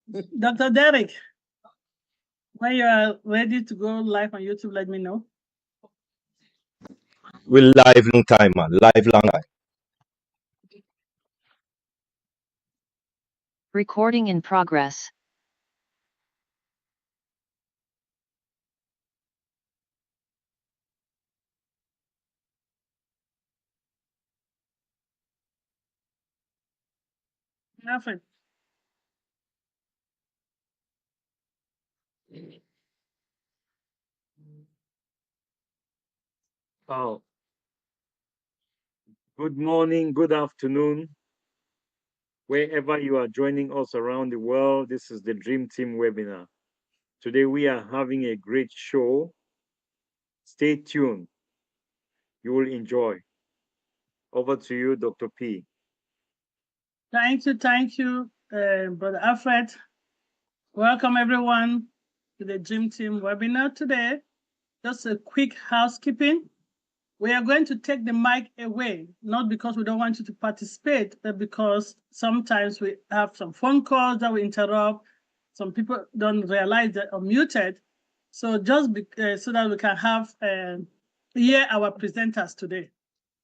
Dr. Derek, when you are ready to go live on YouTube, let me know. We're live long time, man. Live long time. Recording in progress. Nothing. Oh, good morning, good afternoon, wherever you are joining us around the world. This is the Dream Team webinar. Today we are having a great show. Stay tuned. You will enjoy. Over to you, Dr. P. Thank you, Brother Alfred. Welcome everyone to the Dream Team webinar today. Just a quick housekeeping. We are going to take the mic away, not because we don't want you to participate, but because sometimes we have some phone calls that we interrupt. Some people don't realize that are muted. So just so that we can have hear our presenters today.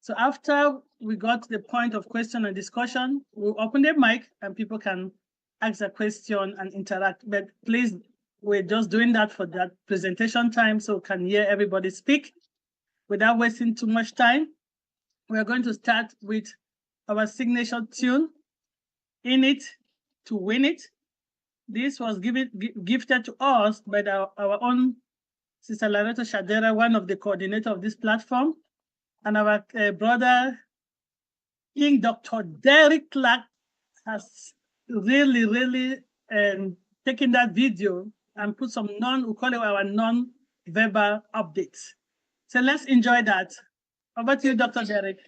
So after we got to the point of question and discussion, we'll open the mic and people can ask a question and interact. But please, we're just doing that for that presentation time so we can hear everybody speak. Without wasting too much time, we're going to start with our signature tune, In It to Win It. This was gifted to us by our own Sister Loretta Shadera, one of the coordinators of this platform, and our brother, King Dr. Derek Clark, has really taken that video and put some we call it our non-verbal updates. So let's enjoy that. Over to you, Dr. Derek.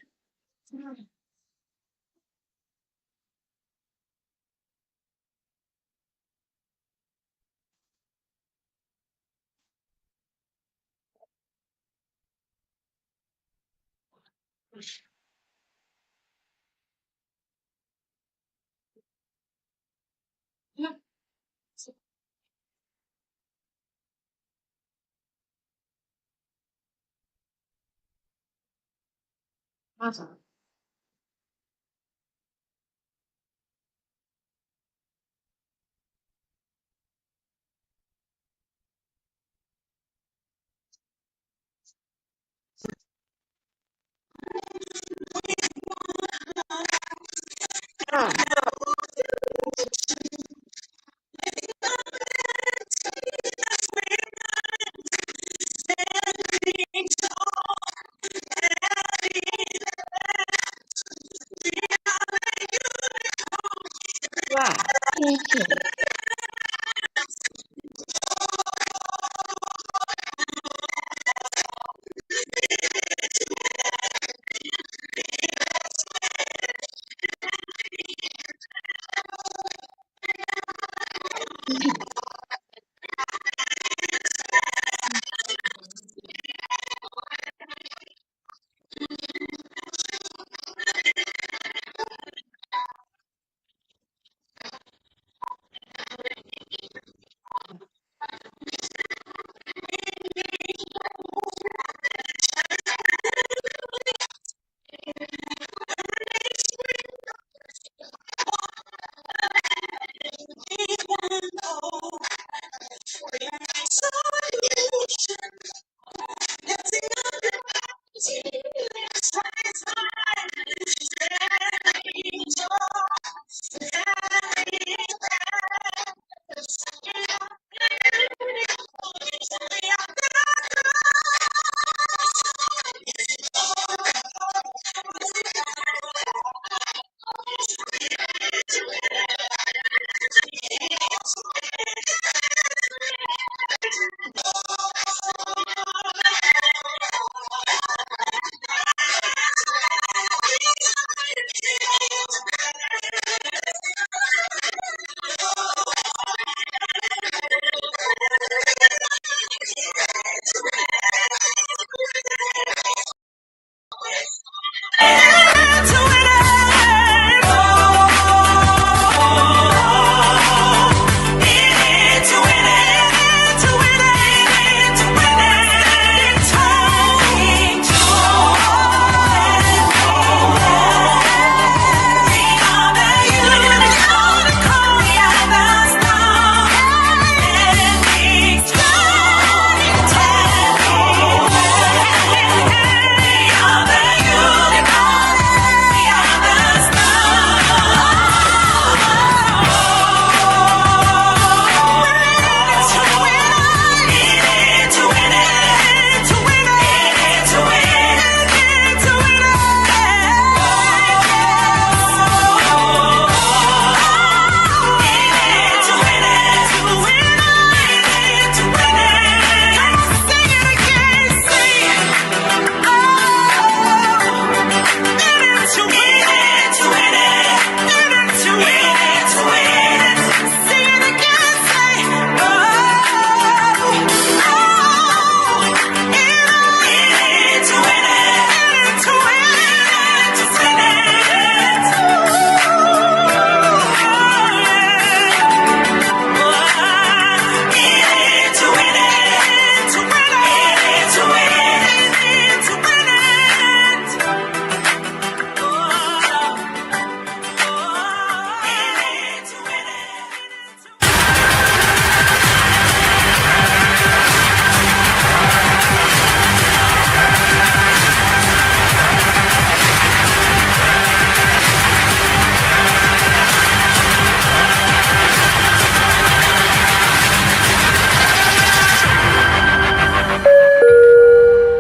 Awesome. Wow. Thank you.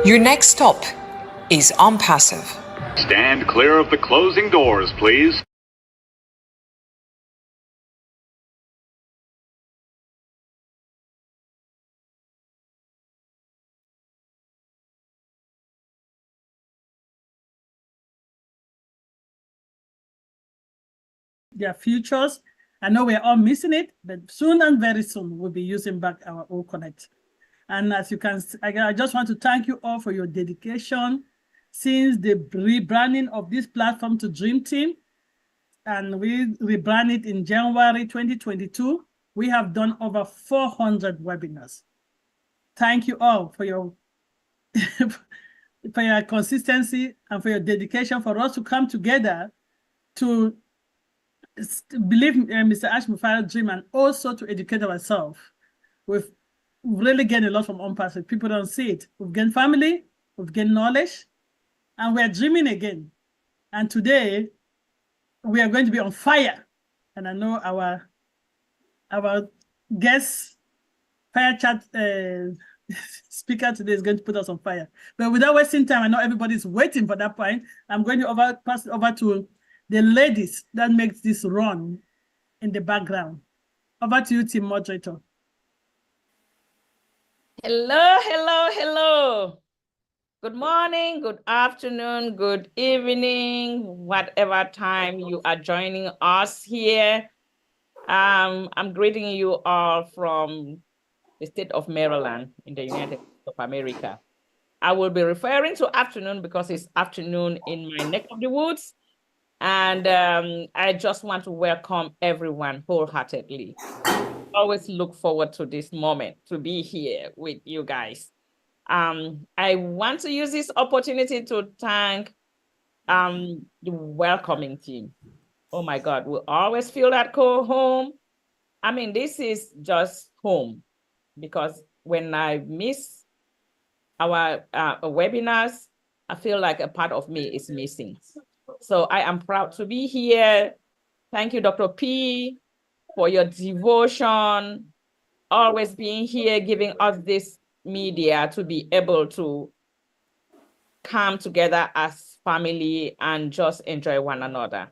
Your next stop is ONPASSIVE. Stand clear of the closing doors, please. Their futures. I know we're all missing it, but soon and very soon we'll be using back our old Connect. And as you can see, I just want to thank you all for your dedication since the rebranding of this platform to Dream Team. And we rebranded in January 2022. We have done over 400 webinars. Thank you all for your for your consistency and for your dedication for us to come together to believe Mr. Ashmufa's dream and also to educate ourselves. We've really gained a lot from ONPASSIVE. People don't see it. We've gained family, we've gained knowledge, and we're dreaming again. And today, we are going to be on fire. And I know our guest fire chat speaker today is going to put us on fire. But without wasting time, I know everybody's waiting for that point. I'm going to pass it over to the ladies that makes this run in the background. Over to you, team moderator. Hello, hello, hello. Good morning, good afternoon, good evening, whatever time you are joining us here. I'm greeting you all from the state of Maryland in the United States of America. I will be referring to afternoon because it's afternoon in my neck of the woods. And I just want to welcome everyone wholeheartedly. Always look forward to this moment to be here with you guys. I want to use this opportunity to thank the welcoming team. Oh my God, we always feel that home. I mean, this is just home because when I miss our webinars, I feel like a part of me is missing. So I am proud to be here. Thank you, Dr. P, for your devotion, always being here, giving us this media to be able to come together as family and just enjoy one another.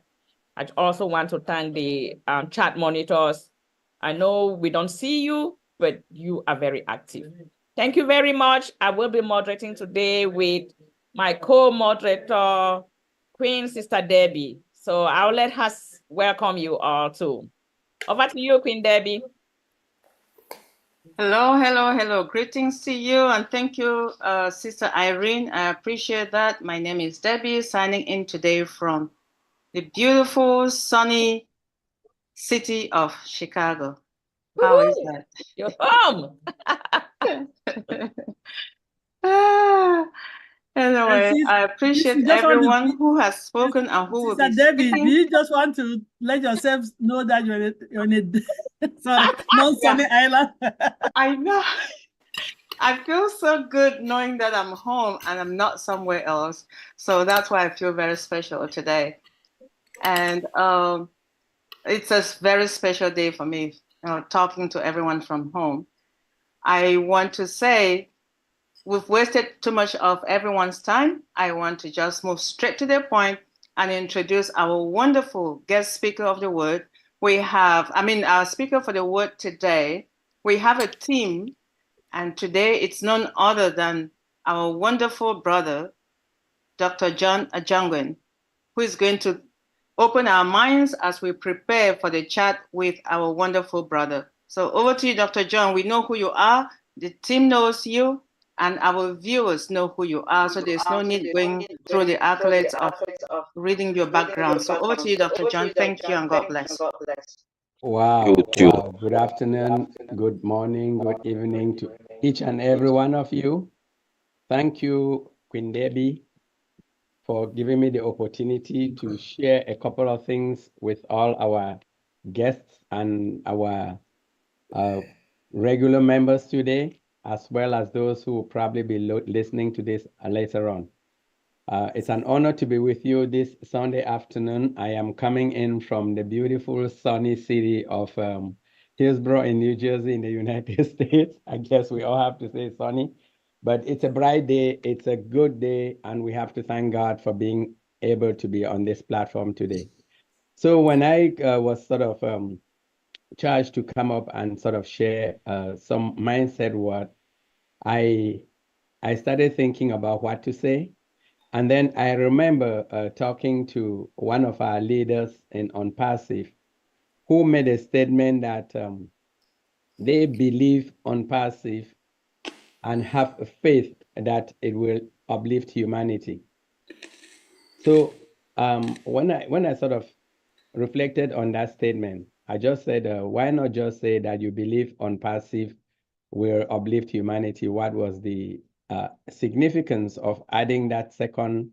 I also want to thank the chat monitors. I know we don't see you, but you are very active. Thank you very much. I will be moderating today with my co-moderator, Queen Sister Debbie. So I'll let her welcome you all too. Over to you, Queen Debbie. Hello, hello, hello. Greetings to you and thank you, Sister Irene. I appreciate that. My name is Debbie, signing in today from the beautiful, sunny city of Chicago. How is that? You're home. Anyway, I appreciate everyone who has spoken and who will be Debbie, speaking. do you just want to let yourself know that you're on a sorry, non-sunny island? I know. I feel so good knowing that I'm home and I'm not somewhere else. So that's why I feel very special today. And it's a very special day for me, talking to everyone from home. I want to say we've wasted too much of everyone's time. I want to just move straight to the point and introduce our wonderful guest speaker of the word. We have, our speaker for the word today. We have a team, and today it's none other than our wonderful brother, Dr. John Ajangwen, who is going to open our minds as we prepare for the chat with our wonderful brother. So over to you, Dr. John. We know who you are, the team knows you, and our viewers know who you are, so there's no need going through the accolades of reading your background. So over to you, Dr. John. Thank you and God bless. Wow. Good afternoon, good morning, good evening to each and every one of you. Thank you, Queen Debbie, for giving me the opportunity to share a couple of things with all our guests and our regular members today, as well as those who will probably be listening to this later on. It's an honor to be with you this Sunday afternoon. I am coming in from the beautiful sunny city of Hillsborough in New Jersey in the United States. I guess we all have to say sunny. But it's a bright day, it's a good day, and we have to thank God for being able to be on this platform today. So when I was sort of charged to come up and sort of share some mindset word, I started thinking about what to say. And then I remember talking to one of our leaders in ONPASSIVE who made a statement that they believe ONPASSIVE and have a faith that it will uplift humanity. So when I sort of reflected on that statement, I just said, why not just say that you believe ONPASSIVE will uplift humanity? What was the significance of adding that second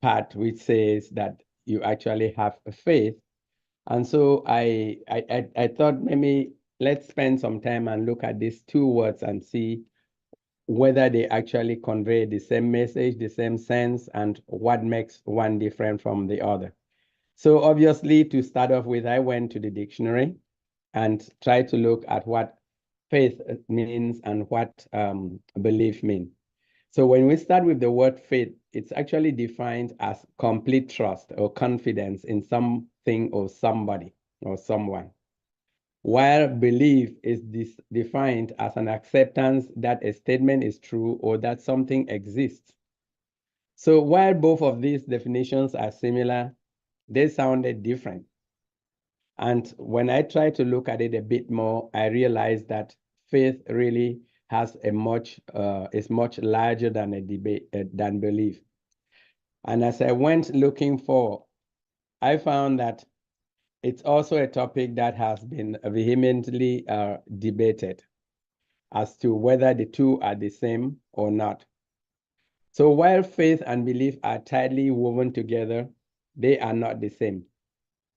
part, which says that you actually have a faith? And so I thought maybe let's spend some time and look at these two words and see whether they actually convey the same message, the same sense, and what makes one different from the other. So obviously, to start off with, I went to the dictionary and tried to look at what faith means and what belief means. So when we start with the word faith, it's actually defined as complete trust or confidence in something or somebody or someone. While belief is defined as an acceptance that a statement is true or that something exists. So while both of these definitions are similar, they sounded different. And when I try to look at it a bit more, I realized that faith really has is much larger than a debate than belief. And as I went looking for, I found that it's also a topic that has been vehemently debated as to whether the two are the same or not. So while faith and belief are tightly woven together, they are not the same.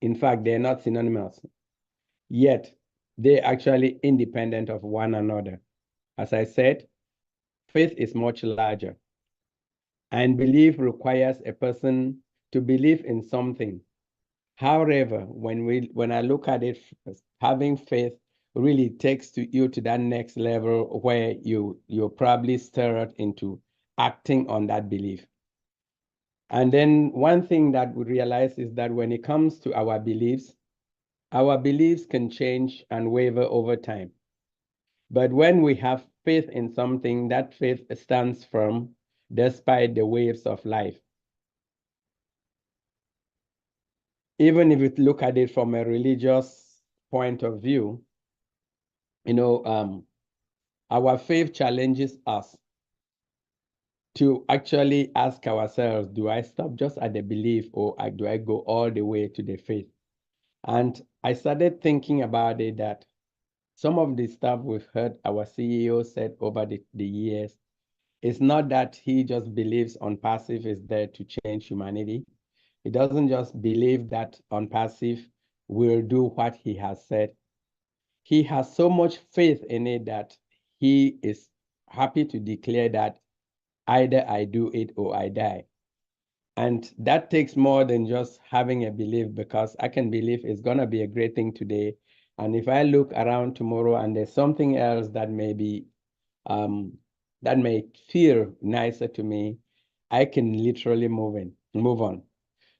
In fact, they're not synonymous. Yet, they're actually independent of one another. As I said, faith is much larger. And belief requires a person to believe in something. However, when I look at it, having faith really takes you to that next level where you're probably stirred into acting on that belief. And then one thing that we realize is that when it comes to our beliefs can change and waver over time. But when we have faith in something, that faith stands firm despite the waves of life. Even if you look at it from a religious point of view, our faith challenges us to actually ask ourselves, do I stop just at the belief or do I go all the way to the faith? And I started thinking about it that some of the stuff we've heard our CEO said over the years, it's not that he just believes ONPASSIVE is there to change humanity. He doesn't just believe that ONPASSIVE will do what he has said. He has so much faith in it that he is happy to declare that either I do it or I die. And that takes more than just having a belief, because I can believe it's going to be a great thing today. And if I look around tomorrow and there's something else that may be, that may feel nicer to me, I can literally move on.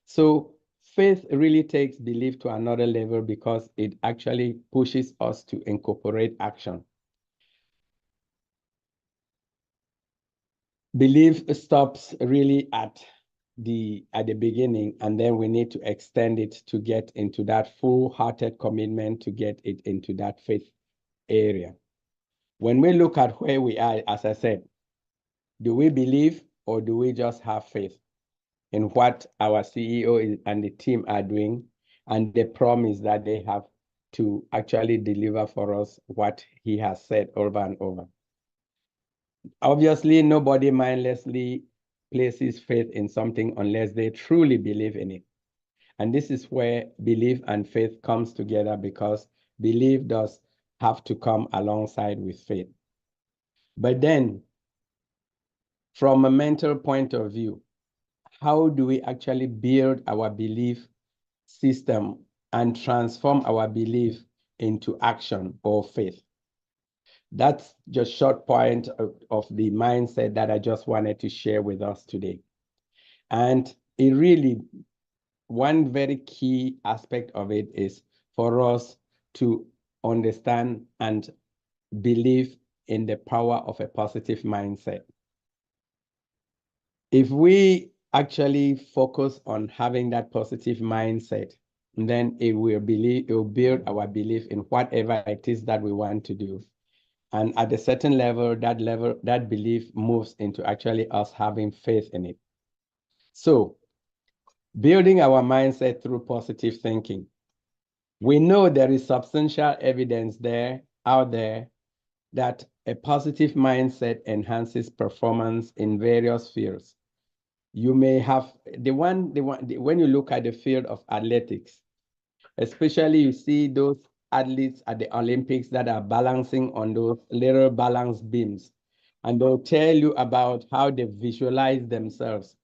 So faith really takes belief to another level because it actually pushes us to incorporate action. Belief stops really at the beginning, and then we need to extend it to get into that full-hearted commitment to get it into that faith area. When we look at where we are, as I said, do we believe or do we just have faith in what our CEO and the team are doing and the promise that they have to actually deliver for us what he has said over and over? Obviously, nobody mindlessly places faith in something unless they truly believe in it. And this is where belief and faith comes together, because belief does have to come alongside with faith. But then, from a mental point of view, how do we actually build our belief system and transform our belief into action or faith? That's just short point of the mindset that I just wanted to share with us today. And it really, one very key aspect of it is for us to understand and believe in the power of a positive mindset. If we actually focus on having that positive mindset, then it will build our belief in whatever it is that we want to do. And at a certain level, that belief moves into actually us having faith in it. So building our mindset through positive thinking. We know there is substantial evidence out there that a positive mindset enhances performance in various fields. You may have when you look at the field of athletics, especially you see those athletes at the Olympics that are balancing on those little balance beams. And they'll tell you about how they visualize themselves,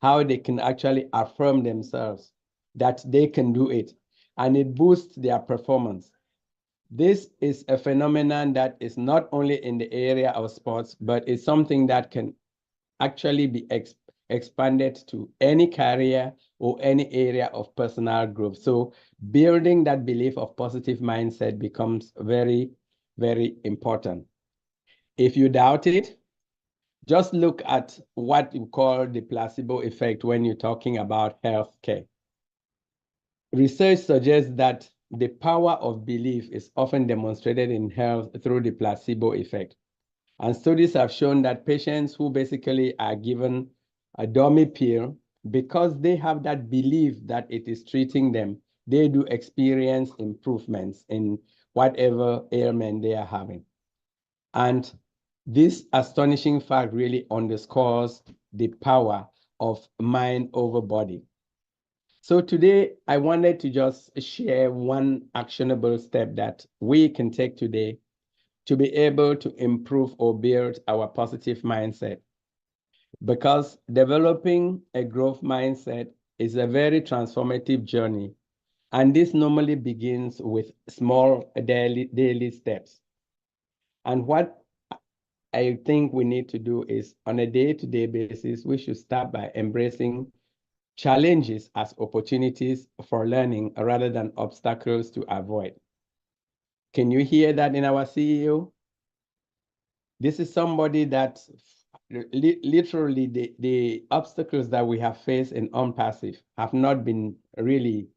how they can actually affirm themselves that they can do it. And it boosts their performance. This is a phenomenon that is not only in the area of sports, but it's something that can actually be expanded to any career or any area of personal growth. So building that belief of positive mindset becomes very, very important. If you doubt it, just look at what you call the placebo effect when you're talking about healthcare. Research suggests that the power of belief is often demonstrated in health through the placebo effect. And studies have shown that patients who basically are given a dummy pill, because they have that belief that it is treating them, they do experience improvements in whatever ailment they are having. And this astonishing fact really underscores the power of mind over body. So today, I wanted to just share one actionable step that we can take today to be able to improve or build our positive mindset. Because developing a growth mindset is a very transformative journey. And this normally begins with small daily steps. And what I think we need to do is on a day-to-day basis, we should start by embracing challenges as opportunities for learning rather than obstacles to avoid. Can you hear that in our CEO? This is somebody that literally the obstacles that we have faced in ONPASSIVE have not been really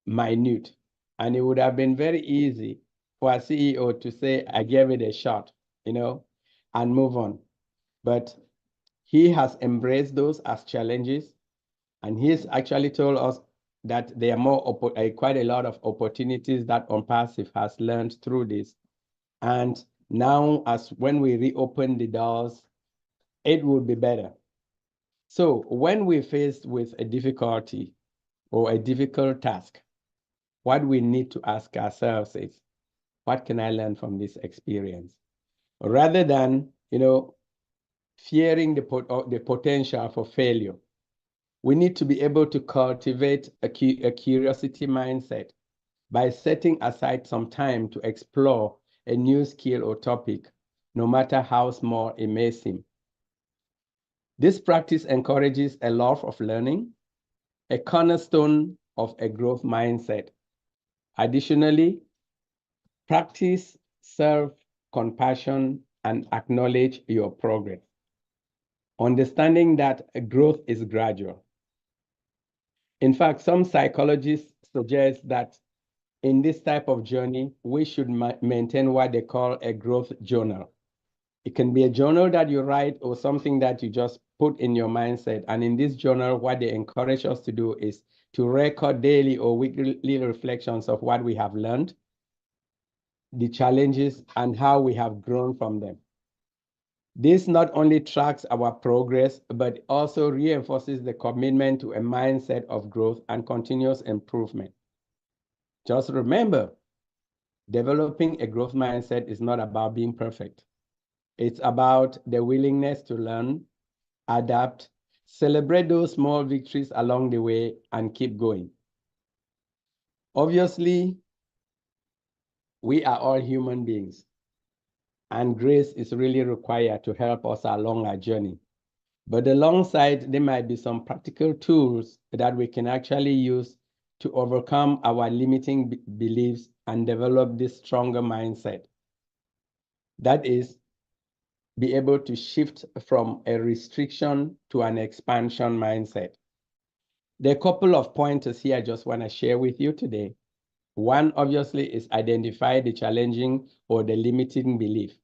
minute. And it would have been very easy for a CEO to say, I gave it a shot, and move on. But he has embraced those as challenges. And he's actually told us that there are quite a lot of opportunities that ONPASSIVE has learned through this. And now, when we reopen the doors, it would be better. So when we're faced with a difficulty or a difficult task, what we need to ask ourselves is, what can I learn from this experience? Rather than, fearing the potential for failure, we need to be able to cultivate a curiosity mindset by setting aside some time to explore a new skill or topic, no matter how small it may seem. This practice encourages a love of learning, a cornerstone of a growth mindset. Additionally, practice self-compassion and acknowledge your progress, understanding that growth is gradual. In fact, some psychologists suggest that in this type of journey, we should maintain what they call a growth journal. It can be a journal that you write or something that you just put in your mindset. And in this journal, what they encourage us to do is to record daily or weekly reflections of what we have learned, the challenges, and how we have grown from them. This not only tracks our progress, but also reinforces the commitment to a mindset of growth and continuous improvement. Just remember, developing a growth mindset is not about being perfect. It's about the willingness to learn, adapt, celebrate those small victories along the way, and keep going. Obviously, we are all human beings. and grace is really required to help us along our journey. But alongside, there might be some practical tools that we can actually use to overcome our limiting beliefs and develop this stronger mindset. That is, be able to shift from a restriction to an expansion mindset. There are a couple of pointers here I just want to share with you today. One, obviously, is identify the challenging or the limiting belief.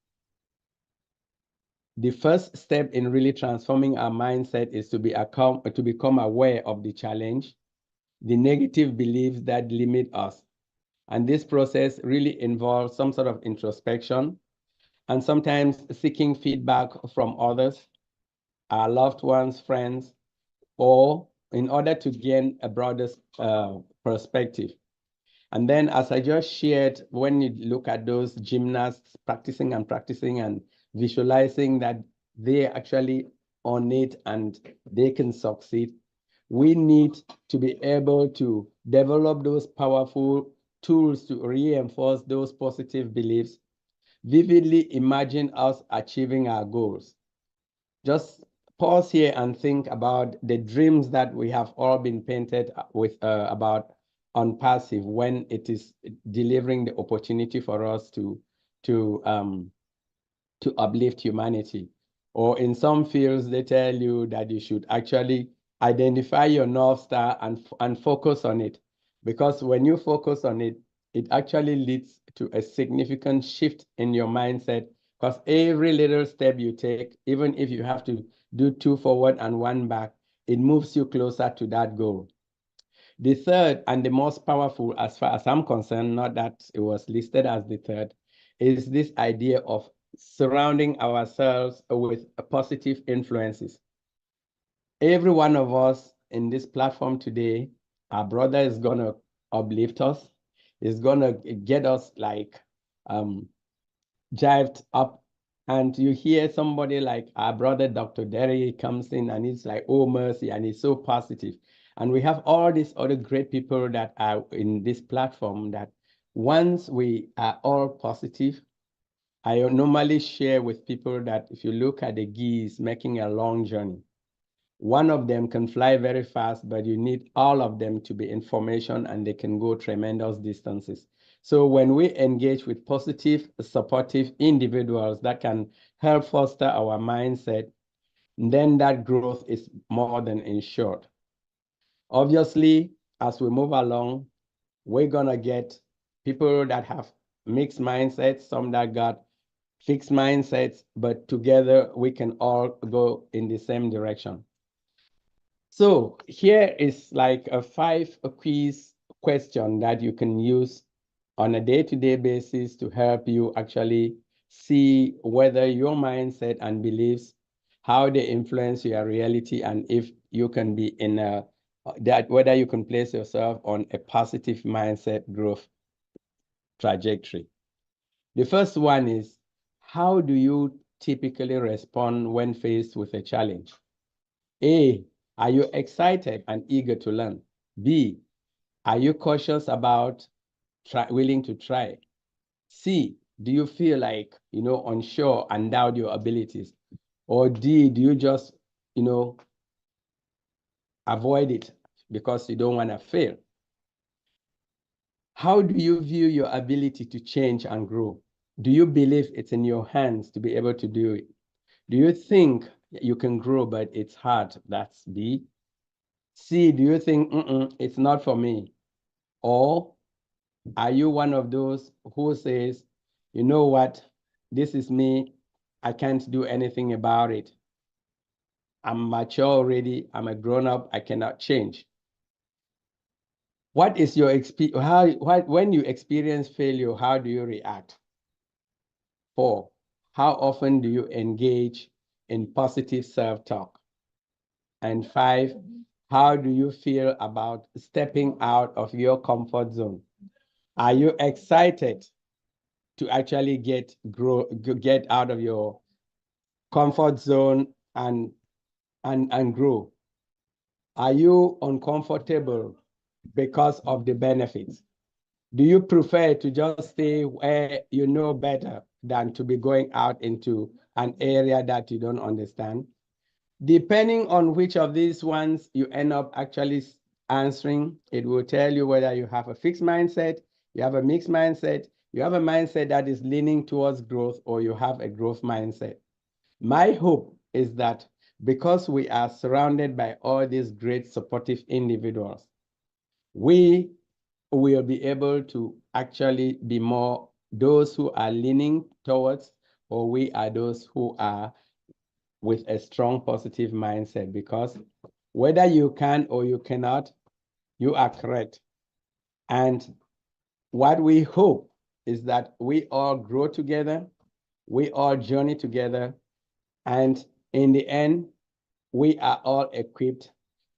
The first step in really transforming our mindset is to become aware of the challenge, the negative beliefs that limit us. And this process really involves some sort of introspection and sometimes seeking feedback from others, our loved ones, friends, or in order to gain a broader perspective. And then, as I just shared, when you look at those gymnasts practicing and visualizing that they actually on it and they can succeed, we need to be able to develop those powerful tools to reinforce those positive beliefs, vividly imagine us achieving our goals. Just pause here and think about the dreams that we have all been painted with about ONPASSIVE when it is delivering the opportunity for us to uplift humanity. Or in some fields, they tell you that you should actually identify your North Star and focus on it. Because when you focus on it, it actually leads to a significant shift in your mindset. Because every little step you take, even if you have to do 2 forward and 1 back, it moves you closer to that goal. The third and the most powerful, as far as I'm concerned, not that it was listed as the third, is this idea of surrounding ourselves with positive influences. Every one of us in this platform today, our brother is going to uplift us, is going to get us like jived up. And you hear somebody like our brother, Dr. Derry, comes in and he's like, oh, mercy, and he's so positive. And we have all these other great people that are in this platform that once we are all positive, I normally share with people that if you look at the geese making a long journey, one of them can fly very fast, but you need all of them to be in formation and they can go tremendous distances. So when we engage with positive, supportive individuals that can help foster our mindset, then that growth is more than ensured. Obviously, as we move along, we're gonna get people that have mixed mindsets, some that got fixed mindsets, but together we can all go in the same direction. So here is like a 5 quiz question that you can use on a day-to-day basis to help you actually see whether your mindset and beliefs, how they influence your reality, and if you can be in whether you can place yourself on a positive mindset growth trajectory. The first one is, how do you typically respond when faced with a challenge? A, are you excited and eager to learn? B, are you cautious about willing to try? C, do you feel like, unsure and doubt your abilities? Or D, do you just, avoid it because you don't want to fail? How do you view your ability to change and grow? Do you believe it's in your hands to be able to do it? Do you think you can grow, but it's hard? That's B. C, do you think, it's not for me? Or are you one of those who says, you know what, this is me, I can't do anything about it. I'm mature already, I'm a grown up, I cannot change. What is your experience? When you experience failure, how do you react? 4, how often do you engage in positive self-talk? And 5, how do you feel about stepping out of your comfort zone? Are you excited to actually get out of your comfort zone and grow? Are you uncomfortable because of the benefits? Do you prefer to just stay where you know better than to be going out into an area that you don't understand. Depending on which of these ones you end up actually answering, it will tell you whether you have a fixed mindset, you have a mixed mindset, you have a mindset that is leaning towards growth, or you have a growth mindset. My hope is that because we are surrounded by all these great supportive individuals, we will be able to actually be more those who are leaning towards, or we are those who are with a strong positive mindset, because whether you can or you cannot, you are correct. And what we hope is that we all grow together, we all journey together, and in the end, we are all equipped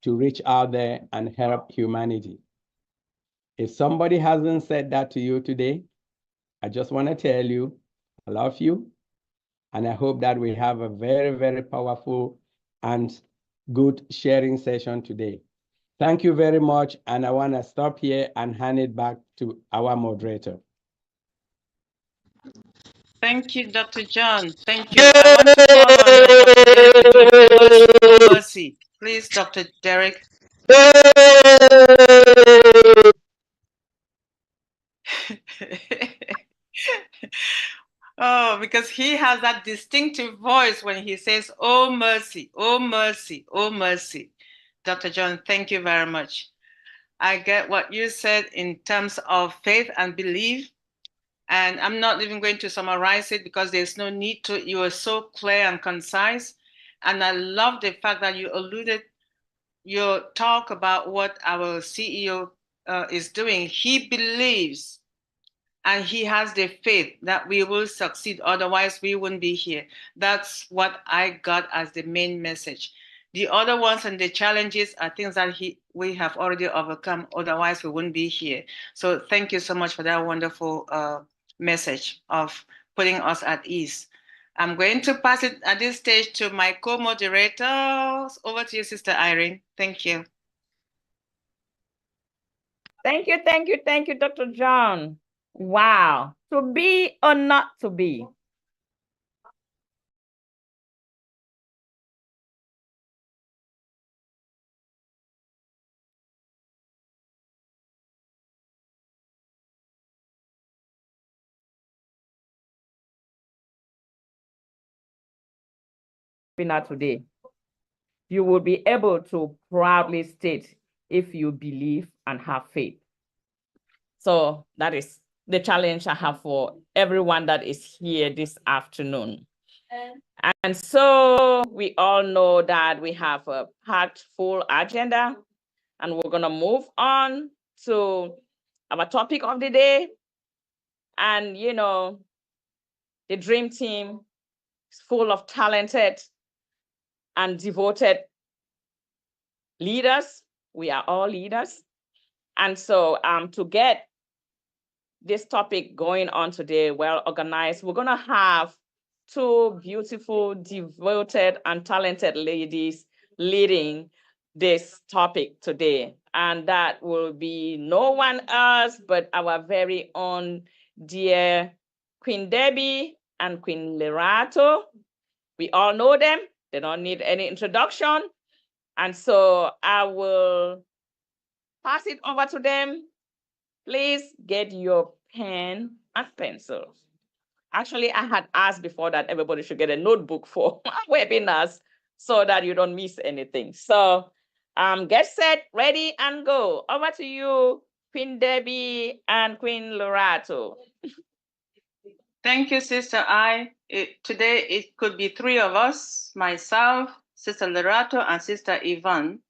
to reach out there and help humanity. If somebody hasn't said that to you today, I just want to tell you, I love you. And I hope that we have a very, very powerful and good sharing session today. Thank you very much. And I want to stop here and hand it back to our moderator. Thank you, Dr. John. Thank you. I want to call on Dr. Derek to do no mercy. Please, Dr. Derek. Oh, because he has that distinctive voice when he says, oh, mercy, oh, mercy, oh, mercy. Dr. John, thank you very much. I get what you said in terms of faith and belief. And I'm not even going to summarize it because there's no need to. You are so clear and concise. And I love the fact that you alluded your talk about what our CEO is doing. He believes and he has the faith that we will succeed. Otherwise, we wouldn't be here. That's what I got as the main message. The other ones and the challenges are things that we have already overcome. Otherwise, we wouldn't be here. So thank you so much for that wonderful message of putting us at ease. I'm going to pass it at this stage to my co-moderators. Over to you, Sister Irene. Thank you. Thank you, thank you, thank you, Dr. John. Wow. To be or not to be? Today, you will be able to proudly state if you believe and have faith. So that is the challenge I have for everyone that is here this afternoon. And so we all know that we have a packed full agenda, and we're going to move on to our topic of the day. And, you know, the dream team is full of talented and devoted leaders. We are all leaders. And so to get this topic going on today, well organized, we're going to have two beautiful, devoted, and talented ladies leading this topic today. And that will be no one else but our very own dear Queen Debbie and Queen Lerato. We all know them. They don't need any introduction. And so I will pass it over to them. Please get your pen and pencil. Actually, I had asked before that everybody should get a notebook for webinars so that you don't miss anything. So get set, ready, and go. Over to you, Queen Debbie and Queen Lerato. Thank you, Sister I. Today, it could be three of us, myself, Sister Lerato, and Sister Yvonne.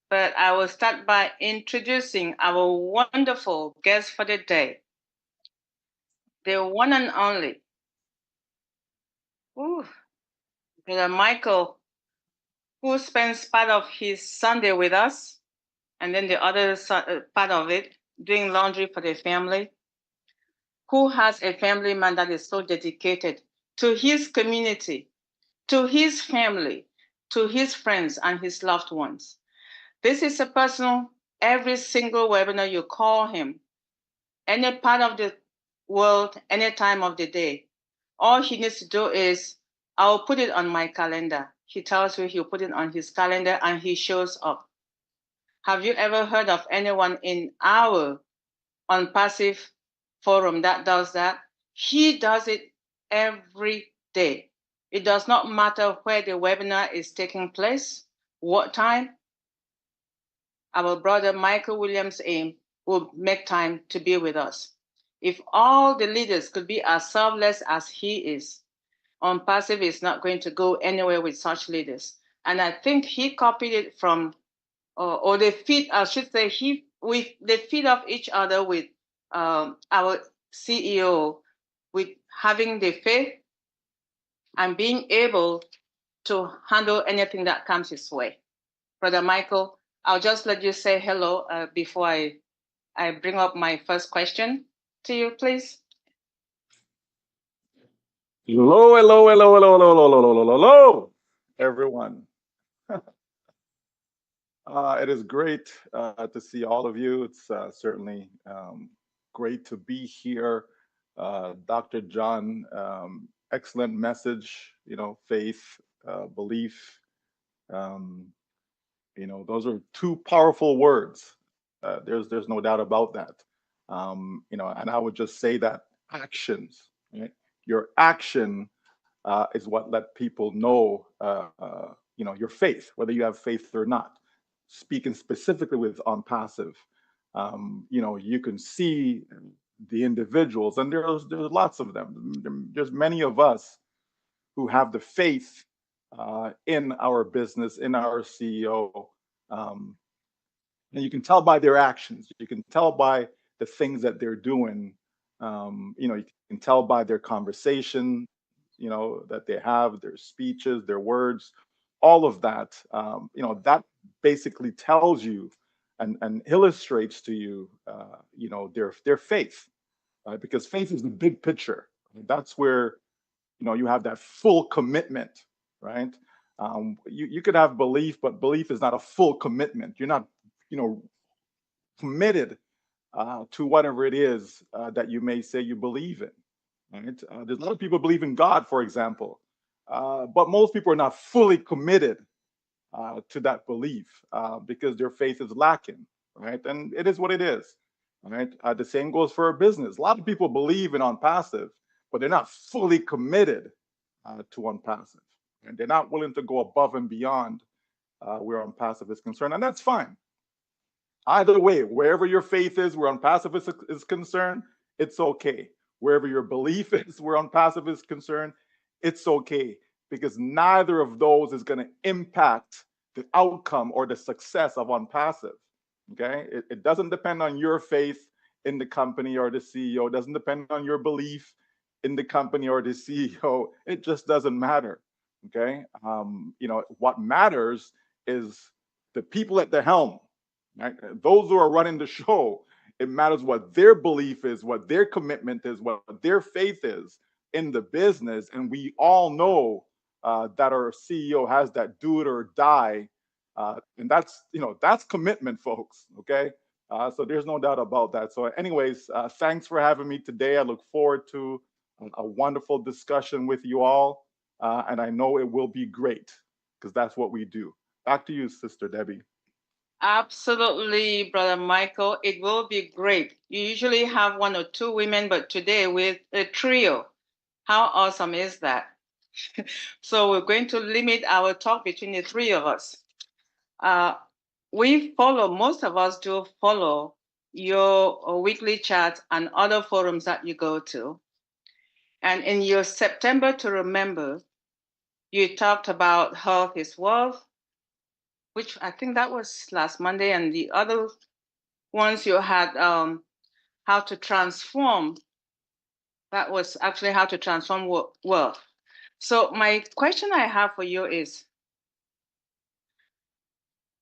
But I will start by introducing our wonderful guest for the day, the one and only, Brother Michael, who spends part of his Sunday with us, and then the other part of it doing laundry for the family, who has a family man that is so dedicated to his community, to his family, to his friends and his loved ones. This is a person, every single webinar you call him, any part of the world, any time of the day, All he needs to do is, I'll put it on my calendar. He tells you he'll put it on his calendar and he shows up. Have you ever heard of anyone in our ONPASSIVE forum that does that? He does it every day. It does not matter where the webinar is taking place, what time. Our brother Michael Williams Aim will make time to be with us. If all the leaders could be as selfless as he is, ONPASSIVE is not going to go anywhere with such leaders. And I think he copied it from, or they feed, I should say, they feed off each other with our CEO, with having the faith and being able to handle anything that comes his way. Brother Michael, I'll just let you say hello before I bring up my first question to you, please. Hello, hello, hello, hello, hello, hello, hello, hello, hello, everyone. It is great to see all of you. It's certainly great to be here. Dr. John, excellent message, faith, belief. Those are two powerful words. There's no doubt about that. And I would just say that actions, right? Your action is what let people know, your faith, whether you have faith or not. Speaking specifically with ONPASSIVE, you can see the individuals, and there's lots of them. There's many of us who have the faith in our business, in our CEO. And you can tell by their actions. You can tell by the things that they're doing. You can tell by their conversation, that they have, their speeches, their words, all of that. That basically tells you and illustrates to you, their faith, right? Because faith is the big picture. That's where, you have that full commitment, right? You could have belief, but belief is not a full commitment. You're not, committed to whatever it is that you may say you believe in. Right? There's a lot of people believe in God, for example, but most people are not fully committed to that belief because their faith is lacking, right? And it is what it is, right? The same goes for a business. A lot of people believe in ONPASSIVE, but they're not fully committed to ONPASSIVE, and they're not willing to go above and beyond where ONPASSIVE is concerned, and that's fine. Either way, wherever your faith is, where ONPASSIVE is concerned, it's okay. Wherever your belief is, where ONPASSIVE is concerned, it's okay, because neither of those is going to impact the outcome or the success of ONPASSIVE. Okay, it doesn't depend on your faith in the company or the CEO. It doesn't depend on your belief in the company or the CEO. It just doesn't matter. Okay, what matters is the people at the helm. Right? Those who are running the show, it matters what their belief is, what their commitment is, what their faith is in the business. And we all know that our CEO has that do it or die. And that's commitment, folks. Okay. So there's no doubt about that. So anyways, thanks for having me today. I look forward to a wonderful discussion with you all. And I know it will be great because that's what we do. Back to you, Sister Debbie. Absolutely, Brother Michael. It will be great. You usually have one or two women, but today with a trio. How awesome is that? So we're going to limit our talk between the three of us. Most of us do follow your weekly chat and other forums that you go to. And in your September to Remember, you talked about health is wealth, which I think that was last Monday, and the other ones you had how to transform. That was actually how to transform wealth. So my question I have for you is,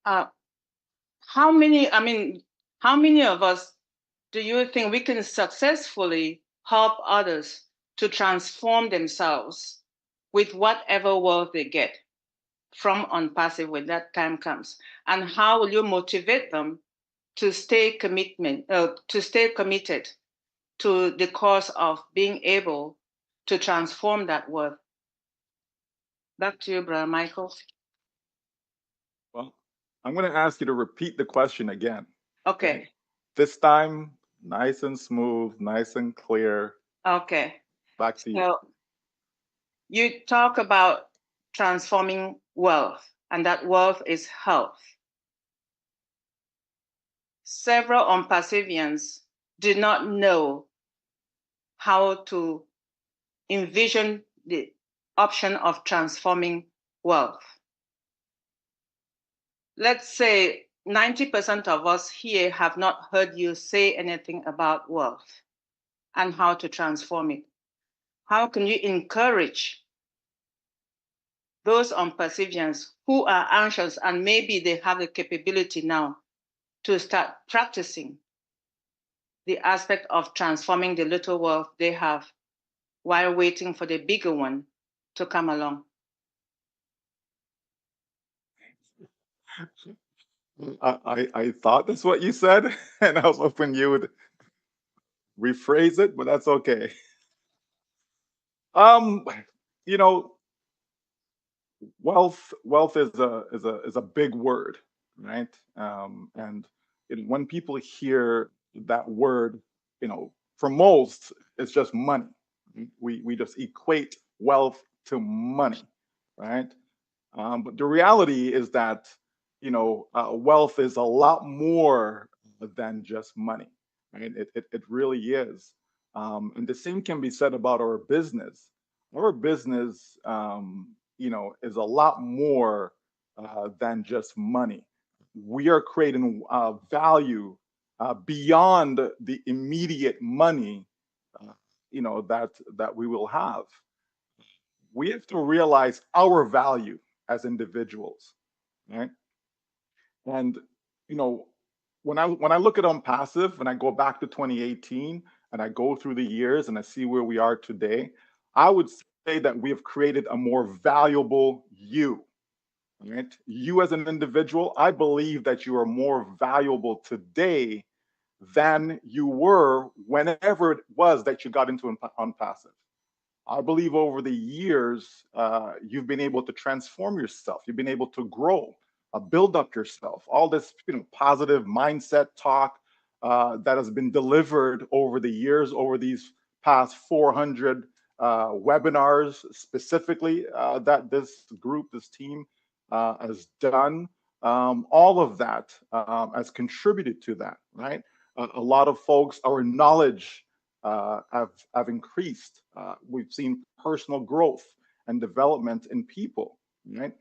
how many of us do you think we can successfully help others to transform themselves with whatever wealth they get from ONPASSIVE when that time comes? And how will you motivate them to stay committed to the cause of being able to transform that wealth? Back to you, Brother Michael. Well, I'm going to ask you to repeat the question again. Okay. This time, nice and smooth, nice and clear. Okay. Back to you. So you talk about transforming wealth, and that wealth is health. Several ONPASSIVians do not know how to envision the option of transforming wealth. Let's say 90% of us here have not heard you say anything about wealth and how to transform it. How can you encourage those ONPASSIVians who are anxious and maybe they have the capability now to start practicing the aspect of transforming the little wealth they have while waiting for the bigger one to come along? I thought that's what you said, and I was hoping you would rephrase it, but that's okay. You know, wealth is a big word, right? And when people hear that word, for most, it's just money. We just equate wealth to money, right? But the reality is that wealth is a lot more than just money, right? It really is. And the same can be said about our business. Our business, is a lot more than just money. We are creating value beyond the immediate money, that we will have. We have to realize our value as individuals, right? And when I look at ONPASSIVE and I go back to 2018 and I go through the years and I see where we are today, I would say that we have created a more valuable you, right? You as an individual, I believe that you are more valuable today than you were whenever it was that you got into ONPASSIVE. I believe over the years, you've been able to transform yourself. You've been able to grow, build up yourself. All this, positive mindset talk that has been delivered over the years, over these past 400 webinars, specifically that this group, this team has done. All of that has contributed to that, right? A lot of folks, our knowledge have increased. We've seen personal growth and development in people, right?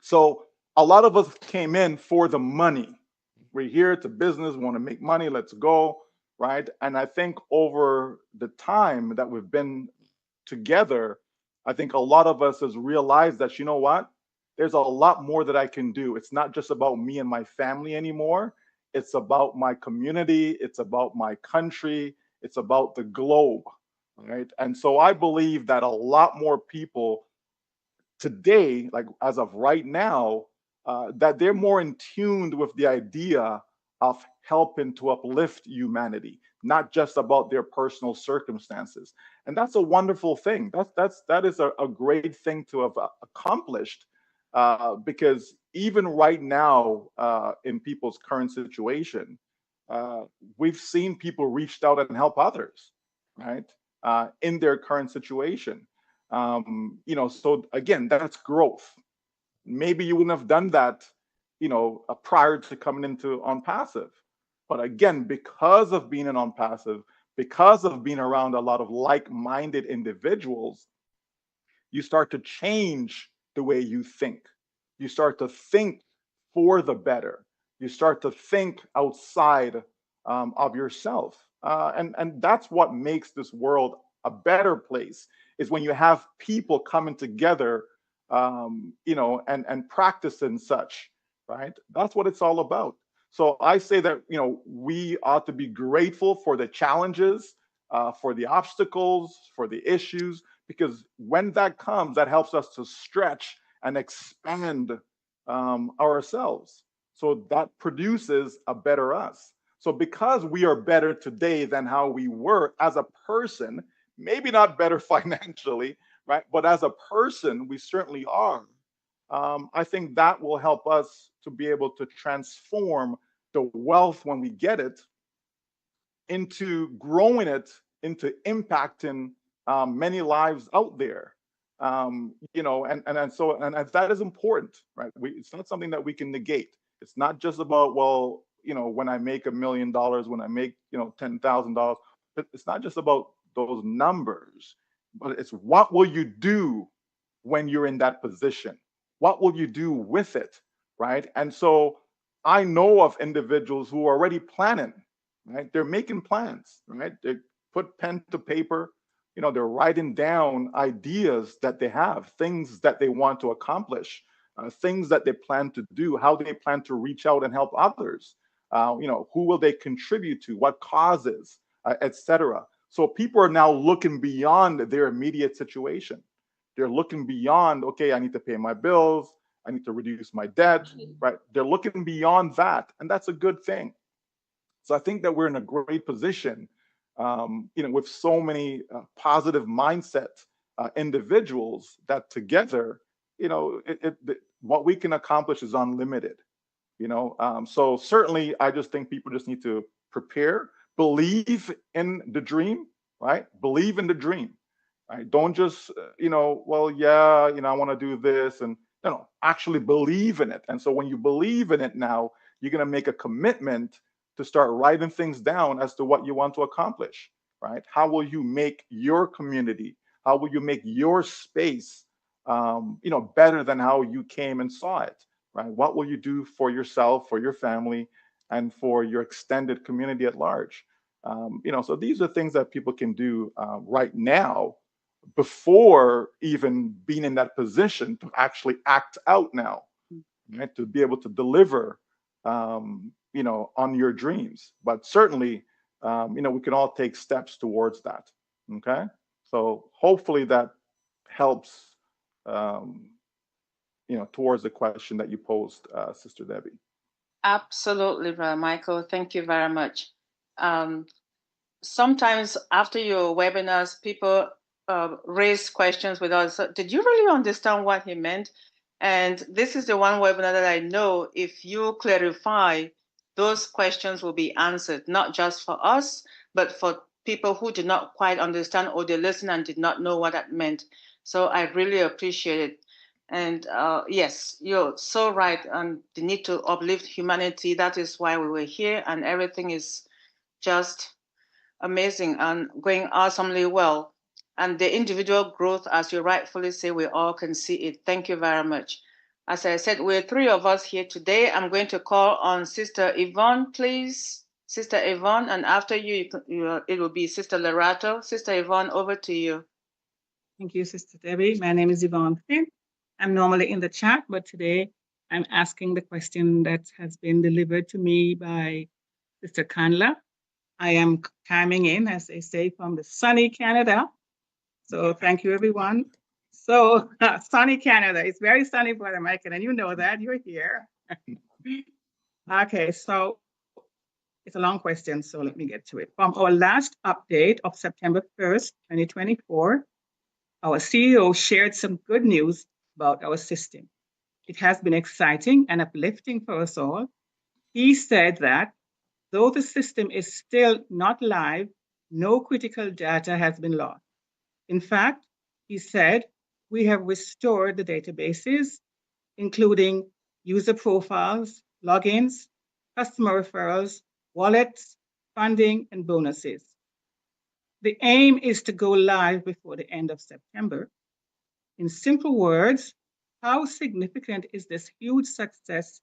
So a lot of us came in for the money. We're here, it's a business, we want to make money, let's go, right? And I think over the time that we've been together, I think a lot of us has realized that, what? There's a lot more that I can do. It's not just about me and my family anymore. It's about my community. It's about my country. It's about the globe, right? And so I believe that a lot more people today, like as of right now, that they're more in tune with the idea of helping to uplift humanity, not just about their personal circumstances. And that's a wonderful thing. That is a great thing to have accomplished, because even right now, in people's current situation, we've seen people reached out and help others, right? In their current situation. So again, that's growth. Maybe you wouldn't have done that, prior to coming into ONPASSIVE. But again, because of being an ONPASSIVE, because of being around a lot of like-minded individuals, you start to change the way you think. You start to think for the better. You start to think outside of yourself. And that's what makes this world a better place, is when you have people coming together, and practicing such, right? That's what it's all about. So I say that, we ought to be grateful for the challenges, for the obstacles, for the issues, because when that comes, that helps us to stretch and expand ourselves. So that produces a better us. So because we are better today than how we were as a person, maybe not better financially, right? But as a person, we certainly are. I think that will help us to be able to transform the wealth when we get it into growing it into impacting many lives out there. You know, and that is important, right? It's not something that we can negate. It's not just about, well, you know, when I make $1 million, when I make, you know, $10,000. It's not just about those numbers, but it's what will you do when you're in that position? What will you do with it, right? And so I know of individuals who are already planning, right? They're making plans, right? They put pen to paper, you know, they're writing down ideas that they have, things that they want to accomplish, things that they plan to do, how they plan to reach out and help others. You know, who will they contribute to, what causes, etc. So people are now looking beyond their immediate situation. They're looking beyond, okay, I need to pay my bills, I need to reduce my debt, right? They're looking beyond that, and that's a good thing. So I think that we're in a great position, you know, with so many positive mindset individuals that together, you know, what we can accomplish is unlimited. You know, so certainly I just think people just need to prepare, believe in the dream, right? Believe in the dream, right? Don't just, you know, well, yeah, you know, I want to do this, and actually believe in it. And so when you believe in it now, you're going to make a commitment to start writing things down as to what you want to accomplish, right? How will you make your community? How will you make your space, you know, better than how you came and saw it? Right? What will you do for yourself, for your family, and for your extended community at large? You know, so these are things that people can do right now before even being in that position to actually act out now, right? To be able to deliver, you know, on your dreams. But certainly, you know, we can all take steps towards that. Okay. So hopefully that helps, you know, towards the question that you posed, Sister Debbie. Absolutely, Brother Michael. Thank you very much. Sometimes after your webinars, people raise questions with us. Did you really understand what he meant? And this is the one webinar that I know if you clarify, those questions will be answered, not just for us, but for people who did not quite understand or they listened and did not know what that meant. So I really appreciate it. And yes, you're so right. And the need to uplift humanity, that is why we were here, and everything is just amazing and going awesomely well. And the individual growth, as you rightfully say, we all can see it. Thank you very much. As I said, we're 3 of us here today. I'm going to call on Sister Yvonne, please. Sister Yvonne, and after you, it will be Sister Lerato. Sister Yvonne, over to you. Thank you, Sister Debbie. My name is Yvonne Finn. I'm normally in the chat, but today I'm asking the question that has been delivered to me by Sister Candler. I am coming in, as they say, from the sunny Canada. So thank you, everyone. So sunny Canada. It's very sunny, Brother Michael, and you know that. You're here. Okay, so it's a long question, so let me get to it. From our last update of September 1st, 2024, our CEO shared some good news about our system. It has been exciting and uplifting for us all. He said that though the system is still not live, no critical data has been lost. In fact, he said, we have restored the databases, including user profiles, logins, customer referrals, wallets, funding, and bonuses. The aim is to go live before the end of September. In simple words, how significant is this huge success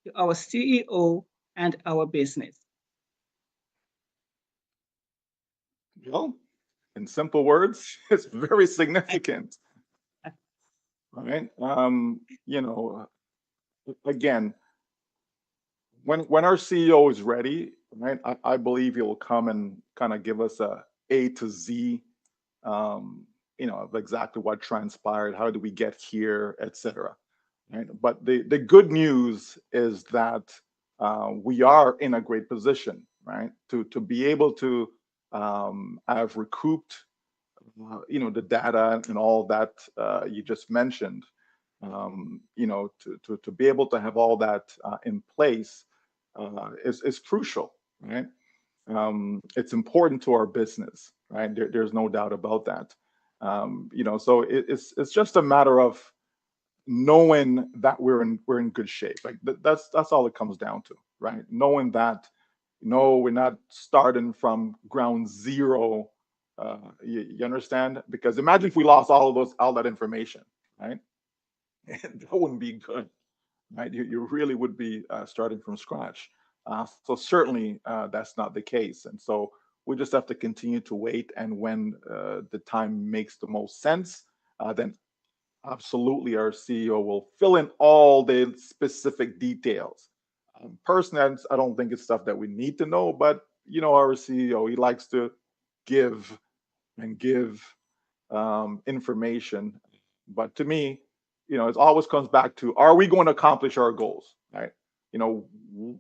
to our CEO and our business? Well, in simple words, it's very significant. Right? You know, again, when our CEO is ready, right, I believe he'll come and kind of give us A to Z, you know, of exactly what transpired, how did we get here, etc. Right? But the good news is that we are in a great position, right, to be able to have recouped the data and all that you just mentioned. To be able to have all that in place is crucial, right? It's important to our business, right? There's no doubt about that. So it's just a matter of knowing that we're in good shape. Like that's all it comes down to, right? Knowing that, we're not starting from ground zero. You understand? Because imagine if we lost all that information, right? That wouldn't be good, right? You really would be starting from scratch. So certainly that's not the case, and so we just have to continue to wait. And when the time makes the most sense, then absolutely our CEO will fill in all the specific details. Personally, I don't think it's stuff that we need to know, but our CEO, he likes to give and give information. But to me, it always comes back to, are we going to accomplish our goals, right?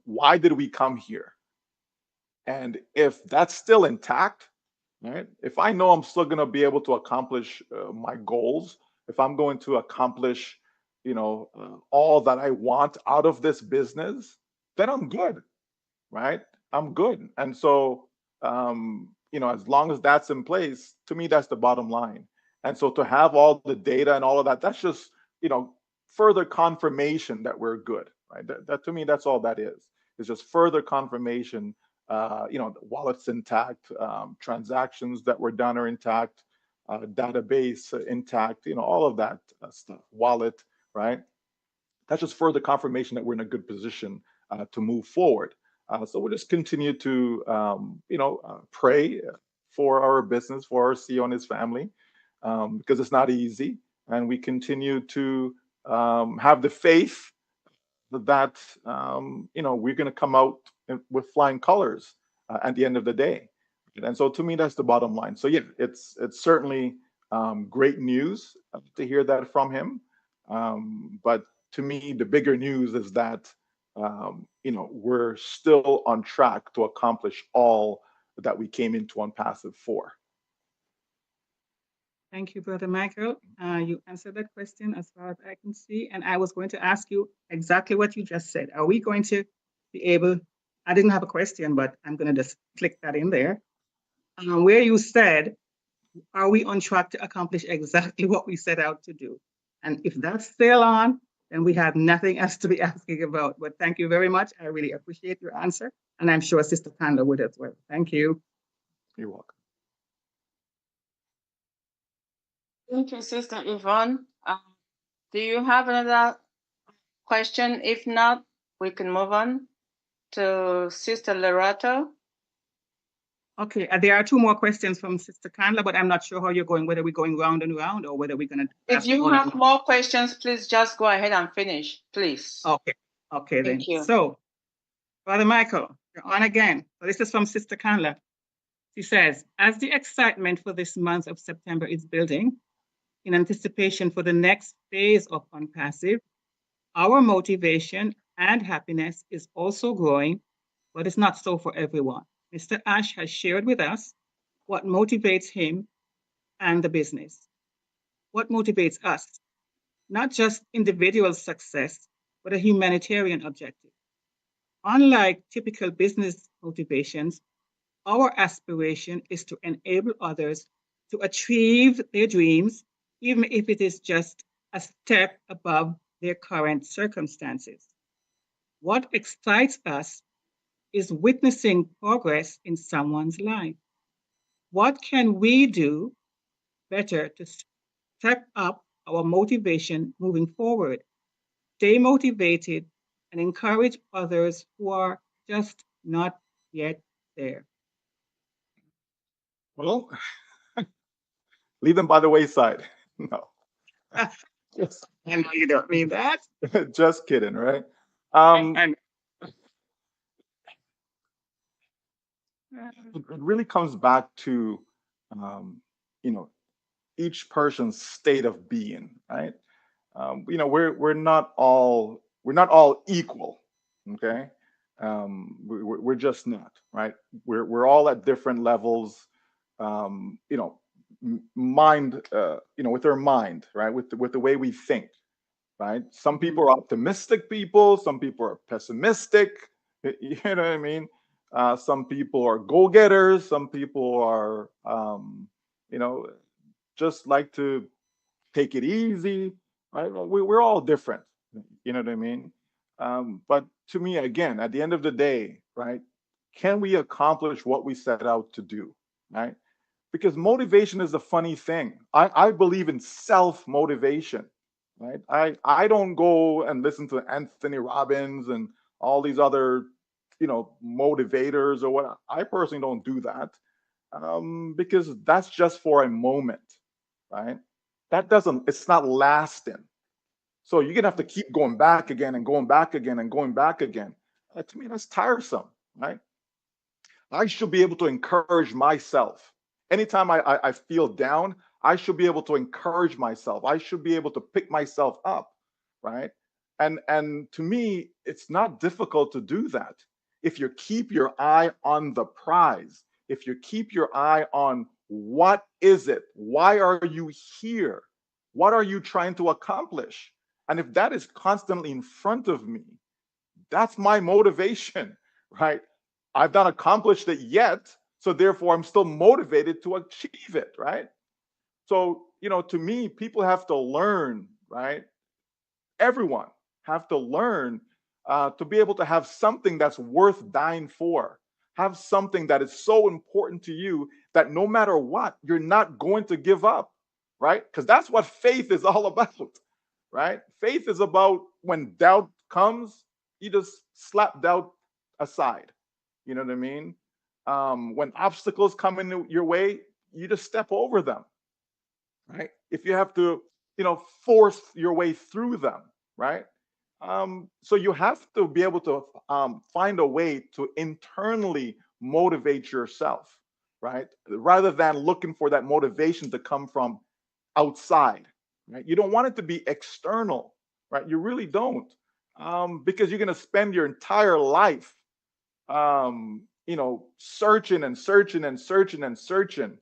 Why did we come here? And if that's still intact, right? If I know I'm still going to be able to accomplish my goals, if I'm going to accomplish, all that I want out of this business, then I'm good, right? I'm good. And so, as long as that's in place, to me, that's the bottom line. And so to have all the data and all of that, that's just, further confirmation that we're good, right? That to me, that's all that is. It's just further confirmation. The wallet's intact, transactions that were done are intact, database intact, all of that stuff, wallet, right? That's just further confirmation that we're in a good position to move forward. So we'll just continue to, pray for our business, for our CEO and his family, because it's not easy. And we continue to have the faith that, we're going to come out with flying colors at the end of the day. And so to me, that's the bottom line. So yeah, it's certainly great news to hear that from him. But to me, the bigger news is that, we're still on track to accomplish all that we came into ONPASSIVE for. Thank you, Brother Michael. You answered that question as far as I can see. And I was going to ask you exactly what you just said. Are we going to be able, I didn't have a question, but I'm going to just click that in there. Where you said, are we on track to accomplish exactly what we set out to do? And if that's still on, then we have nothing else to be asking about. But thank you very much. I really appreciate your answer. And I'm sure Sister Kanda would as well. Thank you. You're welcome. Thank you, Sister Yvonne. Do you have another question? If not, we can move on to Sister Lerato. Okay, there are two more questions from Sister Kandla, but I'm not sure how you're going, whether we're going round and round or whether we're going to... If you have more questions, please just go ahead and finish, please. Okay then. Thank you. So, Brother Michael, you're on again. So this is from Sister Kandla. She says, as the excitement for this month of September is building, in anticipation for the next phase of ONPASSIVE, our motivation and happiness is also growing, but it's not so for everyone. Mr. Ash has shared with us what motivates him and the business. What motivates us? Not just individual success, but a humanitarian objective. Unlike typical business motivations, our aspiration is to enable others to achieve their dreams, even if it is just a step above their current circumstances. What excites us is witnessing progress in someone's life. What can we do better to step up our motivation moving forward? Stay motivated and encourage others who are just not yet there. Well, leave them by the wayside. No. Yes, I know you don't mean that. Just kidding, right? It really comes back to, each person's state of being, right? We're not all equal, okay? We're just not, right? We're all at different levels. mind, with their mind, right? With the way we think, right? Some people are optimistic people, some people are pessimistic. You know what I mean? Some people are go-getters, some people are, just like to take it easy, right? We're all different, you know what I mean? But to me, again, at the end of the day, right? Can we accomplish what we set out to do, right? Because motivation is a funny thing. I believe in self-motivation, right? I don't go and listen to Anthony Robbins and all these other, motivators or what. I personally don't do that, because that's just for a moment, right? It's not lasting. So you're gonna have to keep going back again and going back again and going back again. To me, that's tiresome, right? I should be able to encourage myself. Anytime I feel down, I should be able to encourage myself. I should be able to pick myself up, right? And to me, it's not difficult to do that. If you keep your eye on the prize, if you keep your eye on what is it? Why are you here? What are you trying to accomplish? And if that is constantly in front of me, that's my motivation, right? I've not accomplished it yet, so therefore I'm still motivated to achieve it, right? So, to me, people have to learn, right? Everyone have to learn to be able to have something that's worth dying for. Have something that is so important to you that no matter what, you're not going to give up, right? Because that's what faith is all about, right? Faith is about when doubt comes, you just slap doubt aside. You know what I mean? When obstacles come in your way, you just step over them, right? If you have to, force your way through them, right? So you have to be able to find a way to internally motivate yourself, right? Rather than looking for that motivation to come from outside, right? You don't want it to be external, right? You really don't, because you're going to spend your entire life, searching and searching and searching and searching.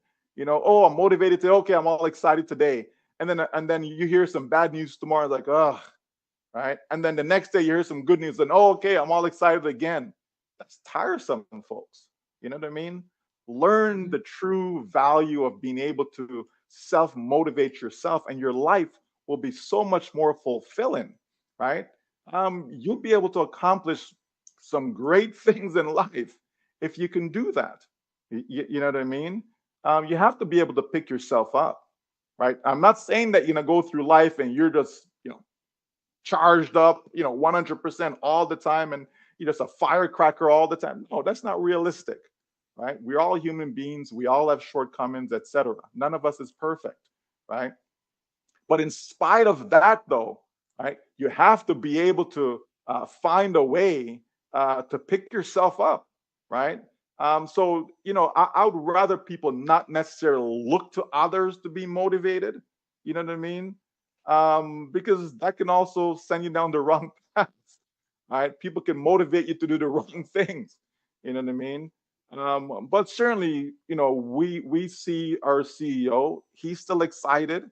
Oh, I'm motivated today. Okay, I'm all excited today, and then you hear some bad news tomorrow, like, oh, right? And then the next day you hear some good news, and oh, okay, I'm all excited again. That's tiresome, folks. You know what I mean? Learn the true value of being able to self motivate yourself, and your life will be so much more fulfilling, right? You'll be able to accomplish some great things in life if you can do that. You know what I mean? You have to be able to pick yourself up, right? I'm not saying that go through life and you're just charged up, 100% all the time, and you're just a firecracker all the time. No, that's not realistic, right? We're all human beings. We all have shortcomings, etc. None of us is perfect, right? But in spite of that, though, right, you have to be able to find a way to pick yourself up, right? So, I would rather people not necessarily look to others to be motivated. You know what I mean? Because that can also send you down the wrong path, right? People can motivate you to do the wrong things. You know what I mean? But certainly, we see our CEO. He's still excited.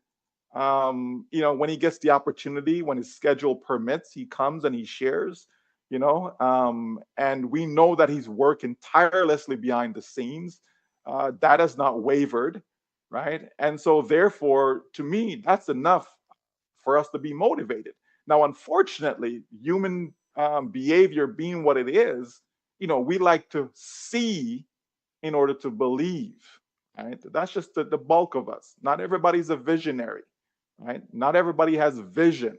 When he gets the opportunity, when his schedule permits, he comes and he shares, and we know that he's working tirelessly behind the scenes. That has not wavered, right? And so therefore, to me, that's enough for us to be motivated. Now, unfortunately, human behavior being what it is, we like to see in order to believe, right? That's just the bulk of us. Not everybody's a visionary, right? Not everybody has vision,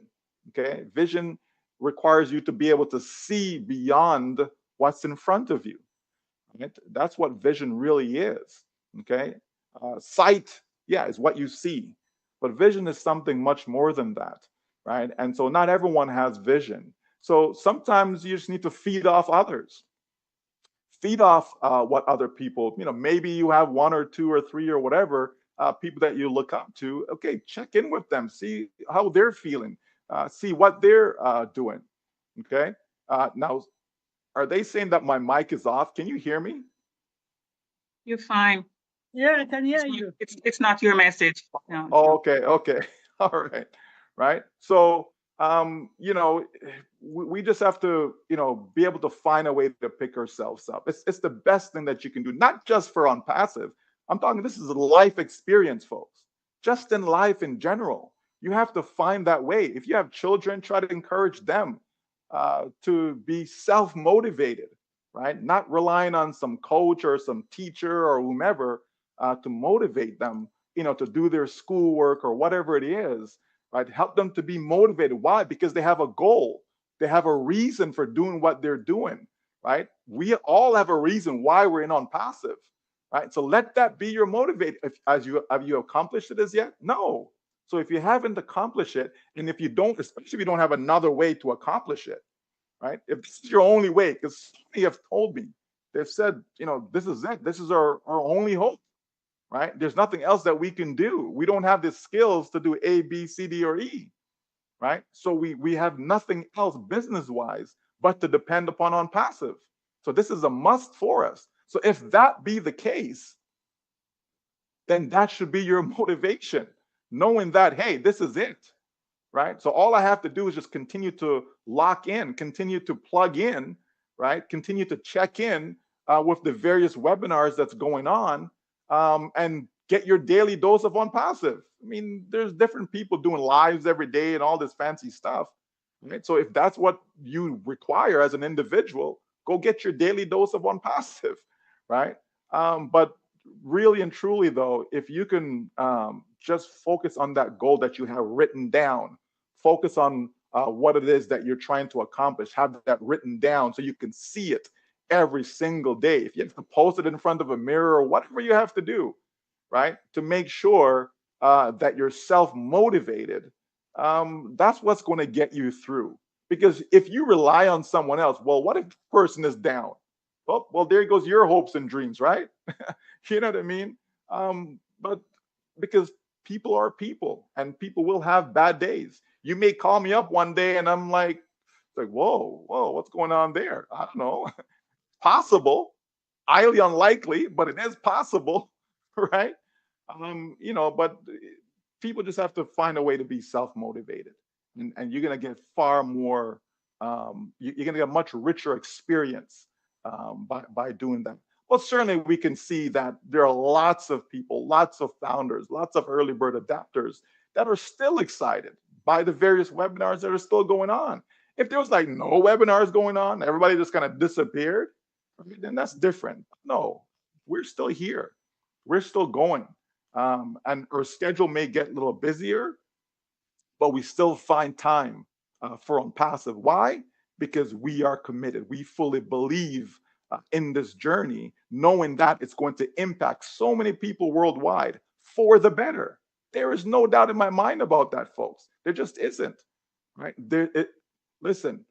okay? Vision requires you to be able to see beyond what's in front of you, right? That's what vision really is, okay? Sight, yeah, is what you see, but vision is something much more than that, right? And so not everyone has vision. So sometimes you just need to feed off others. Feed off what other people, maybe you have one or two or three or whatever people that you look up to. Okay, check in with them, see how they're feeling, see what they're doing. Okay, now, are they saying that my mic is off? Can you hear me? You're fine. Yeah, I can hear you. It's not your message. No, Oh, okay, okay. All right. Right. So, you know, we just have to, you know, be able to find a way to pick ourselves up. It's the best thing that you can do, not just for on passive. I'm talking, this is a life experience, folks. Just in life in general, you have to find that way. If you have children, try to encourage them to be self-motivated, right? Not relying on some coach or some teacher or whomever to motivate them, you know, to do their schoolwork or whatever it is, right? Help them to be motivated. Why? Because they have a goal. They have a reason for doing what they're doing, right? We all have a reason why we're in on passive, right? So let that be your motivator. Have you accomplished it as yet? No. So if you haven't accomplished it, and if you don't, especially if you don't have another way to accomplish it, right? If this is your only way, because many have told me, they've said, you know, this is it. This is our only hope, right? There's nothing else that we can do. We don't have the skills to do A, B, C, D, or E, right? So we have nothing else business-wise but to depend upon on passive. So this is a must for us. So if that be the case, then that should be your motivation, knowing that, hey, this is it, right? So all I have to do is just continue to lock in, continue to plug in, right? Continue to check in with the various webinars that's going on, and get your daily dose of ONPASSIVE. I mean, there's different people doing lives every day and all this fancy stuff, right? So if that's what you require as an individual, go get your daily dose of ONPASSIVE, right? But really and truly, though, if you can just focus on that goal that you have written down, focus on what it is that you're trying to accomplish, have that written down so you can see it every single day. If you have to post it in front of a mirror or whatever you have to do, right, to make sure that you're self-motivated, that's what's going to get you through. Because if you rely on someone else, well, what if the person is down? Well, there goes your hopes and dreams, right? You know what I mean? But because people are people and people will have bad days. You may call me up one day and I'm like, whoa, what's going on there? I don't know. Possible, highly unlikely, but it is possible, right? You know, but people just have to find a way to be self-motivated, and you're going to get far more. You're going to get a much richer experience by doing that. Well, certainly we can see that there are lots of people, lots of founders, lots of early bird adapters that are still excited by the various webinars that are still going on. If there was like no webinars going on, everybody just kind of disappeared, then that's different. No, we're still here. We're still going. And our schedule may get a little busier, but we still find time for ONPASSIVE. Why? Because we are committed. We fully believe in this journey, knowing that it's going to impact so many people worldwide for the better. There is no doubt in my mind about that, folks. There just isn't. Right? Listen,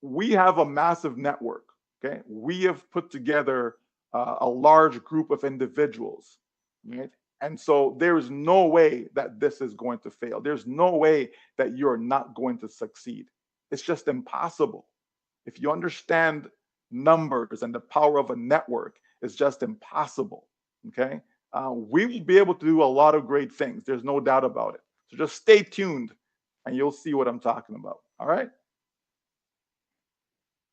we have a massive network. Okay, we have put together a large group of individuals, right? And so there is no way that this is going to fail. There's no way that you're not going to succeed. It's just impossible. If you understand numbers and the power of a network, it's just impossible. Okay, we will be able to do a lot of great things. There's no doubt about it. So just stay tuned, and you'll see what I'm talking about. All right.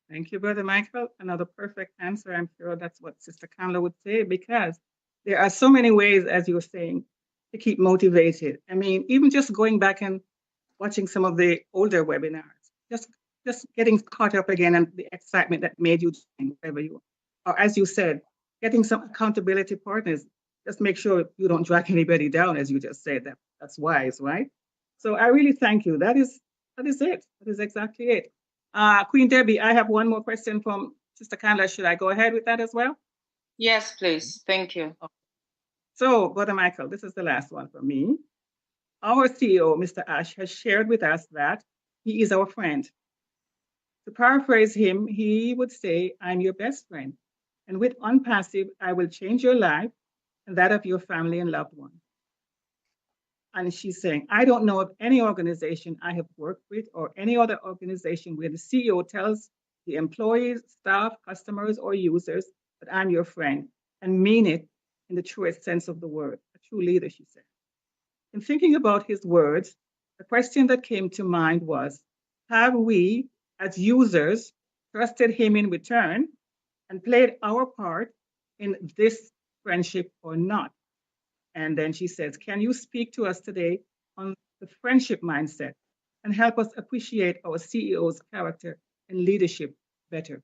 Thank you, Brother Michael. Another perfect answer. I'm sure that's what Sister Kamla would say, because there are so many ways, as you were saying, to keep motivated. I mean, even just going back and watching some of the older webinars, just getting caught up again and the excitement that made you join wherever you are. Or as you said, getting some accountability partners. Just make sure you don't drag anybody down, as you just said. That's wise, right? So I really thank you. That is it. That is exactly it. Queen Debbie, I have one more question from Sister Kamla. Should I go ahead with that as well? Yes, please. Thank you. So, Brother Michael, this is the last one for me. Our CEO, Mr. Ash, has shared with us that he is our friend. To paraphrase him, he would say, I'm your best friend. And with ONPASSIVE, I will change your life and that of your family and loved ones. And she's saying, I don't know of any organization I have worked with or any other organization where the CEO tells the employees, staff, customers, or users that I'm your friend and mean it in the truest sense of the word, a true leader, she said. In thinking about his words, the question that came to mind was, have we, as users, trusted him in return and played our part in this friendship or not? And then she says, can you speak to us today on the friendship mindset and help us appreciate our CEO's character and leadership better?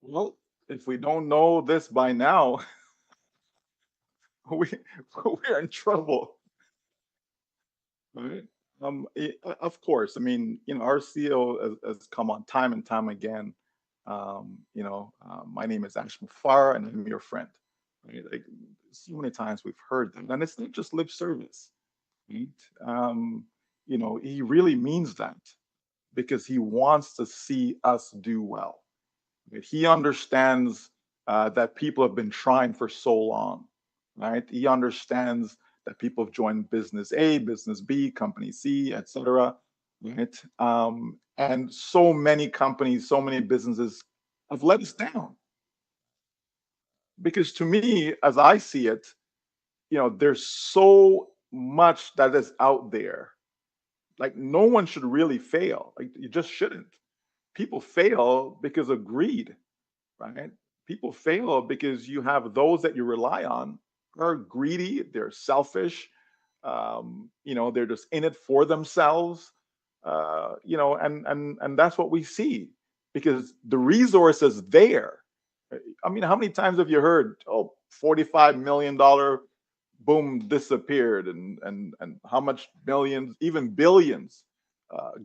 Well, if we don't know this by now, we we're in trouble, right? Of course, I mean, our CEO has come on time and time again. My name is Ash Mufara, and I'm your friend. Right? Like so many times we've heard that, and it's not just lip service. Right? He really means that because he wants to see us do well. Right? He understands that people have been trying for so long, right? He understands that people have joined business A, business B, company C, etc. Right? And so many companies, so many businesses have let us down. Because to me, as I see it, there's so much that is out there. Like no one should really fail. Like you just shouldn't. People fail because of greed, right? People fail because you have those that you rely on are greedy, they're selfish, they're just in it for themselves, and that's what we see because the resource is there. I mean, how many times have you heard, oh, $45 million, boom, disappeared, and how much millions, even billions,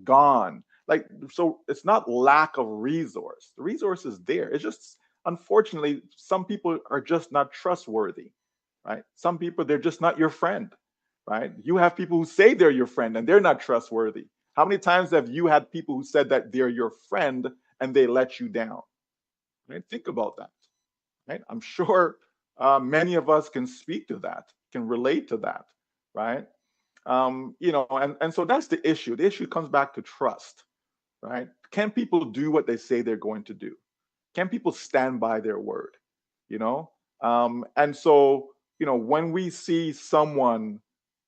gone? Like, so it's not lack of resource. The resource is there. It's just unfortunately some people are just not trustworthy, right? Some people they're just not your friend, right? You have people who say they're your friend and they're not trustworthy. How many times have you had people who said that they're your friend and they let you down? Right? Think about that. Right? I'm sure many of us can speak to that, can relate to that, right? And so that's the issue. The issue comes back to trust, right? Can people do what they say they're going to do? Can people stand by their word? You know, and so when we see someone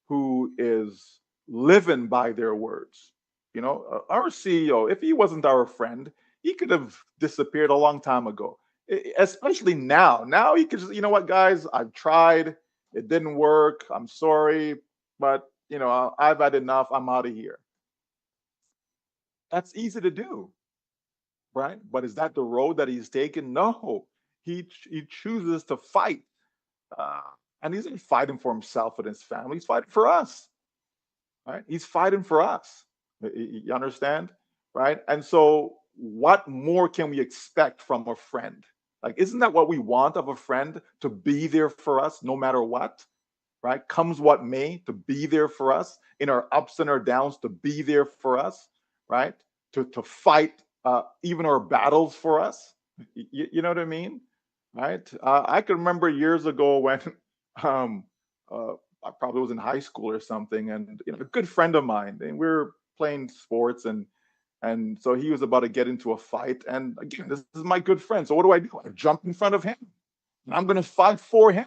who is living by their words, our CEO, if he wasn't our friend, he could have disappeared a long time ago. Especially now. Now he could just, you know what, guys, I've tried, it didn't work. I'm sorry, but I've had enough. I'm out of here. That's easy to do, right? But is that the road that he's taken? No, he chooses to fight, uh, and he's not fighting for himself and his family. He's fighting for us, right? He's fighting for us. You understand, right? And so, what more can we expect from a friend? Like, isn't that what we want of a friend? To be there for us no matter what, right? Comes what may, to be there for us in our ups and our downs, to be there for us, right? To fight even our battles for us. You know what I mean, right? I can remember years ago when um, I probably was in high school or something, and a good friend of mine, and we were playing sports, and so he was about to get into a fight, and again, this is my good friend. So what do? I jump in front of him, and I'm going to fight for him.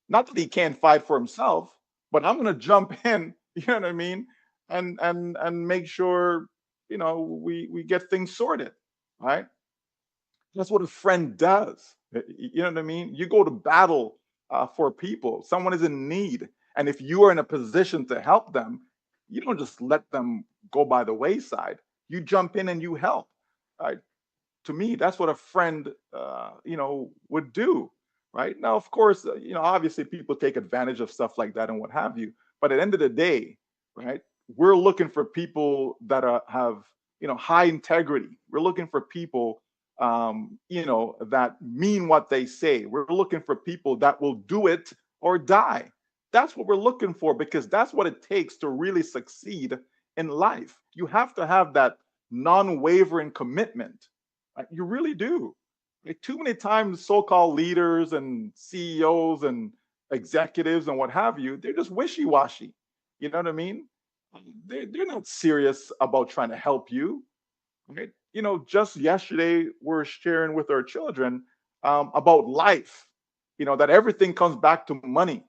Not that he can't fight for himself, but I'm going to jump in. You know what I mean? And make sure we get things sorted, right? That's what a friend does. You know what I mean? You go to battle for people. Someone is in need, and if you are in a position to help them, you don't just let them go by the wayside. You jump in and you help. Right? To me, that's what a friend, would do. Right now, of course, obviously people take advantage of stuff like that and what have you. But at the end of the day, right, we're looking for people that have high integrity. We're looking for people that mean what they say. We're looking for people that will do it or die. That's what we're looking for because that's what it takes to really succeed in life. You have to have that non-wavering commitment. You really do. Like, too many times, so-called leaders and CEOs and executives and what have you, they're just wishy-washy. You know what I mean? They're not serious about trying to help you. Right? Just yesterday, we're sharing with our children. about life, that everything comes back to money,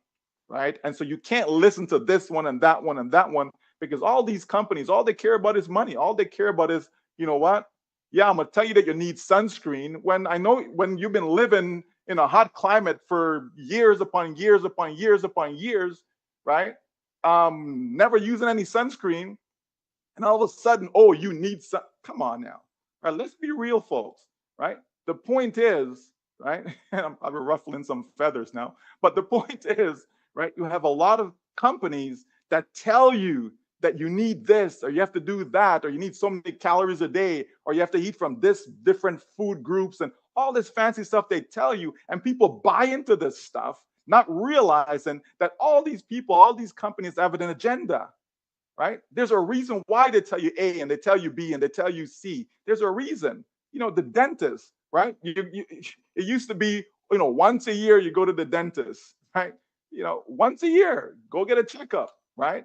right? And so you can't listen to this one and that one and that one, because all these companies, all they care about is money. All they care about is, you know what? Yeah, I'm gonna tell you that you need sunscreen when I know when you've been living in a hot climate for years upon years upon years upon years, right? Never using any sunscreen, and all of a sudden, oh, you need some. Come on now, right? Let's be real, folks, right? The point is, right? I'm ruffling some feathers now, but the point is, right? You have a lot of companies that tell you that you need this, or you have to do that, or you need so many calories a day, or you have to eat from this different food groups, and all this fancy stuff they tell you, and people buy into this stuff, not realizing that all these people, all these companies have an agenda, right? There's a reason why they tell you A and they tell you B and they tell you C. There's a reason. The dentist, right? It used to be, once a year you go to the dentist, right? Once a year, go get a checkup, right?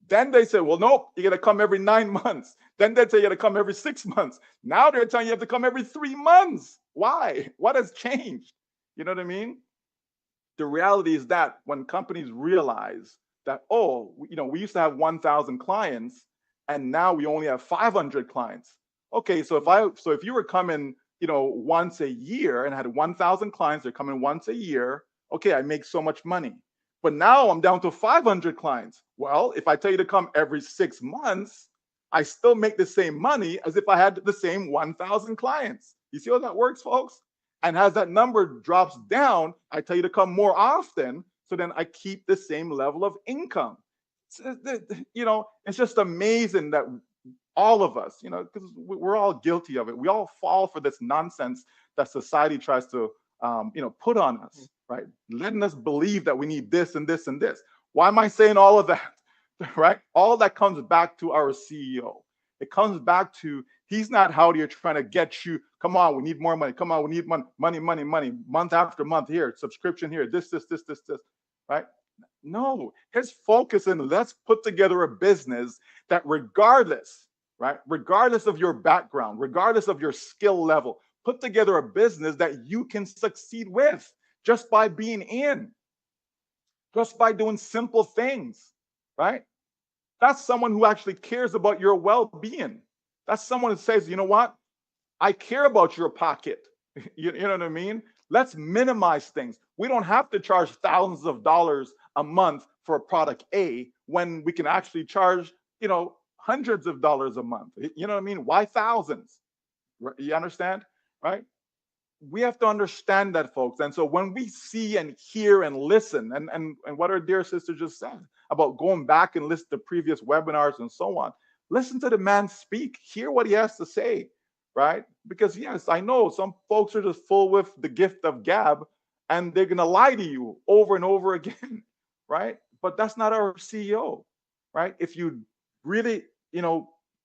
Then they say, well, nope, you got to come every 9 months. Then they say you got to come every 6 months. Now they're telling you have to come every 3 months. Why? What has changed? You know what I mean? The reality is that when companies realize that, oh, we used to have 1,000 clients and now we only have 500 clients. Okay, so if you were coming, once a year and had 1,000 clients, they're coming once a year. Okay, I make so much money. But now I'm down to 500 clients. Well, if I tell you to come every 6 months, I still make the same money as if I had the same 1,000 clients. You see how that works, folks? And as that number drops down, I tell you to come more often. So then I keep the same level of income. It's just amazing that all of us, because we're all guilty of it. We all fall for this nonsense that society tries to, put on us, right? Letting us believe that we need this and this and this. Why am I saying all of that, right? All of that comes back to our CEO. It comes back to he's not out here trying to get you. Come on, we need more money. Come on, we need money, month after month here, subscription here, this, right? No, his focus in let's put together a business that regardless, right? Regardless of your background, regardless of your skill level, put together a business that you can succeed with just by being in, just by doing simple things, right? That's someone who actually cares about your well-being. That's someone who says, you know what? I care about your pocket. You know what I mean? Let's minimize things. We don't have to charge thousands of dollars a month for a product A when we can actually charge, hundreds of dollars a month. You know what I mean? Why thousands? You understand? Right? We have to understand that, folks. And so when we see and hear and listen, and what our dear sister just said about going back and listen to previous webinars and so on, listen to the man speak, hear what he has to say, right? Because yes, I know some folks are just full with the gift of gab and they're going to lie to you over and over again, right? But that's not our CEO, right? If you really,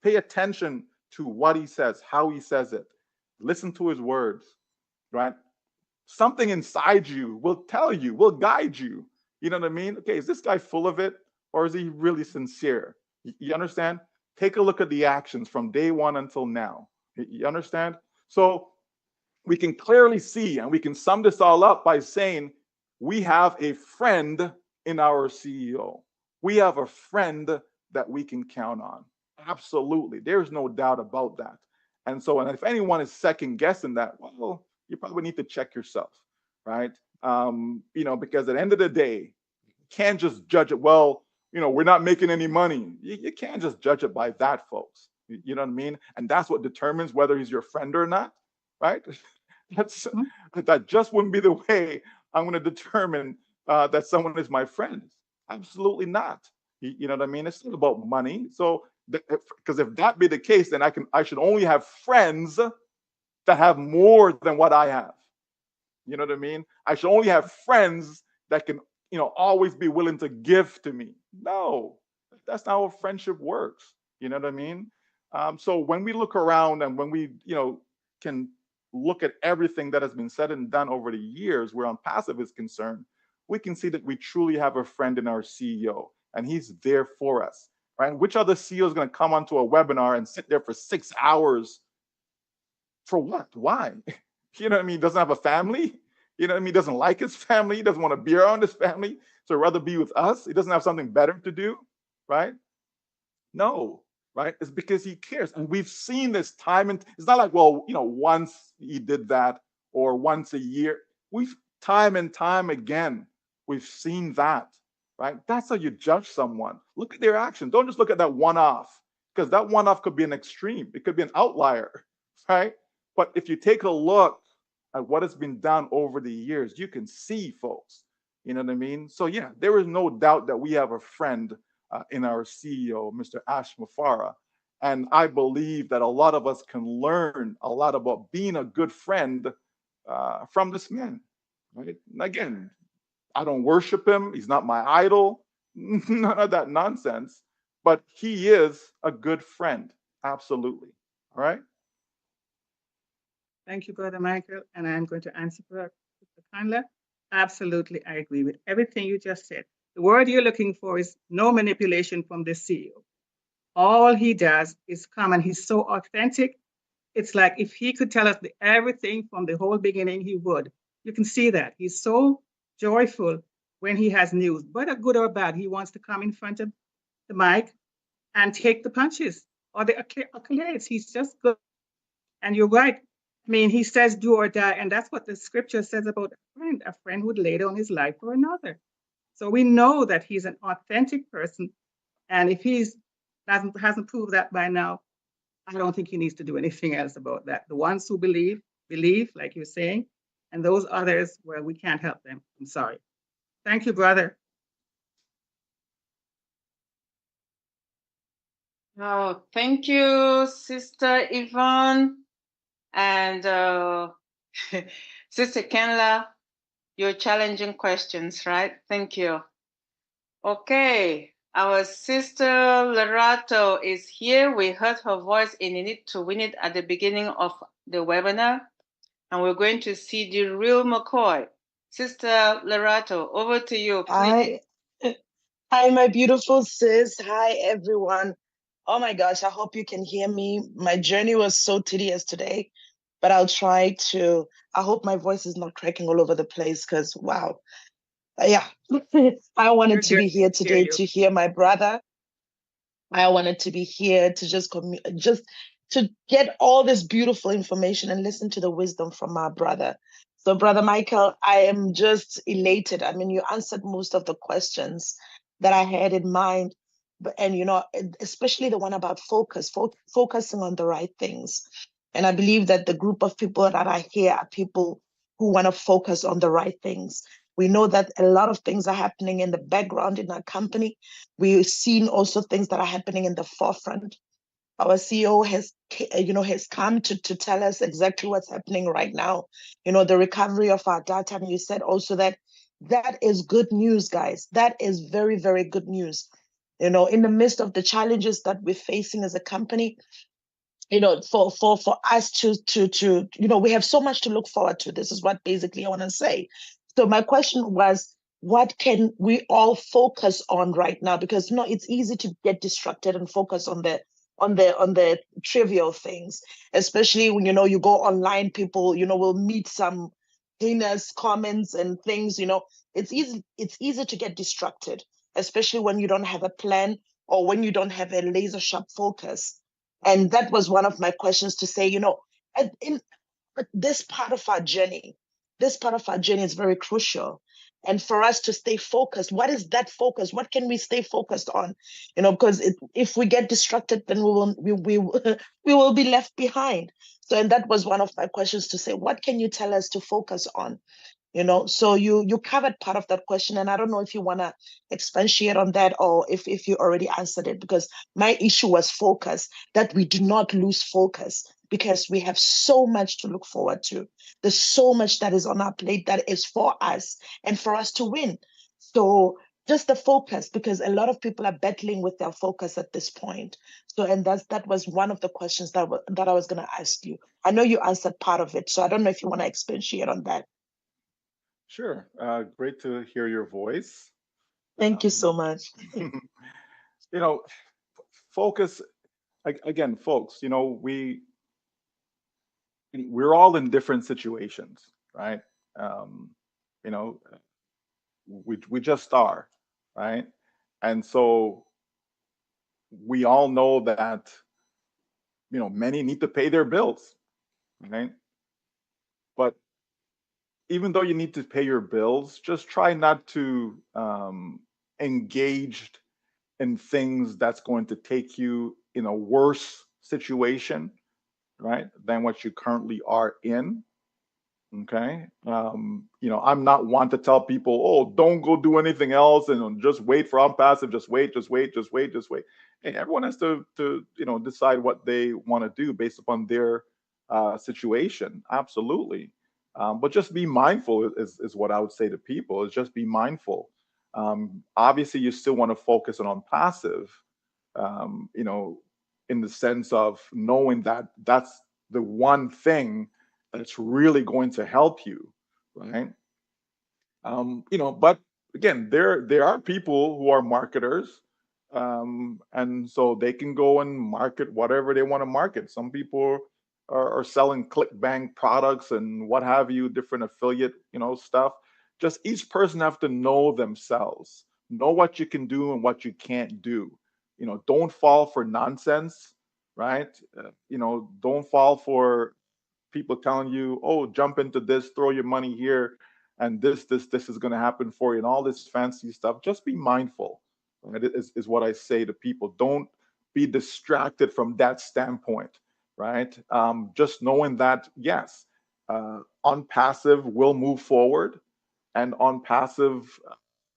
pay attention to what he says, how he says it, listen to his words, right? Something inside you will tell you, will guide you. You know what I mean? Okay, is this guy full of it or is he really sincere? You understand? Take a look at the actions from day one until now. You understand? So we can clearly see, and we can sum this all up by saying we have a friend in our CEO. We have a friend that we can count on. Absolutely. There's no doubt about that. And so, and if anyone is second guessing that, well, you probably need to check yourself, right? Because at the end of the day, you can't just judge it. Well, we're not making any money. You can't just judge it by that, folks. You know what I mean? And that's what determines whether he's your friend or not, right? That just wouldn't be the way I'm going to determine that someone is my friend. Absolutely not. You know what I mean? It's not about money. So, because if that be the case, then I should only have friends that have more than what I have. You know what I mean? I should only have friends that can, always be willing to give to me. No, that's not how friendship works. You know what I mean? So when we look around and when we, can look at everything that has been said and done over the years where ONPASSIVE is concerned, we can see that we truly have a friend in our CEO and he's there for us, right? Which other CEO is going to come onto a webinar and sit there for 6 hours for what? Why? You know what I mean? Doesn't have a family. You know what I mean? Doesn't like his family. Doesn't want to be around his family. So rather be with us. He doesn't have something better to do, right? No, right? It's because he cares. And we've seen this time and it's not like, well, once he did that or once a year. We've time and time again, we've seen that, right? That's how you judge someone. Look at their actions. Don't just look at that one-off, because that one-off could be an extreme. It could be an outlier, right? But if you take a look at what has been done over the years, you can see, folks. You know what I mean? So yeah, there is no doubt that we have a friend in our CEO, Mr. Ash Mufara. And I believe that a lot of us can learn a lot about being a good friend from this man. Right? And again, I don't worship him. He's not my idol. None of that nonsense. But he is a good friend. Absolutely. All right. Thank you, Brother Michael. And I'm going to answer for Mr. Candler. Absolutely, I agree with everything you just said. The word you're looking for is no manipulation from the CEO. All he does is come, and he's so authentic. It's like if he could tell us everything from the whole beginning, he would. You can see that. He's so joyful when he has news, whether good or bad. He wants to come in front of the mic and take the punches or the accolades. He's just good. And you're right. I mean, he says do or die, and that's what the scripture says about a friend who'd lay down his life for another. So we know that he's an authentic person, and if he's hasn't proved that by now, I don't think he needs to do anything else about that. The ones who believe, like you're saying, and those others, well, we can't help them. I'm sorry. Thank you, brother. Oh, thank you, Sister Yvonne. And Sister Kenla, your challenging questions, right? Thank you. Okay, our Sister Lerato is here. We heard her voice in It to Win It at the beginning of the webinar, and we're going to see the real McCoy. Sister Lerato, over to you, please. Hi, my beautiful sis. Hi, everyone. Oh my gosh, I hope you can hear me. My journey was so tedious today, but I'll try to. I hope my voice is not cracking all over the place because, wow. Yeah, I wanted to be here today to hear my brother. I wanted to be here to just to get all this beautiful information and listen to the wisdom from my brother. So, Brother Michael, I am just elated. I mean, you answered most of the questions that I had in mind, and especially the one about focusing on the right things. And I believe that the group of people that are here are people who want to focus on the right things. We know that a lot of things are happening in the background in our company. We've seen also things that are happening in the forefront. Our CEO has come to tell us exactly what's happening right now. The recovery of our data. And you said also that is good news, guys. That is very, very good news. In the midst of the challenges that we're facing as a company, for us to we have so much to look forward to. This is what basically I want to say. So my question was, what can we all focus on right now? Because it's easy to get distracted and focus on the trivial things, especially when you go online. People will meet some heinous comments and things. It's easy to get distracted, especially when you don't have a plan or when you don't have a laser sharp focus. And that was one of my questions to say, in this part of our journey is very crucial. And for us to stay focused, what is that focus? What can we stay focused on? Because if we get distracted, then we will be left behind. So, and that was one of my questions to say, what can you tell us to focus on? So you covered part of that question, and I don't know if you want to expatiate on that or if you already answered it, because my issue was focus, that we do not lose focus, because we have so much to look forward to. There's so much that is on our plate that is for us and for us to win. So just the focus, because a lot of people are battling with their focus at this point. So, and that was one of the questions that I was going to ask you. I know you answered part of it, so I don't know if you want to expatiate on that. Sure. Great to hear your voice. Thank you so much. Focus again, folks. We we're all in different situations, right? You know, we just are, right? And so we all know that, many need to pay their bills, right? But even though you need to pay your bills, just try not to engage in things that's going to take you in a worse situation, right, than what you currently are in. Okay. I'm not one to tell people, oh, don't go do anything else and just wait for ONPASSIVE, just wait, just wait, just wait, just wait. Hey, everyone has to decide what they want to do based upon their situation. Absolutely. But just be mindful is what I would say to people, is just be mindful. Obviously, you still want to focus on ONPASSIVE, in the sense of knowing that that's the one thing that's really going to help you, right? But again, there are people who are marketers, and so they can go and market whatever they want to market. Some people are selling clickbank products and what have you, different affiliate, stuff. Just each person have to know themselves, know what you can do and what you can't do. Don't fall for nonsense, right? Don't fall for people telling you, oh, jump into this, throw your money here, and this is going to happen for you, and all this fancy stuff. Just be mindful, right? Is what I say to people. Don't be distracted from that standpoint, right? Just knowing that, yes, ONPASSIVE will move forward, and ONPASSIVE,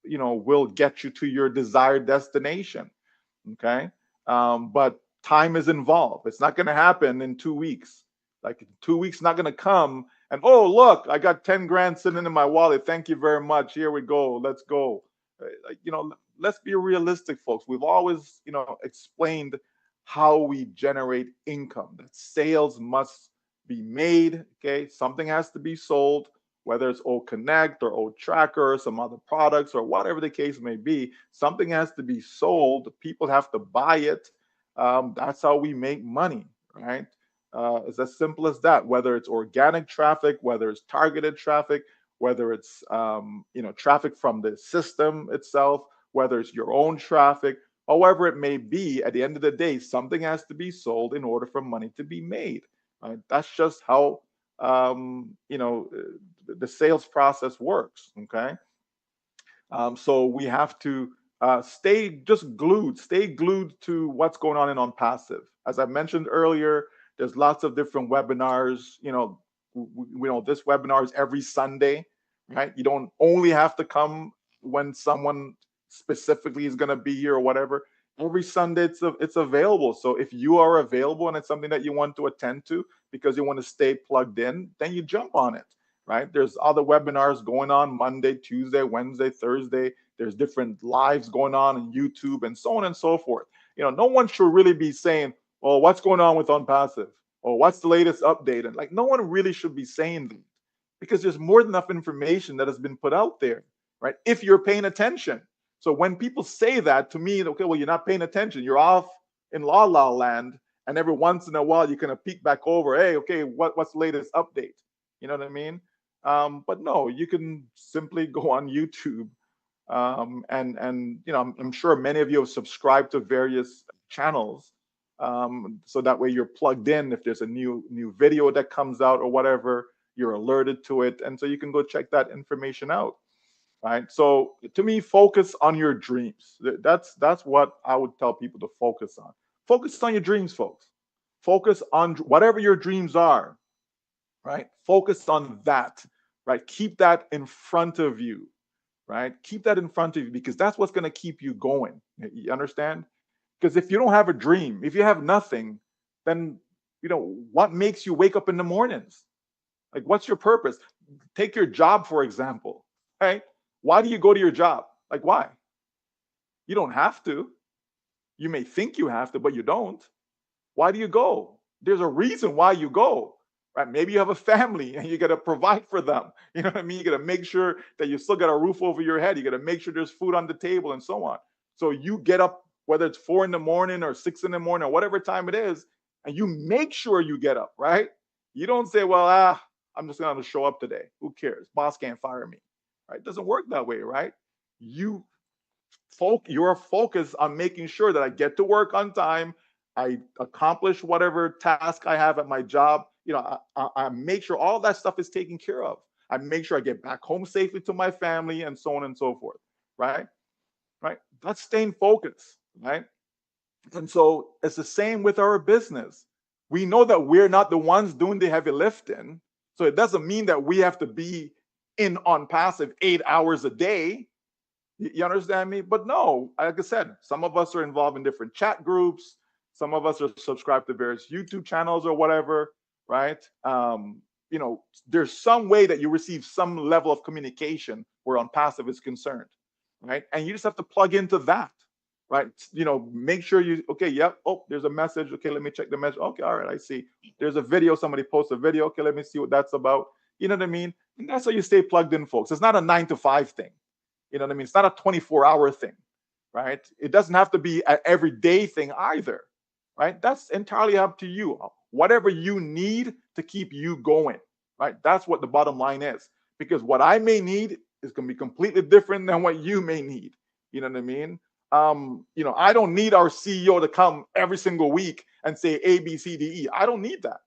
will get you to your desired destination. Okay. But time is involved. It's not going to happen in 2 weeks. Like 2 weeks not going to come and, oh, look, I got 10 grand sitting in my wallet. Thank you very much. Here we go. Let's go. Let's be realistic, folks. We've always, explained how we generate income. That sales must be made. Okay. Something has to be sold, whether it's O Connect or O Tracker or some other products or whatever the case may be. Something has to be sold. People have to buy it. That's how we make money, right? It's as simple as that. Whether it's organic traffic, whether it's targeted traffic, whether it's traffic from the system itself, whether it's your own traffic, however it may be, at the end of the day, something has to be sold in order for money to be made. Right? That's just how the sales process works. Okay. So we have to stay glued to what's going on in ONPASSIVE. As I mentioned earlier, there's lots of different webinars. We know this webinar is every Sunday, right? You don't only have to come when someone specifically is going to be here or whatever. Every Sunday it's available. So if you are available and it's something that you want to attend to because you want to stay plugged in, then you jump on it. Right? There's other webinars going on Monday, Tuesday, Wednesday, Thursday. There's different lives going on YouTube and so on and so forth. No one should really be saying, well, what's going on with ONPASSIVE? Or what's the latest update? And no one really should be saying that, because there's more than enough information that has been put out there, right? If you're paying attention. So when people say that to me, okay, well, you're not paying attention. You're off in la la land. And every once in a while, you kind of peek back over, hey, okay, what's the latest update? You know what I mean? But no, you can simply go on YouTube, and I'm sure many of you have subscribed to various channels, so that way you're plugged in. If there's a new video that comes out or whatever, you're alerted to it, and so you can go check that information out. Right. So to me, focus on your dreams. That's what I would tell people to focus on. Focus on your dreams, folks. Focus on whatever your dreams are. Right? Focus on that, right? Keep that in front of you, right? Keep that in front of you, because that's what's going to keep you going. You understand? Because if you don't have a dream, if you have nothing, then, what makes you wake up in the mornings? Like, what's your purpose? Take your job, for example, right? Why do you go to your job? Like, why? You don't have to. You may think you have to, but you don't. Why do you go? There's a reason why you go. Right? Maybe you have a family and you got to provide for them. You know what I mean? You got to make sure that you still got a roof over your head. You got to make sure there's food on the table and so on. So you get up, whether it's 4 a.m. or 6 a.m. or whatever time it is, and you make sure you get up, right? You don't say, well, I'm just going to show up today. Who cares? Boss can't fire me. Right? It doesn't work that way, right? You're focused on making sure that I get to work on time. I accomplish whatever task I have at my job. I make sure all that stuff is taken care of. I make sure I get back home safely to my family and so on and so forth. Right? Right? That's staying focused. Right? And so it's the same with our business. We know that we're not the ones doing the heavy lifting. So it doesn't mean that we have to be in ONPASSIVE 8 hours a day. You understand me? But no, like I said, some of us are involved in different chat groups. Some of us are subscribed to various YouTube channels or whatever, right? There's some way that you receive some level of communication where ONPASSIVE is concerned, right? And you just have to plug into that, right? Make sure okay, yep. Oh, there's a message. Okay, let me check the message. Okay, all right, I see. There's a video. Somebody posts a video. Okay, let me see what that's about. You know what I mean? And that's how you stay plugged in, folks. It's not a 9 to 5 thing. You know what I mean? It's not a 24-hour thing, right? It doesn't have to be an everyday thing either, right? That's entirely up to you. Whatever you need to keep you going, right? That's what the bottom line is. Because what I may need is going to be completely different than what you may need. You know what I mean? I don't need our CEO to come every single week and say A, B, C, D, E. I don't need that,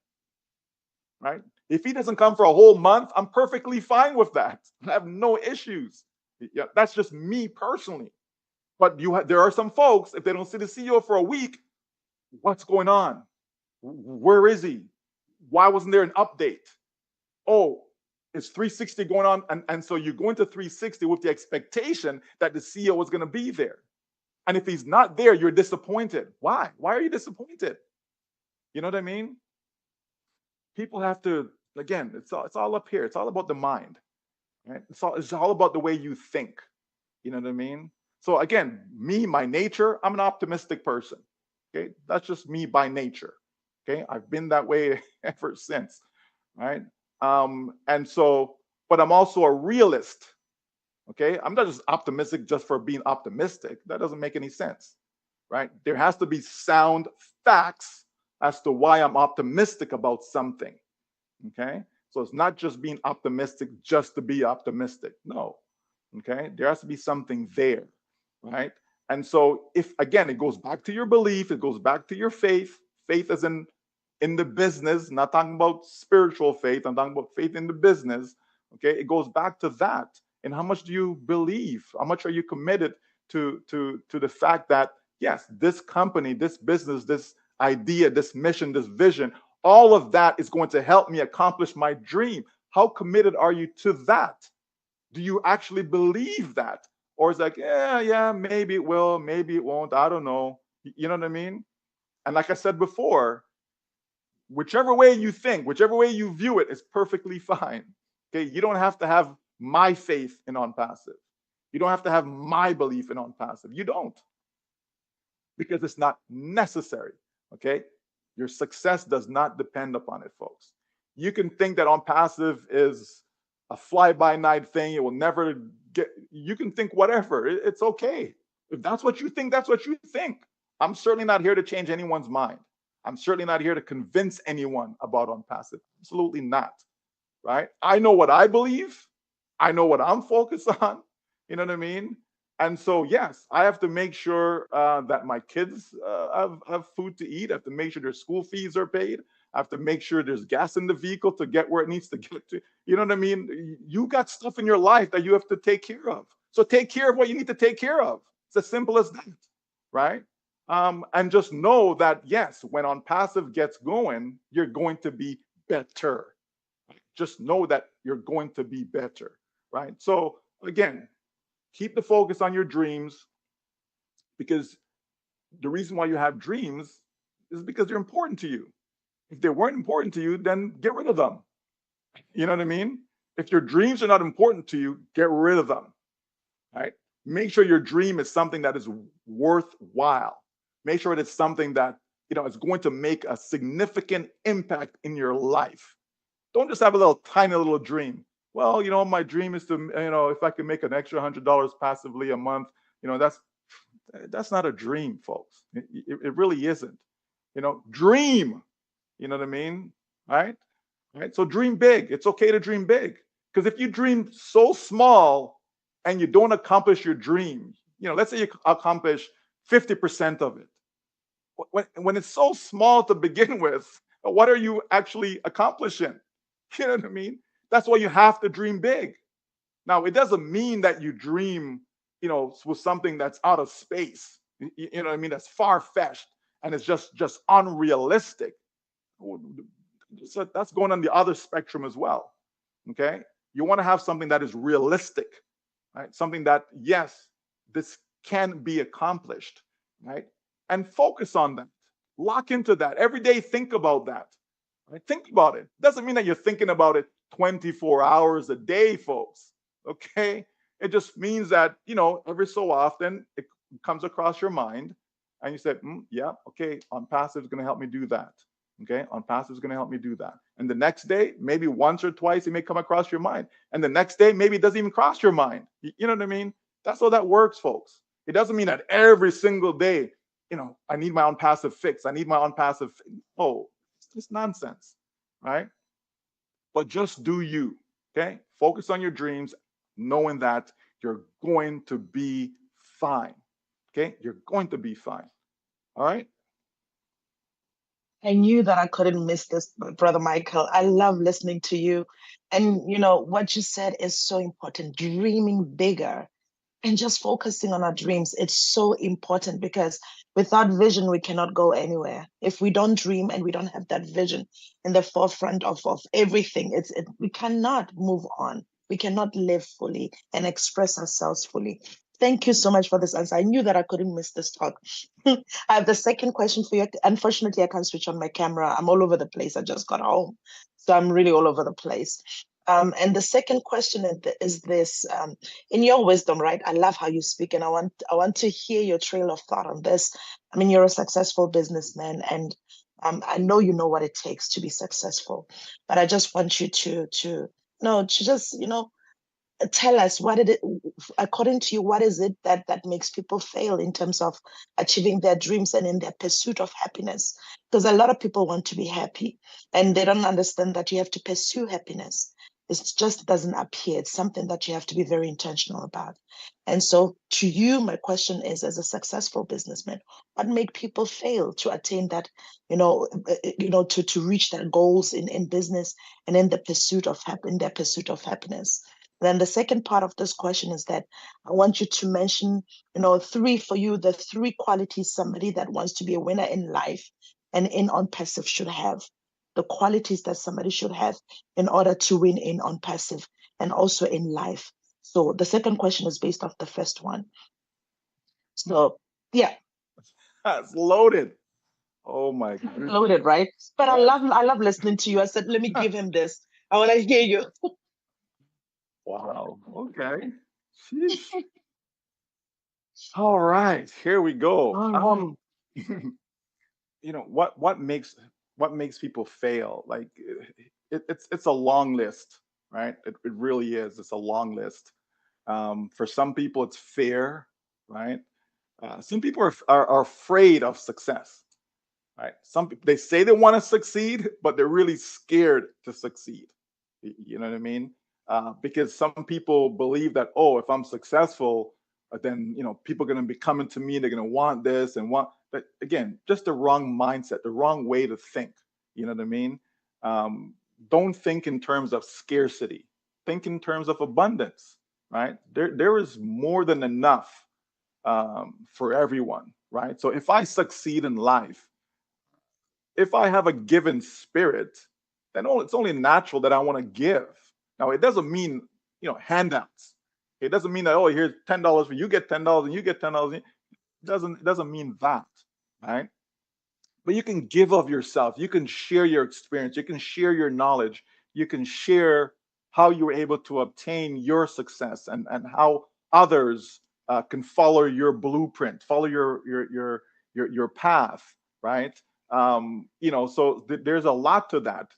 right? If he doesn't come for a whole month, I'm perfectly fine with that. I have no issues. Yeah, that's just me personally. But there are some folks, if they don't see the CEO for a week, what's going on? Where is he? Why wasn't there an update? Oh, it's 360 going on. And so you go into 360 with the expectation that the CEO is going to be there. And if he's not there, you're disappointed. Why? Why are you disappointed? You know what I mean? People have to, again, it's all up here. It's all about the mind. Right? It's all about the way you think. You know what I mean? So again, my nature, I'm an optimistic person. Okay, that's just me by nature. Okay, I've been that way ever since. Right? But I'm also a realist. Okay, I'm not just optimistic just for being optimistic. That doesn't make any sense. Right? There has to be sound facts as to why I'm optimistic about something. Okay, so it's not just being optimistic just to be optimistic. No. Okay, there has to be something there, right? And so if, again, it goes back to your belief, it goes back to your faith as in the business, not talking about spiritual faith, I'm talking about faith in the business. Okay, it goes back to that. And how much do you believe? How much are you committed to the fact that, yes, this company, this business, this idea, this mission, this vision, all of that is going to help me accomplish my dream? How committed are you to that? Do you actually believe that? Or it's like, yeah, maybe it will, maybe it won't, I don't know. You know what I mean? And like I said before, whichever way you think, whichever way you view it is perfectly fine. Okay, you don't have to have my faith in ONPASSIVE. You don't have to have my belief in ONPASSIVE. You don't. Because it's not necessary. Okay? Your success does not depend upon it, folks. You can think that ONPASSIVE is a fly-by-night thing. It will never get, you can think whatever. It's okay. If that's what you think, that's what you think. I'm certainly not here to change anyone's mind. I'm certainly not here to convince anyone about ONPASSIVE. Absolutely not. Right? I know what I believe. I know what I'm focused on. You know what I mean? And so, yes, I have to make sure that my kids have food to eat. I have to make sure their school fees are paid. I have to make sure there's gas in the vehicle to get where it needs to get to. You know what I mean? You got stuff in your life that you have to take care of. So take care of what you need to take care of. It's as simple as that, right? And just know that, yes, when ONPASSIVE gets going, you're going to be better. Just know that you're going to be better, right? So again, keep the focus on your dreams, because the reason why you have dreams is because they're important to you. If they weren't important to you, then get rid of them. You know what I mean? If your dreams are not important to you, get rid of them, right? Make sure your dream is something that is worthwhile. Make sure it's something that, is going to make a significant impact in your life. Don't just have a little tiny little dream. Well, my dream is to, if I can make an extra $100 passively a month, that's not a dream, folks. It really isn't. Dream. You know what I mean? Right? right? So dream big. It's okay to dream big, because if you dream so small and you don't accomplish your dream, let's say you accomplish 50% of it. When it's so small to begin with, what are you actually accomplishing? You know what I mean? That's why you have to dream big. Now, it doesn't mean that you dream, with something that's out of space. You know what I mean? That's far-fetched and it's just unrealistic. So that's going on the other spectrum as well. Okay, you want to have something that is realistic, right? Something that, yes, this can be accomplished, right? And focus on that. Lock into that every day. Think about that. Right? Think about it. Doesn't mean that you're thinking about it 24 hours a day, folks. Okay, it just means that every so often it comes across your mind, and you said, "Yeah, okay, ONPASSIVE is going to help me do that." Okay, ONPASSIVE is going to help me do that. And the next day, maybe once or twice, it may come across your mind. And the next day, maybe it doesn't even cross your mind. You know what I mean? That's how that works, folks. It doesn't mean that every single day, I need my ONPASSIVE fix. I need my ONPASSIVE. Oh, it's nonsense, right? But just do you, okay? Focus on your dreams, knowing that you're going to be fine, okay? You're going to be fine, all right? I knew that I couldn't miss this, Brother Michael. I love listening to you. And, what you said is so important, dreaming bigger and just focusing on our dreams. It's so important because without vision, we cannot go anywhere. If we don't dream and we don't have that vision in the forefront of everything, we cannot move on. We cannot live fully and express ourselves fully. Thank you so much for this answer. I knew that I couldn't miss this talk. I have the second question for you. Unfortunately, I can't switch on my camera. I'm all over the place. I just got home. So I'm really all over the place. And the second question is this: in your wisdom, right? I love how you speak, and I want to hear your trail of thought on this. I mean, you're a successful businessman, and I know you know what it takes to be successful. But I just want you to just tell us according to you, what is it that makes people fail in terms of achieving their dreams and in their pursuit of happiness? Because a lot of people want to be happy and they don't understand that you have to pursue happiness. It just doesn't appear. It's something that you have to be very intentional about. And so to you, my question is, as a successful businessman, what make people fail to attain that, to reach their goals in business and in their pursuit of happiness? Then the second part of this question is that I want you to mention, the three qualities somebody that wants to be a winner in life and in ONPASSIVE should have. The qualities that somebody should have in order to win in ONPASSIVE and also in life. So the second question is based off the first one. So yeah. That's loaded. Oh my God. Loaded, right? But I love listening to you. I said, let me give him this. I want to hear you. Wow. Okay. Sheesh. All right, here we go. All right. What makes people fail? Like it's a long list, right? It really is. It's a long list. For some people, it's fear, right? Some people are afraid of success, right? Some people, they say they want to succeed, but they're really scared to succeed. You know what I mean? Because some people believe that, oh, if I'm successful, then people are going to be coming to me. They're going to want this and want. But again, just the wrong mindset, the wrong way to think. You know what I mean? Don't think in terms of scarcity. Think in terms of abundance. Right? There is more than enough for everyone. Right? So if I succeed in life, if I have a given spirit, then it's only natural that I want to give. Now, it doesn't mean, handouts. It doesn't mean that, oh, here's $10 for you, get $10 and you get $10. It doesn't mean that, right? But you can give of yourself. You can share your experience. You can share your knowledge. You can share how you were able to obtain your success and how others can follow your blueprint, follow your path, right? So there's a lot to that.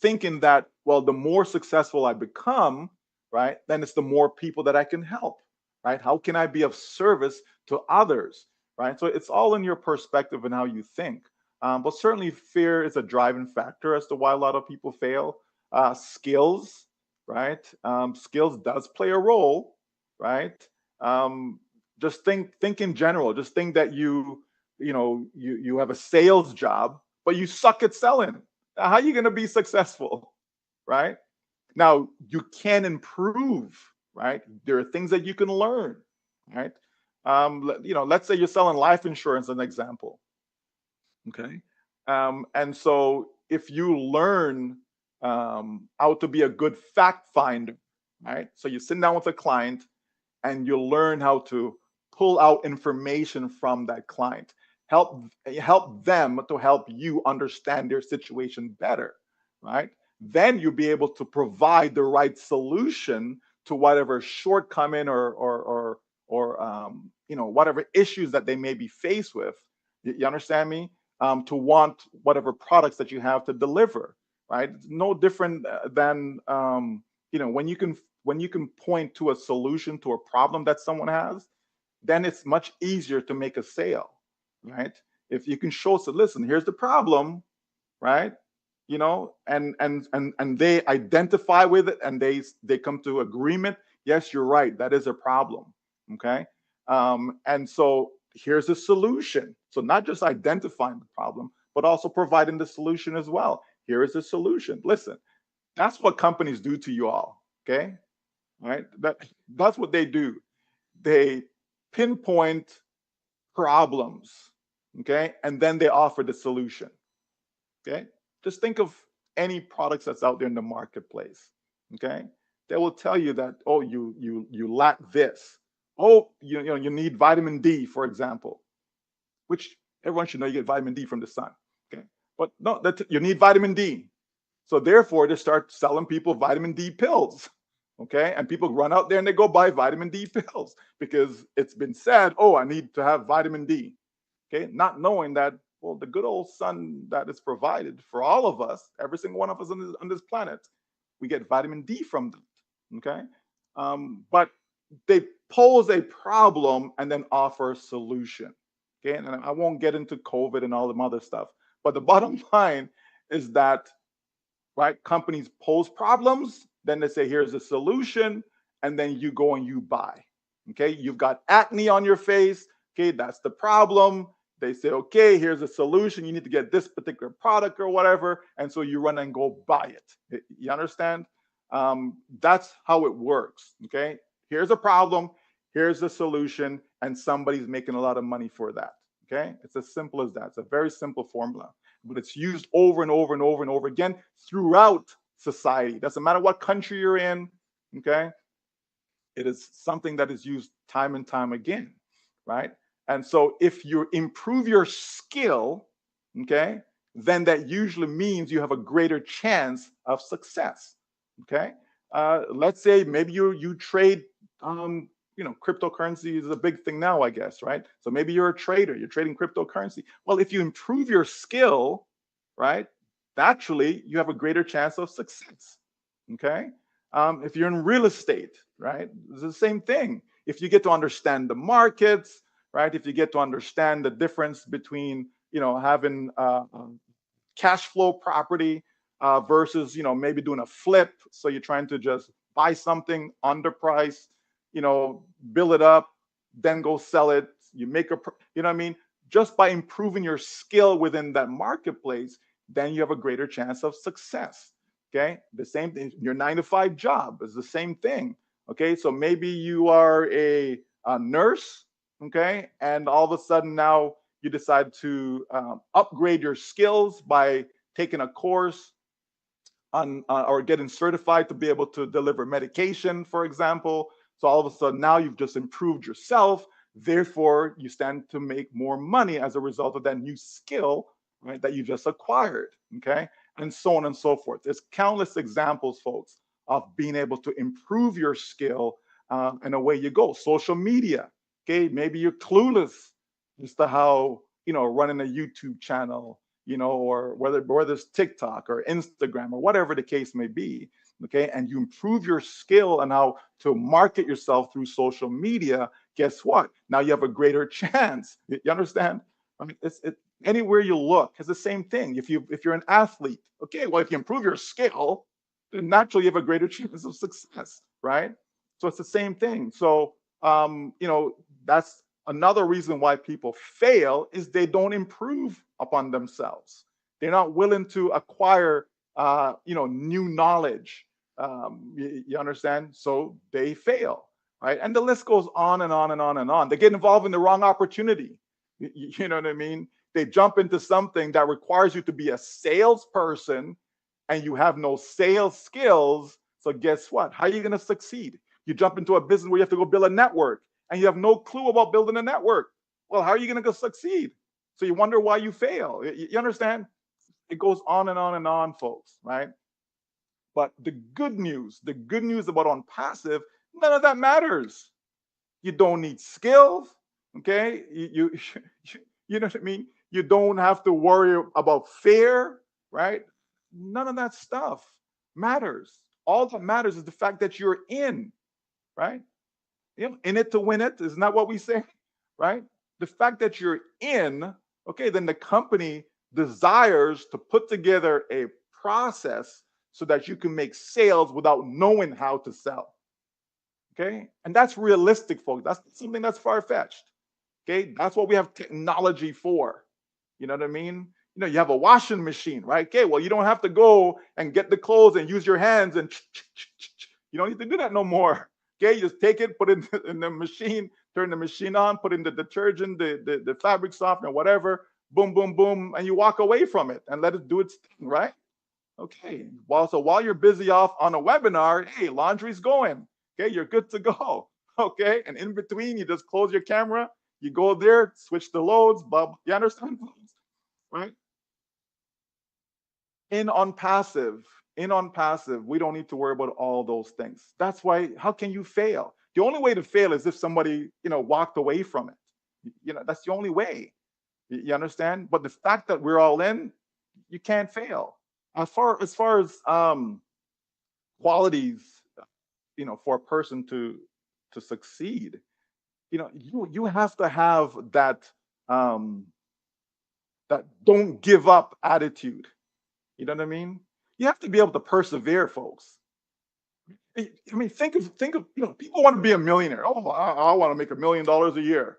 Thinking that, well, the more successful I become, right, then it's the more people that I can help, right? How can I be of service to others, right? So it's all in your perspective and how you think. But certainly fear is a driving factor as to why a lot of people fail. skills, right? Skills does play a role, right? Just think in general. Just think that you have a sales job, but you suck at selling. How are you going to be successful, right? Now you can improve, right? There are things that you can learn, right? Let's say you're selling life insurance, an example. Okay. And so if you learn how to be a good fact finder, right? So you sit down with a client and you learn how to pull out information from that client, help them to help you understand their situation better, right? Then you'll be able to provide the right solution to whatever shortcoming or whatever issues that they may be faced with. You understand me? To want whatever products that you have to deliver, right? It's no different than when you can point to a solution to a problem that someone has, then it's much easier to make a sale, right? If you can show, so listen, here's the problem, right? And they identify with it and they come to agreement. Yes, you're right. That is a problem. Okay. And so here's a solution. So not just identifying the problem, but also providing the solution as well. Here is the solution. Listen, that's what companies do to you all. Okay. Right. That's what they do. They pinpoint problems. Okay. And then they offer the solution. Okay. Just think of any products that's out there in the marketplace. Okay. They will tell you that, oh, you lack this. Oh, you need vitamin D, for example, which everyone should know you get vitamin D from the sun. Okay. But no, you need vitamin D. So therefore, they start selling people vitamin D pills. Okay. And people run out there and they go buy vitamin D pills because it's been said, oh, I need to have vitamin D. Okay. Not knowing that, well, the good old sun that is provided for all of us, every single one of us on this planet, we get vitamin D from them. Okay. But they pose a problem and then offer a solution. Okay. And I won't get into COVID and all the other stuff. But the bottom line is that, right, companies pose problems, then they say, here's a solution, and then you go and you buy. Okay. You've got acne on your face. Okay. That's the problem. They say, okay, here's a solution. You need to get this particular product or whatever. And so you run and go buy it. You understand? That's how it works. Okay. Here's a problem. Here's the solution. And somebody's making a lot of money for that. Okay. It's as simple as that. It's a very simple formula, but it's used over and over and over and over again throughout society. Doesn't matter what country you're in. Okay. It is something that is used time and time again. Right. And so if you improve your skill, okay, then that usually means you have a greater chance of success. Okay. Let's say maybe you trade, cryptocurrency is a big thing now, I guess, right? So maybe you're a trader, you're trading cryptocurrency. Well, if you improve your skill, right, naturally you have a greater chance of success. Okay. If you're in real estate, right, it's the same thing. If you get to understand the markets, right? If you get to understand the difference between, having cash flow property versus, maybe doing a flip. So you're trying to just buy something underpriced, build it up, then go sell it. You make you know what I mean? Just by improving your skill within that marketplace, then you have a greater chance of success. Okay. The same thing, your 9-to-5 job is the same thing. Okay. So maybe you are a nurse. Okay. And all of a sudden now you decide to upgrade your skills by taking a course on or getting certified to be able to deliver medication, for example. So all of a sudden now you've just improved yourself. Therefore, you stand to make more money as a result of that new skill, right, that you just acquired. Okay. And so on and so forth. There's countless examples, folks, of being able to improve your skill, and away you go. Social media. Okay, maybe you're clueless as to how, running a YouTube channel, or whether it's TikTok or Instagram or whatever the case may be. Okay, and you improve your skill on how to market yourself through social media. Guess what? Now you have a greater chance. You understand? I mean, it's anywhere you look, it's the same thing. If you're an athlete, okay, well, if you improve your skill, then naturally you have a greater chance of success, right? So it's the same thing. So that's another reason why people fail is they don't improve upon themselves. They're not willing to acquire new knowledge. You understand? So they fail, right? And the list goes on and on and on and on. They get involved in the wrong opportunity. You know what I mean? They jump into something that requires you to be a salesperson and you have no sales skills. So guess what? How are you going to succeed? You jump into a business where you have to go build a network and you have no clue about building a network. Well, how are you going to go succeed? So you wonder why you fail. You understand? It goes on and on and on, folks, right? But the good news about ONPASSIVE, none of that matters. You don't need skills, okay? You know what I mean? You don't have to worry about fear, right? None of that stuff matters. All that matters is the fact that you're in, right? In it to win it, isn't that what we say, right? The fact that you're in, okay, then the company desires to put together a process so that you can make sales without knowing how to sell. Okay, and that's realistic, folks. That's something that's far-fetched. Okay, that's what we have technology for. You know what I mean? You have a washing machine, right? Okay, well, you don't have to go and get the clothes and use your hands and you don't need to do that no more. Okay, you just take it, put it in the machine, turn the machine on, put in the detergent, the fabric softener, whatever, boom, boom, boom, and you walk away from it and let it do its thing, right? Okay, while you're busy off on a webinar, hey, laundry's going. Okay, you're good to go. Okay, and in between, you just close your camera, you go there, switch the loads, blah. You understand, right? In ONPASSIVE, we don't need to worry about all those things. That's why, how can you fail? The only way to fail is if somebody, walked away from it. That's the only way. You understand? But the fact that we're all in, you can't fail. As far as qualities, for a person to succeed, you have to have that that don't give up attitude. You know what I mean? You have to be able to persevere, folks. I mean, think of people want to be a millionaire. Oh, I want to make $1 million a year.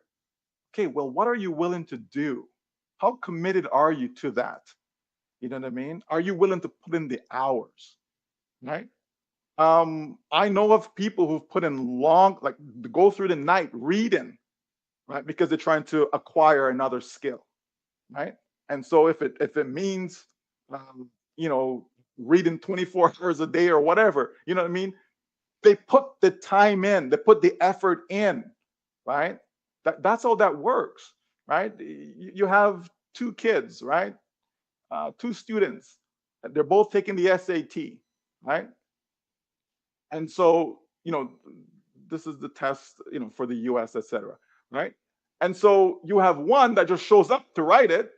Okay, well, what are you willing to do? How committed are you to that? You know what I mean? Are you willing to put in the hours? Right? I know of people who've put in go through the night reading, right? Because they're trying to acquire another skill, right? And so if it means, reading 24 hours a day or whatever, you know what I mean? They put the time in, they put the effort in, right? That's how that works, right? You have 2 kids, right? 2 students. They're both taking the SAT, right? And so, this is the test, for the US, etc., right? And so you have one that just shows up to write it,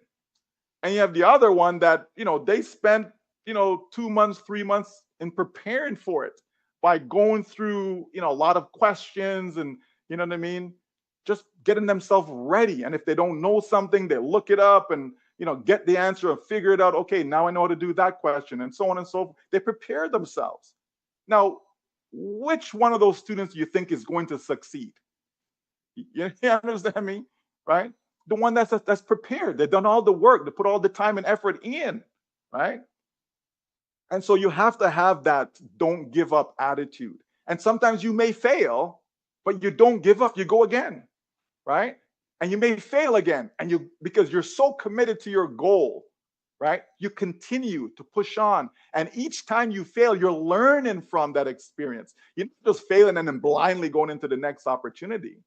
and you have the other one that, they spent, 2 months, 3 months in preparing for it by going through, a lot of questions and, you know what I mean? Just getting themselves ready. And if they don't know something, they look it up and, get the answer and figure it out. Okay, now I know how to do that question, and so on and so forth. They prepare themselves. Now, which one of those students do you think is going to succeed? You understand me, right? The one that's prepared. They've done all the work. They put all the time and effort in, right? And so you have to have that don't give up attitude. And sometimes you may fail, but you don't give up. You go again, right? And you may fail again, and because you're so committed to your goal, right? You continue to push on. And each time you fail, you're learning from that experience. You're not just failing and then blindly going into the next opportunity,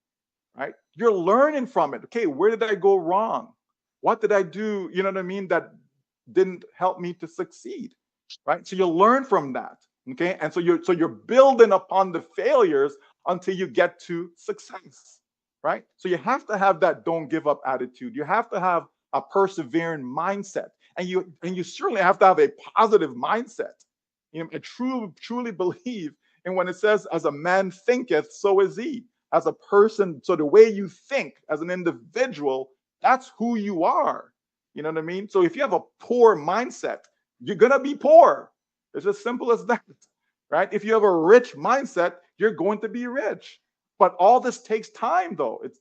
right? You're learning from it. Okay, where did I go wrong? What did I do, you know what I mean, that didn't help me to succeed, right? So you learn from that, okay? And so you're building upon the failures until you get to success, right? So you have to have that don't give up attitude. You have to have a persevering mindset. And you certainly have to have a positive mindset. I truly believe in when it says, as a man thinketh, so is he. As a person, so the way you think as an individual, that's who you are. You know what I mean? So if you have a poor mindset, you're going to be poor. It's as simple as that, right? If you have a rich mindset, you're going to be rich. But all this takes time, though. It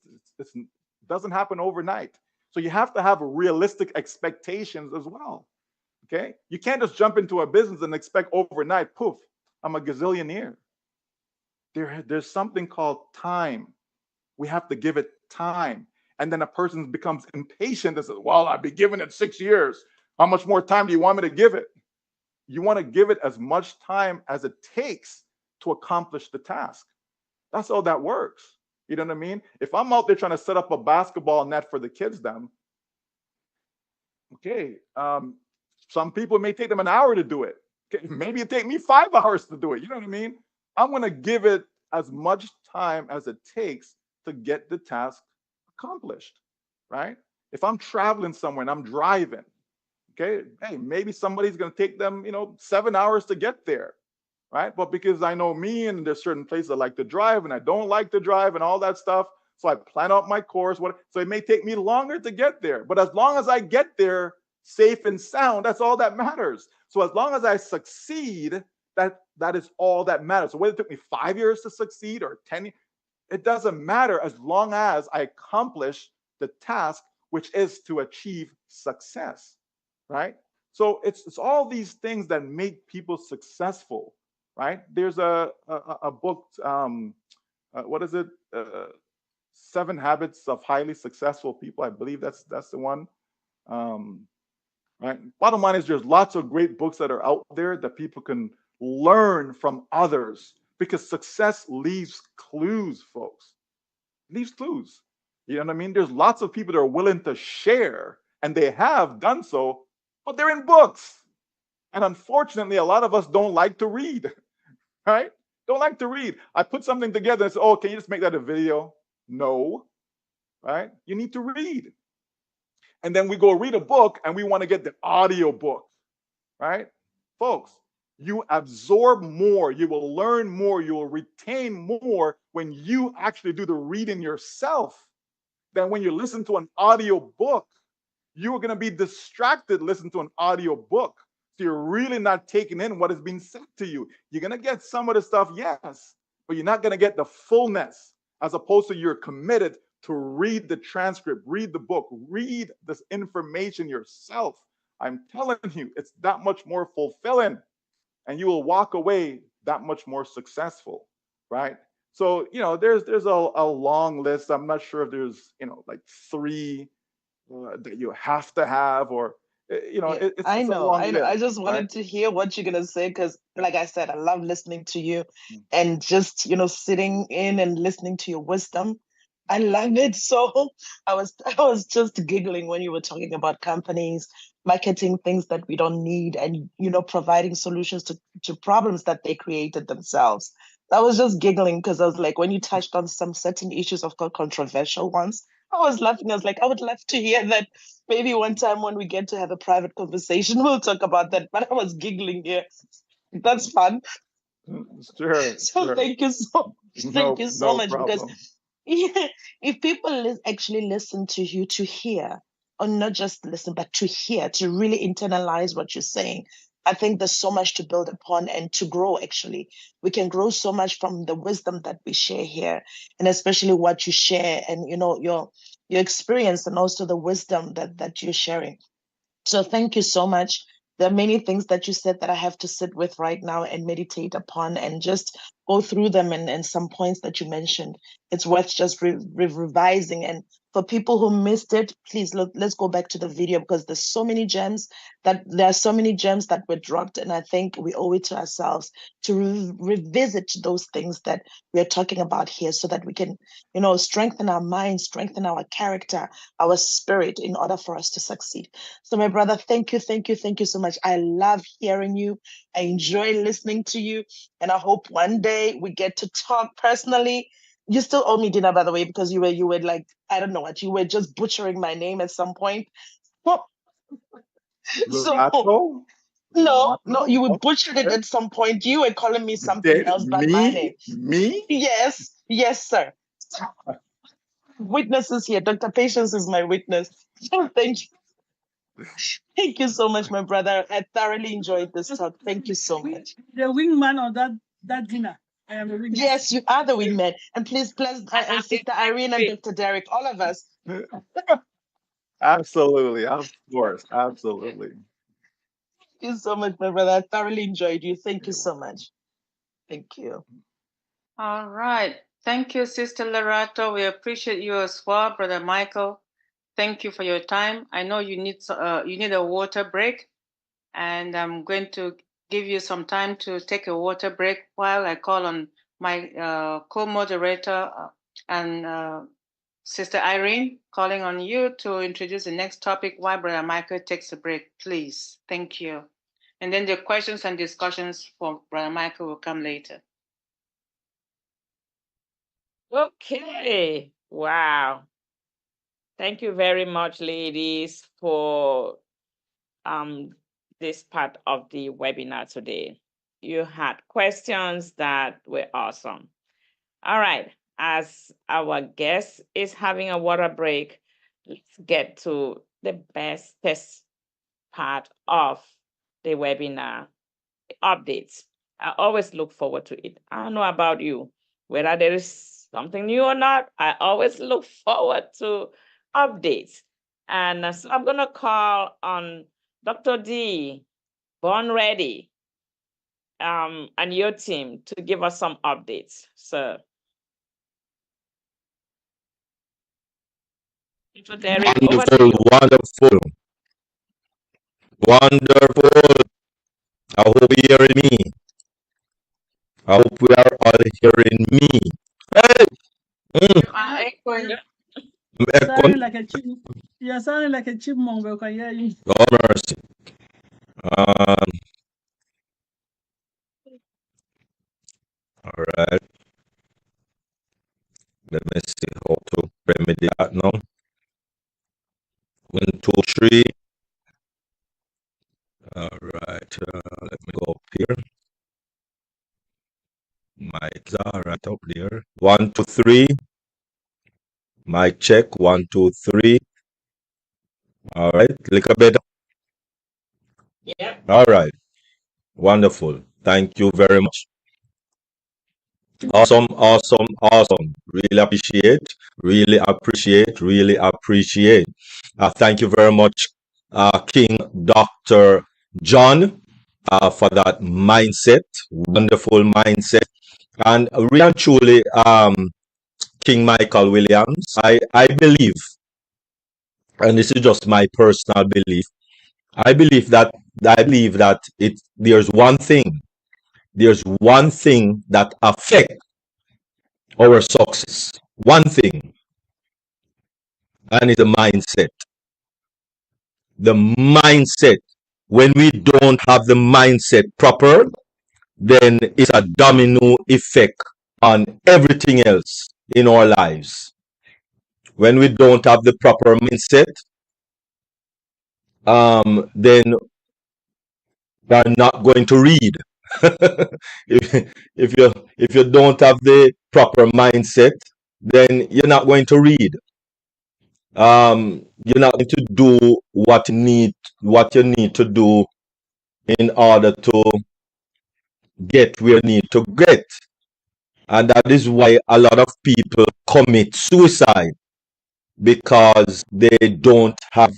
doesn't happen overnight. So you have to have realistic expectations as well. Okay? You can't just jump into a business and expect overnight, poof, I'm a gazillionaire. There's something called time. We have to give it time. And then a person becomes impatient and says, well, I've been giving it 6 years. How much more time do you want me to give it? You want to give it as much time as it takes to accomplish the task. That's how that works. You know what I mean? If I'm out there trying to set up a basketball net for the kids, then, okay, some people may take them an hour to do it. Okay, maybe it take me 5 hours to do it. You know what I mean? I'm going to give it as much time as it takes to get the task accomplished, right? If I'm traveling somewhere and I'm driving, okay, hey, maybe somebody's going to take them, 7 hours to get there, right? But because I know me and there's certain places I like to drive and I don't like to drive and all that stuff, so I plan out my course. So it may take me longer to get there, but as long as I get there safe and sound, that's all that matters. So as long as I succeed, that is all that matters. So whether it took me 5 years to succeed or 10 years, it doesn't matter as long as I accomplish the task, which is to achieve success, right? So it's all these things that make people successful, right? There's a book, what is it? 7 Habits of Highly Successful People. I believe that's the one. Right. Bottom line is there's lots of great books that are out there that people can learn from others, because success leaves clues, folks. Leaves clues. You know what I mean? There's lots of people that are willing to share, and they have done so, but they're in books. And unfortunately, a lot of us don't like to read, right? Don't like to read. I put something together and say, oh, can you just make that a video? No, right? You need to read. And then we go read a book and we want to get the audio book, right? Folks, you absorb more, you will learn more, you will retain more when you actually do the reading yourself than when you listen to an audio book. You are going to be distracted listening to an audio book. So you're really not taking in what is being said to you. You're going to get some of the stuff, yes, but you're not going to get the fullness, as opposed to you're committed to read the transcript, read the book, read this information yourself. I'm telling you, it's that much more fulfilling, and you will walk away that much more successful, right? So, there's a long list. I'm not sure if there's, like 3 that you have to have, or, it's I a know. long list, I just wanted right? to hear what you're gonna say, because, like I said, I love listening to you and just sitting in and listening to your wisdom. I love it. So I was just giggling when you were talking about companies marketing things that we don't need, and providing solutions to problems that they created themselves. I was just giggling because I was like, when you touched on some certain issues, of course, controversial ones, I was laughing. I was like, I would love to hear that. Maybe one time when we get to have a private conversation, we'll talk about that. But I was giggling here. That's fun. Sure, So sure. thank you thank you so No much, because problem. if people actually listen to you to hear, or not just listen, but to hear, to really internalize what you're saying, I think there's so much to build upon and to grow. Actually, we can grow so much from the wisdom that we share here, and especially what you share, and your experience, and also the wisdom that you're sharing. So thank you so much. There are many things that you said that I have to sit with right now and meditate upon, and just go through them, and some points that you mentioned. It's worth just revising. And for people who missed it, please let's go back to the video, because there are so many gems that were dropped. And I think we owe it to ourselves to revisit those things that we're talking about here, so that we can, strengthen our minds, strengthen our character, our spirit, in order for us to succeed. So, my brother, thank you so much. I love hearing you. I enjoy listening to you. And I hope one day we get to talk personally. You still owe me dinner, by the way, because you were like, I don't know what, you were just butchering my name at some point. So, no, you were butchered it at some point. You were calling me something else but my name. Me? Yes, sir. Witnesses here. Dr. Patience is my witness. So thank you. Thank you so much, my brother. I thoroughly enjoyed this talk. Thank you so much. The wingman of that dinner. I am the wingman. Yes, you are the wingman. And please, Sister Irene and Dr. Derek, all of us. Absolutely, of course, absolutely. Thank you so much, my brother. I thoroughly enjoyed you. Thank you so much. Thank you. All right. Thank you, Sister Lerato. We appreciate you as well, Brother Michael. Thank you for your time. I know you need a water break, and I'm going to give you some time to take a water break while I call on my co-moderator and Sister Irene, calling on you to introduce the next topic while Brother Michael takes a break, please. Thank you. And then the questions and discussions for Brother Michael will come later. Okay. Wow. Thank you very much, ladies, for this part of the webinar today. You had questions that were awesome. All right. As our guest is having a water break, let's get to the best part of the webinar, updates. I always look forward to it. I don't know about you, whether there is something new or not, I always look forward to updates. And so I'm going to call on Dr. D, Born Ready, and your team to give us some updates, sir. Dr. Derek, over to you. Wonderful. I hope you're hearing me. I hope we are all hearing me. Hey! You're sounding like a chipmunk, but I can hear you. Oh, mercy. All right. Let me see how to remedy that now. 1, 2, 3. All right. Let me go up here. Mic's all right up there. 1, 2, 3. Mic check. 1, 2, 3. All right. Little better. Yeah. All right. Wonderful. Thank you very much. Awesome. Really appreciate. Thank you very much, King Dr. John, for that mindset, wonderful mindset. And really and truly, King Michael Williams, I believe, and this is just my personal belief, I believe that there's one thing that affects our success. One thing, and it's the mindset. The mindset. When we don't have the mindset proper, then it's a domino effect on everything else in our lives. When we don't have the proper mindset, then we're not going to read. if you don't have the proper mindset, then you're not going to read. You're not going to do what you need to do in order to get where you need to get. And that is why a lot of people commit suicide, because they don't have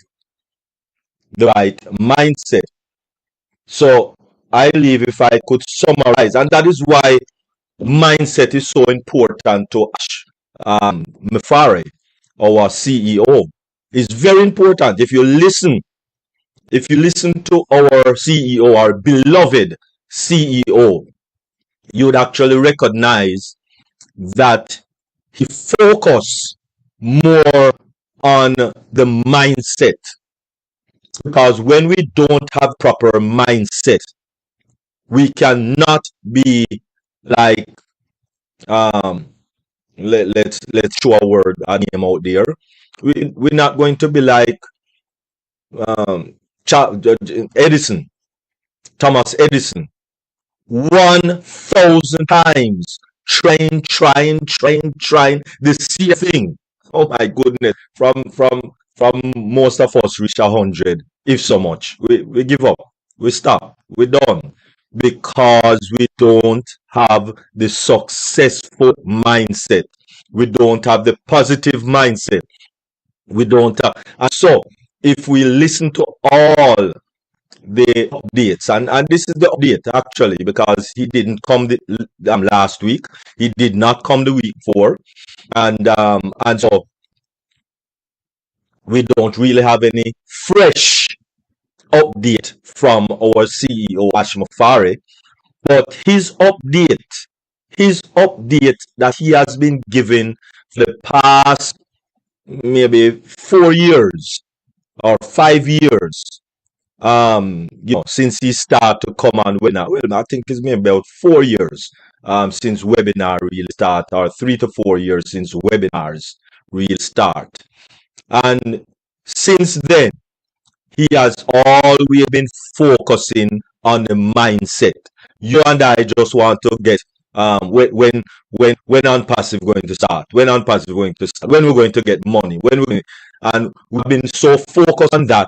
the right mindset. So I believe, if I could summarize, and that is why mindset is so important to Mefare, our CEO. It's very important. If you listen to our CEO, our beloved CEO, you would actually recognize that he focused more on the mindset. Because when we don't have proper mindset, we cannot be like, let's throw a name out there. We're not going to be like Thomas Edison, 1,000 times trying the same thing. Oh my goodness! From most of us reach 100, if so much. We give up. We stop. We're done. Because we don't have the successful mindset. We don't have the positive mindset. We don't have. And so, if we listen to all the updates, and this is the update actually, because he didn't come last week, he did not come the week before, and so we don't really have any fresh update from our CEO Ash Mafari, but his update that he has been given for the past maybe 4 years or 5 years, since he started to come on webinar. Well, I think it's been about 4 years since webinar really start, or 3 to 4 years since webinars really start. And since then, he has always been focusing on the mindset. You and I just want to get when ONPASSIVE going to start, when ONPASSIVE going to start, when we're going to get money, and we've been so focused on that.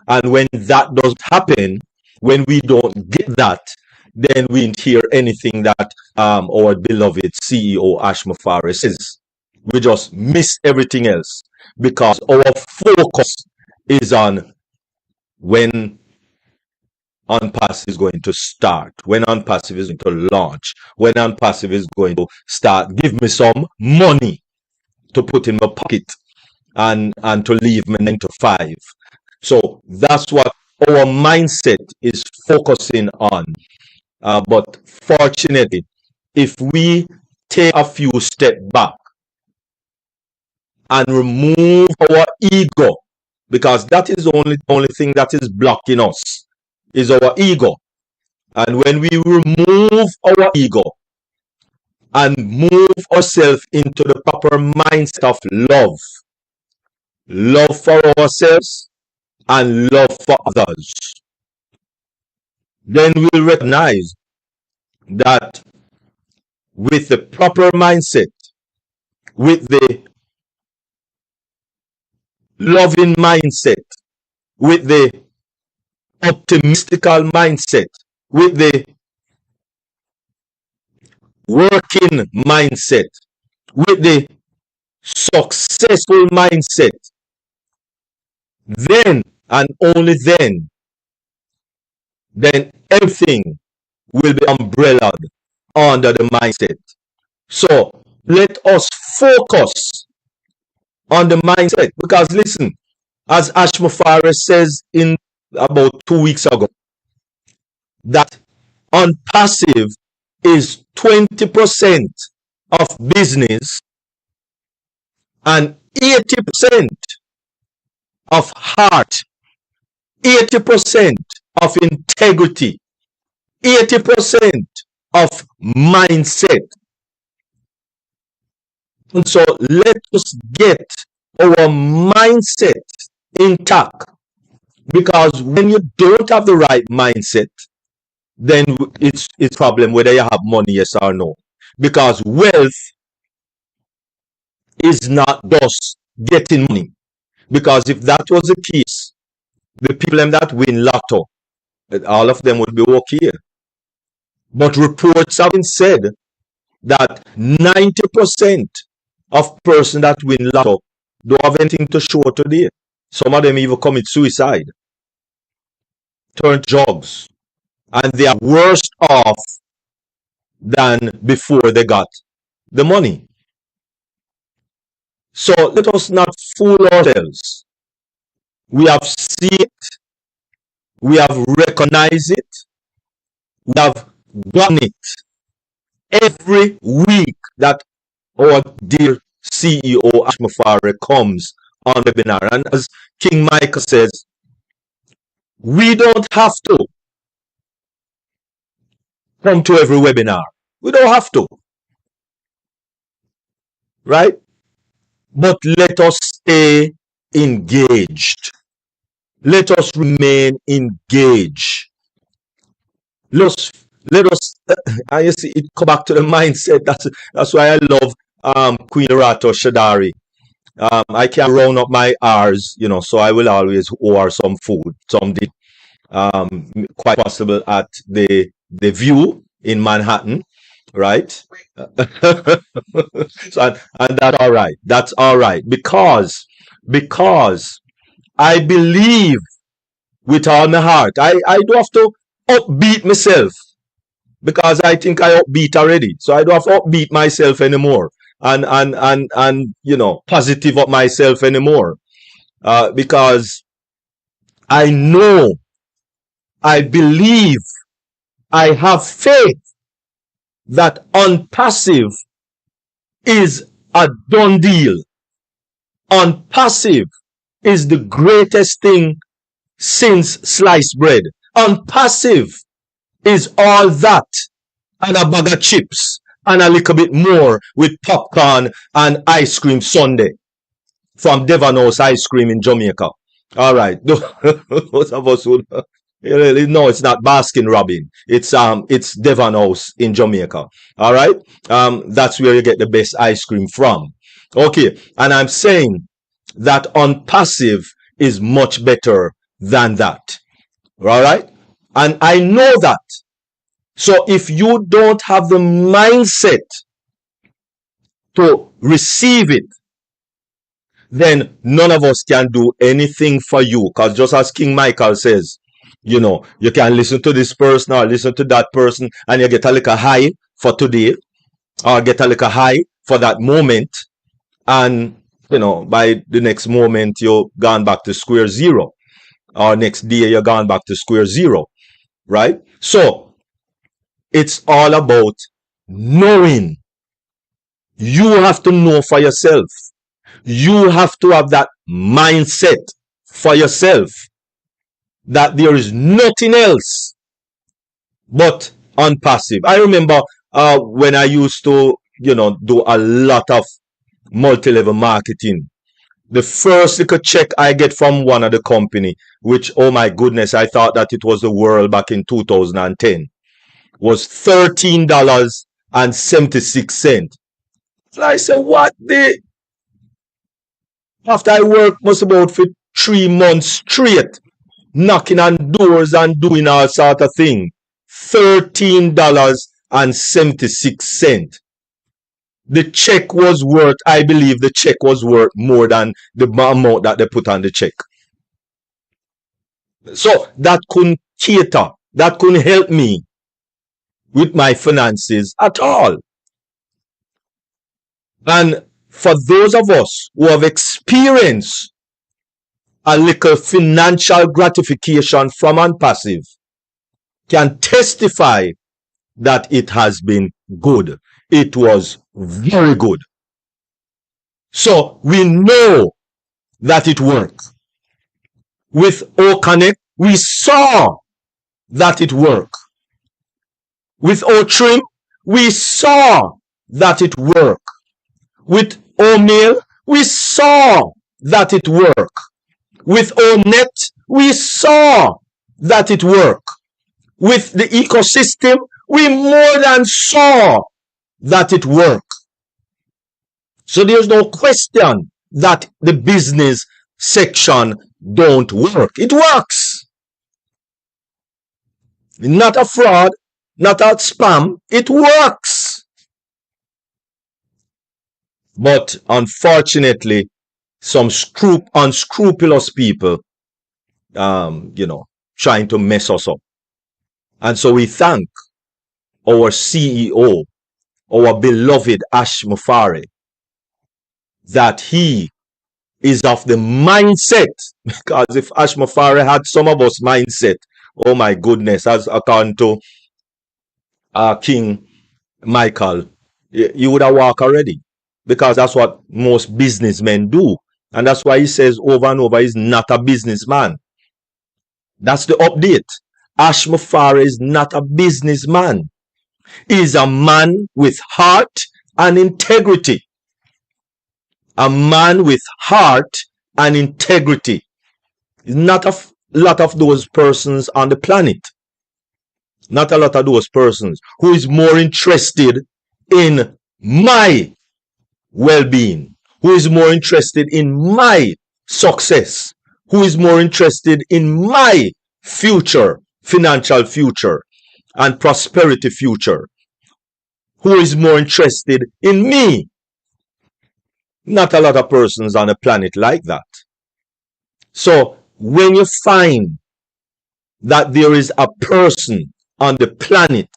And when that doesn't happen, when we don't get that, then we didn't hear anything that our beloved CEO Ash Mafari says. We just miss everything else because our focus is on when ONPASSIVE is going to start, when ONPASSIVE is going to launch, when ONPASSIVE is going to start, give me some money to put in my pocket and to leave me 9 to 5. So that's what our mindset is focusing on. But fortunately, if we take a few steps back and remove our ego, because that is the only thing that is blocking us, is our ego. And when we remove our ego and move ourselves into the proper mindset of love for ourselves and love for others, then we'll recognize that with the proper mindset, with the loving mindset, with the optimistical mindset, with the working mindset, with the successful mindset, then and only then everything will be umbrellaed under the mindset. So let us focus on the mindset, because listen, as Ash Mafari says in about 2 weeks ago, that ONPASSIVE is 20% of business and 80% of heart, 80% of integrity, 80% of mindset. And so let us get our mindset intact, because when you don't have the right mindset, then it's problem whether you have money, yes or no. Because wealth is not just getting money. Because if that was the case, the people that win lotto, all of them would be okay. But reports have been said that 90% of persons that win lotto don't have anything to show today. Some of them even commit suicide, turn drugs, and they are worse off than before they got the money. So let us not fool ourselves. We have seen it, we have recognized it, we have done it every week that our dear CEO Ash Mafari comes on the webinar. And as King Michael says, we don't have to come to every webinar. We don't have to. Right? But let us stay engaged. Let us remain engaged. Let us you see, it come back to the mindset. That's why I love Queen Rato Shadari. I can round up my R's, so I will always order some food, something quite possible at the View in Manhattan, right? So, and that's all right. That's all right because I believe with all my heart. I do have to upbeat myself because I think I upbeat already. So I don't have to upbeat myself anymore and positive up myself anymore. Because I know, I believe, I have faith that ONPASSIVE is a done deal. ONPASSIVE is the greatest thing since sliced bread. ONPASSIVE is all that and a bag of chips and a little bit more with popcorn and ice cream sundae from Devon House Ice Cream in Jamaica. All right. Those of us who no, it's not Baskin Robin. It's Devon House in Jamaica. All right. That's where you get the best ice cream from. Okay. And I'm saying that ONPASSIVE is much better than that. All right. And I know that. So if you don't have the mindset to receive it, then none of us can do anything for you. Because just as King Michael says, you can listen to this person or listen to that person and you get a little high for today or get a little high for that moment. And, by the next moment, you're gone back to square zero. Or next day, you're gone back to square zero. Right? So, it's all about knowing. You have to know for yourself. You have to have that mindset for yourself that there is nothing else but ONPASSIVE. I remember when I used to, do a lot of multi-level marketing. The first little check I get from one of the company, which, oh my goodness, I thought that it was the world back in 2010, was $13.76. So I said, what the? After I worked most about for 3 months straight, knocking on doors and doing all sort of thing. $13.76. The check was worth, I believe the check was worth more than the amount that they put on the check. So that couldn't cater, that couldn't help me with my finances at all. And for those of us who have experienced a little financial gratification from ONPASSIVE, can testify that it has been good. It was very good. So we know that it works. With O-Connect, we saw that it worked. With O-Trim, we saw that it worked. With O-Mail, we saw that it worked. With O-Net, we saw that it worked. With the ecosystem, we more than saw that it worked. So there's no question that the business section don't work. It works. Not a fraud, not a spam. It works. But unfortunately, some unscrupulous people, trying to mess us up. And so we thank our CEO, our beloved Ash Mufari, that he is of the mindset, because if Ash Mufari had some of us mindset, oh my goodness, as according to King Michael, you would have walked already, because that's what most businessmen do. And that's why he says over and over, he's not a businessman. That's the update. Ash Mufari is not a businessman. He's a man with heart and integrity. A man with heart and integrity. Not a lot of those persons on the planet. Not a lot of those persons who is more interested in my well-being, who is more interested in my success, who is more interested in my future, financial future and prosperity future, who is more interested in me. Not a lot of persons on the planet like that. So when you find that there is a person on the planet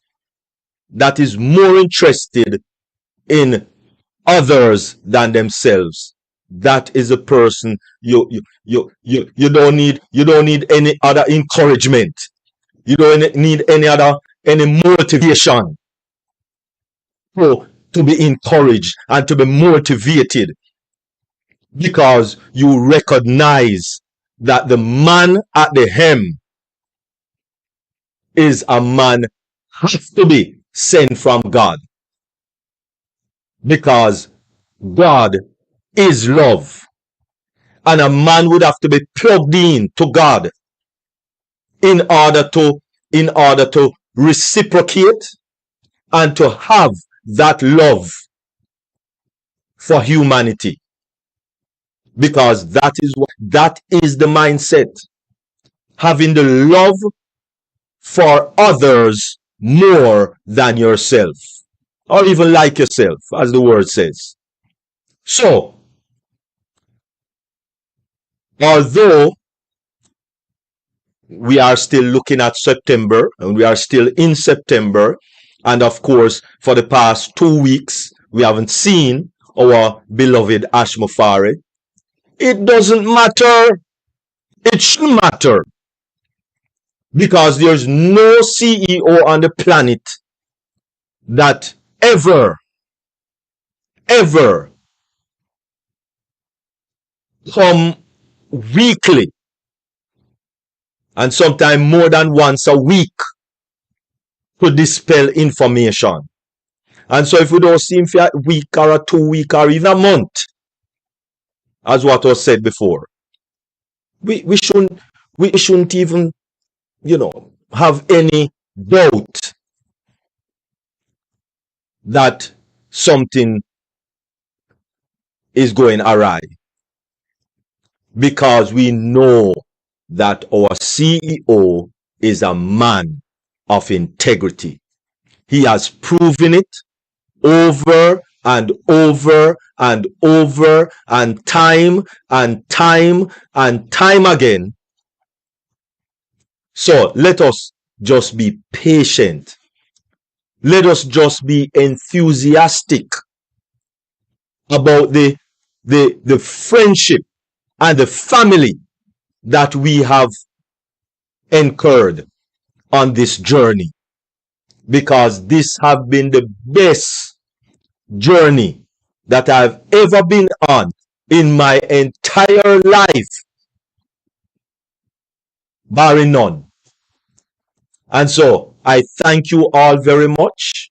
that is more interested in others than themselves, that is a person you don't need any other encouragement. You don't need any motivation to be encouraged and to be motivated, because you recognize that the man at the helm is a man has to be sent from God, because God is love, and a man would have to be plugged in to God in order to reciprocate and to have that love for humanity, because that is the mindset, having the love for others more than yourself, or even like yourself, as the word says. So although we are still looking at September, and we are still in September, and of course for the past 2 weeks we haven't seen our beloved Ashmafari, it doesn't matter. It shouldn't matter, because there's no CEO on the planet that ever come weekly, and sometimes more than once a week, to dispel information. And so if we don't see him for a week or a 2 week or even a month, as what was said before, we shouldn't even have any doubt that something is going awry, because we know that our CEO is a man of integrity. He has proven it over and over and over and time again. So let us just be patient. Let us just be enthusiastic about the friendship and the family that we have incurred on this journey, because this have been the best journey that I've ever been on in my entire life, barring none. And so I thank you all very much.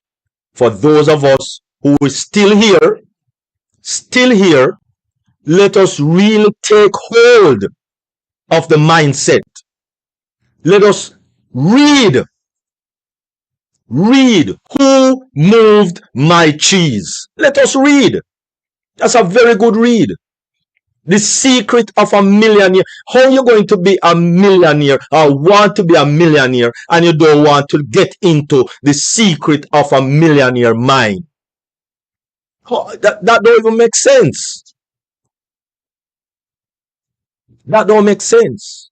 For those of us who are still here, let us really take hold of the mindset. Let us read Who Moved My Cheese. Let us read. That's a very good read. The Secret of a Millionaire. How are you going to be a millionaire or want to be a millionaire and you don't want to get into the secret of a millionaire mind? That don't even make sense. That don't make sense.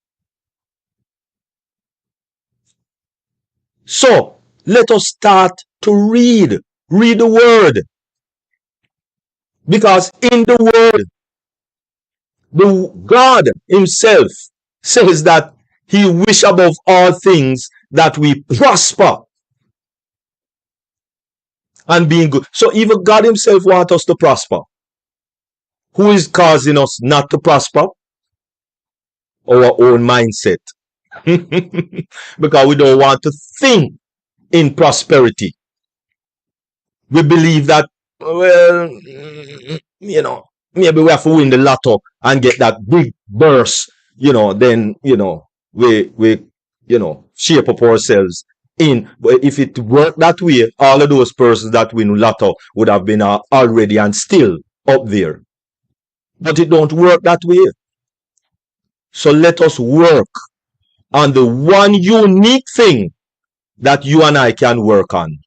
So let us start to read the word, because in the word, the God himself says that he wish above all things that we prosper and being good. So even God himself wants us to prosper. Who is causing us not to prosper? Our own mindset. Because we don't want to think in prosperity. We believe that, well, maybe we have to win the lotto and get that big burst, then, we shape up ourselves in. But if it worked that way, all of those persons that win lotto would have been already and still up there. But it don't work that way. So let us work on the one unique thing that you and I can work on,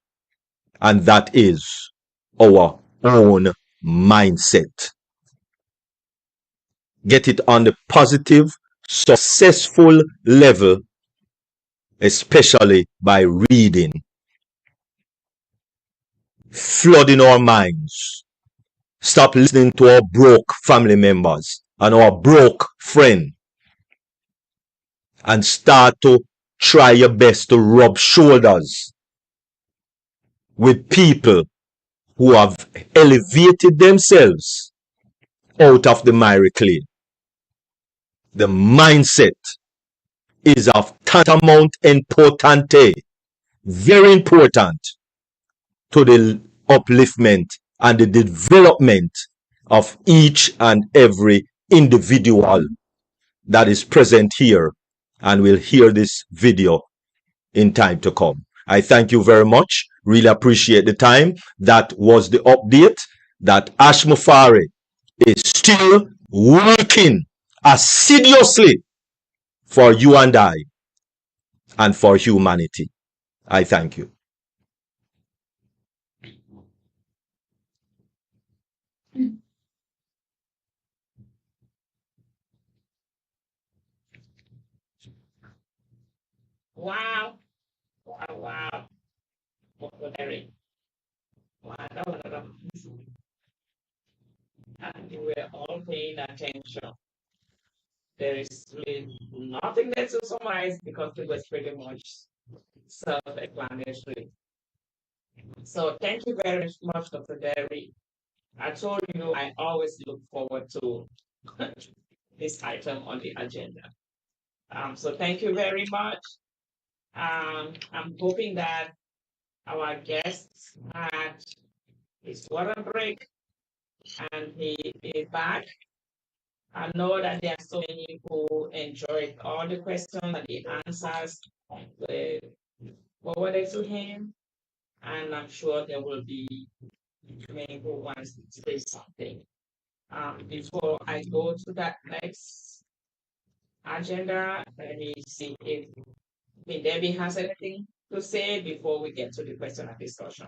and that is our own mindset. Get it on the positive, successful level, especially by reading, flooding our minds. Stop listening to our broke family members and our broke friend, and start to try your best to rub shoulders with people who have elevated themselves out of the miry clay. The mindset is of tantamount importante, very important to the upliftment and the development of each and every individual that is present here and will hear this video in time to come. I thank you very much. Really appreciate the time. That was the update that Ash Mufari is still working assiduously for you and I and for humanity. I thank you. Wow. Wow. Wow. Very. Wow. That was amazing. And you were all paying attention. There is really nothing there to summarize because it was pretty much self-explanatory. So thank you very much, Dr. Derry. I told you I always look forward to this item on the agenda. So thank you very much. I'm hoping that our guest had his water break and he is back. I know that there are so many who enjoyed all the questions and the answers forwarded to him, and I'm sure there will be many who want to say something. Before I go to that next agenda, let me see if Debbie has anything to say before we get to the question and discussion.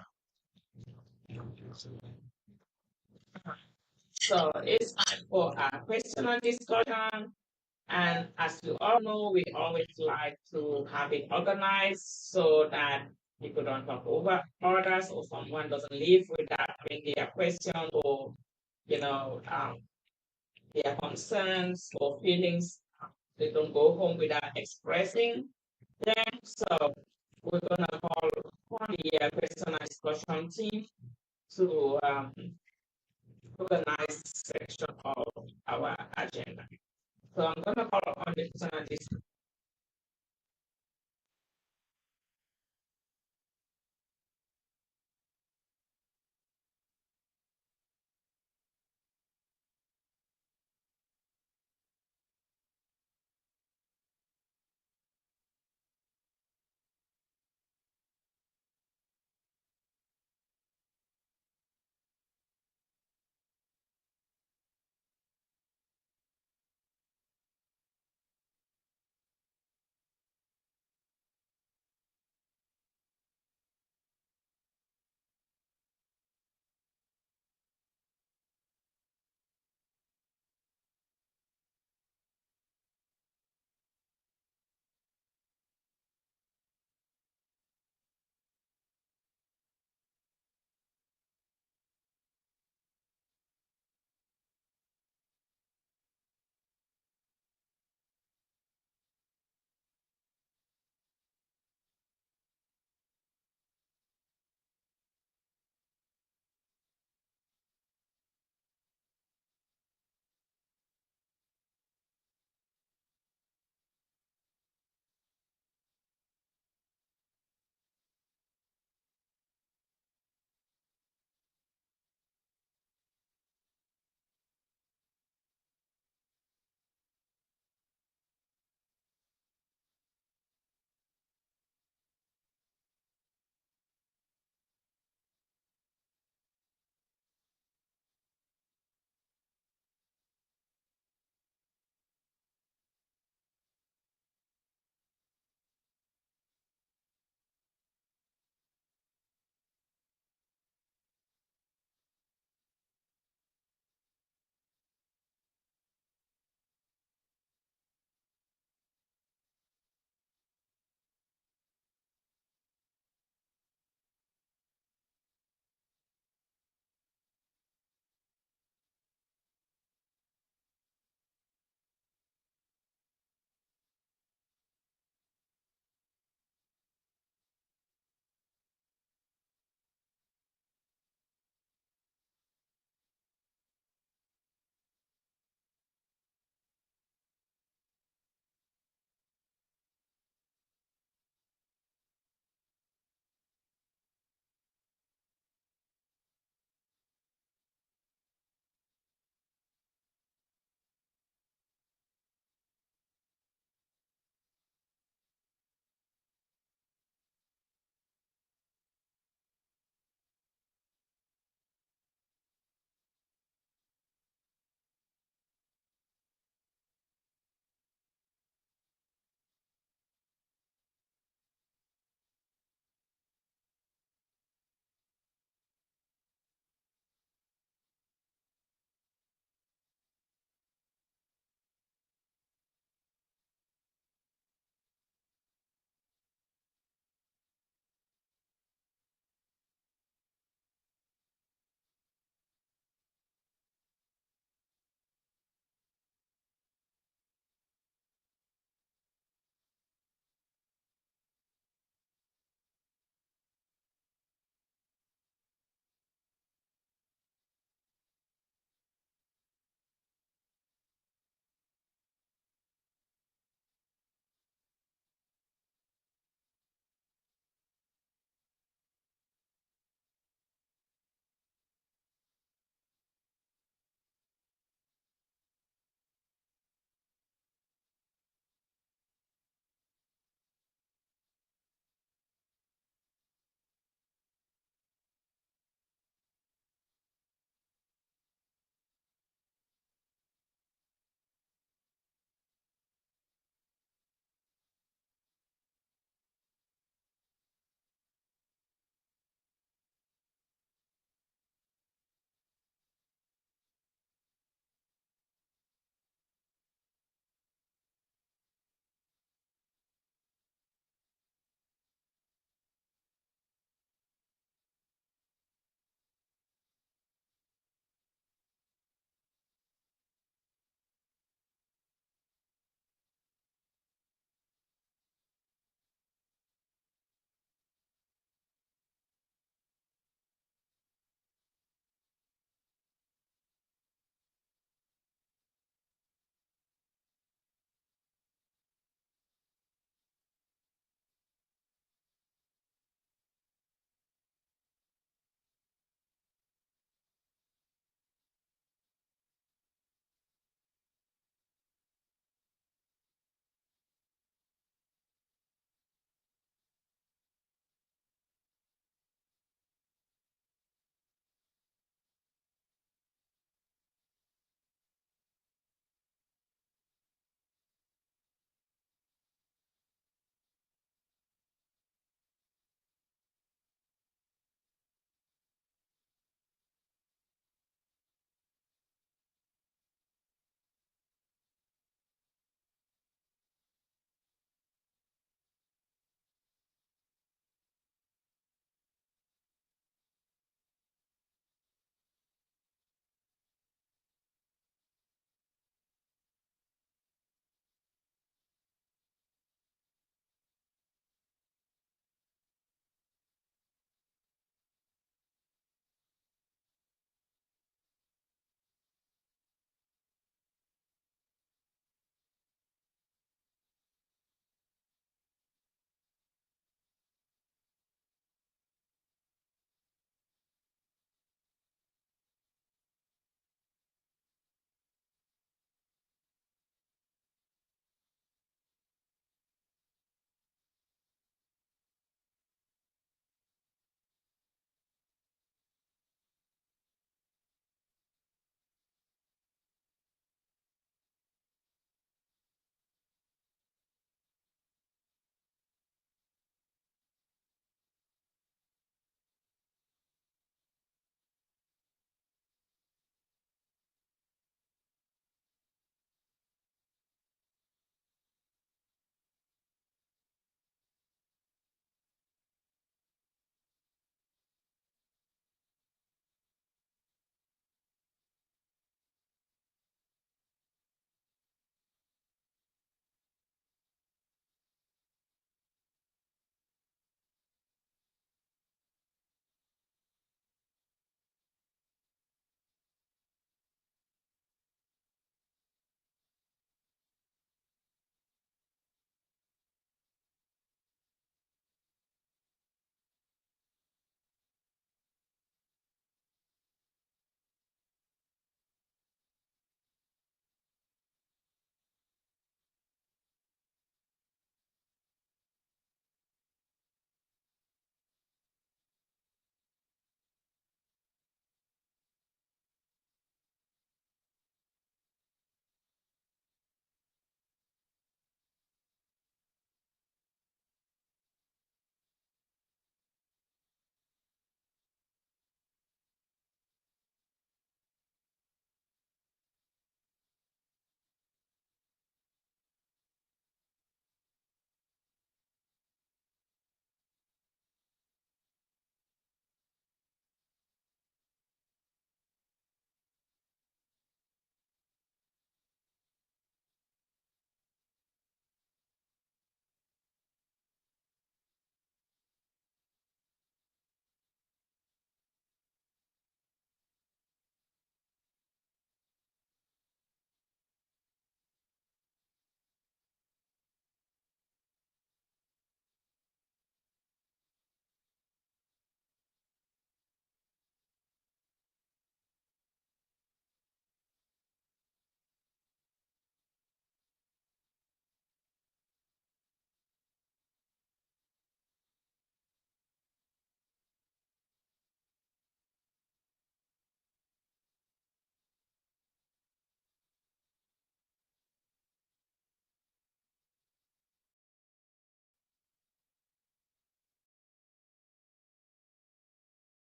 So it's time for a question and discussion. And as you all know, we always like to have it organized so that people don't talk over others or someone doesn't leave without having their question or, their concerns or feelings. They don't go home without expressing them. So we're going to call on the question and discussion team to organize section of our agenda. So I'm going to call on the question and discussion.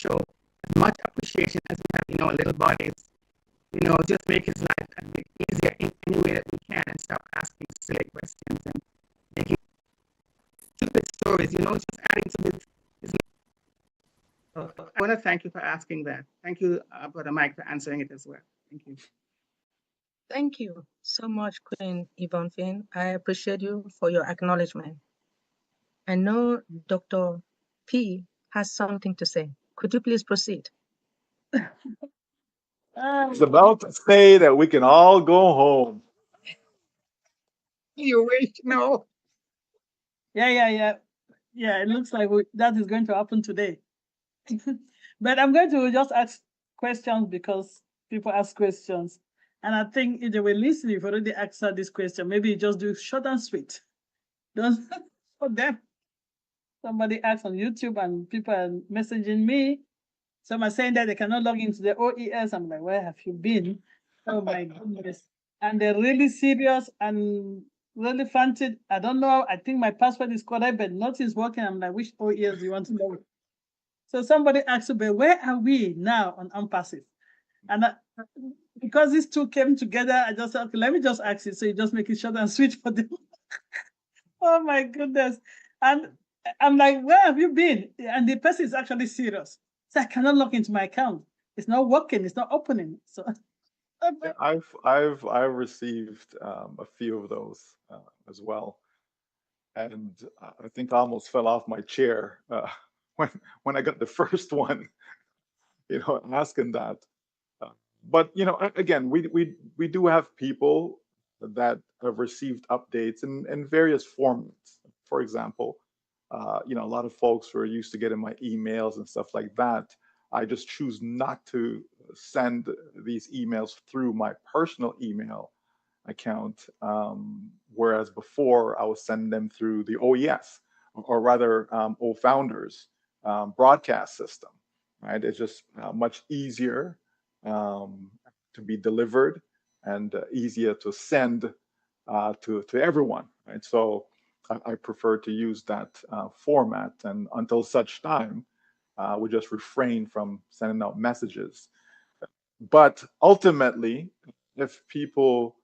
show as much appreciation as we have in our little bodies. Just make his life a bit easier in any way that we can and stop asking silly questions and making stupid stories, just adding to this. So I want to thank you for asking that. Thank you, Brother Mike, for answering it as well. Thank you. Thank you so much, Queen Yvonne Finn. I appreciate you for your acknowledgement. I know Dr. P has something to say. Could you please proceed? It's about to say that we can all go home. You wish, no. Yeah. It looks like that is going to happen today. But I'm going to just ask questions because people ask questions. And I think if they were listening, if already answered this question, maybe just do short and sweet. Don't for them. Somebody asked on YouTube and people are messaging me. Some are saying that they cannot log into the OES. I'm like, where have you been? Oh my goodness. And they're really serious and really frantic. I don't know. I think my password is correct, but nothing's working. I'm like, which OES do you want to know? So somebody asked me, but where are we now on ONPASSIVE? And because these two came together, I just said, okay, let me just ask you. So you just make it short and sweet for them. Oh my goodness. And I'm like, where have you been? And the person is actually serious. So I cannot log into my account. It's not working. It's not opening. So Yeah, I've received a few of those as well, and I think I almost fell off my chair when I got the first one, asking that. But again, we do have people that have received updates in various formats. For example, a lot of folks who are used to getting my emails and stuff like that, I just choose not to send these emails through my personal email account, whereas before I was sending them through the OES, or rather OFounders broadcast system. Right? It's just much easier to be delivered and easier to send to everyone. Right? So I prefer to use that format, and until such time, we just refrain from sending out messages. But ultimately, if people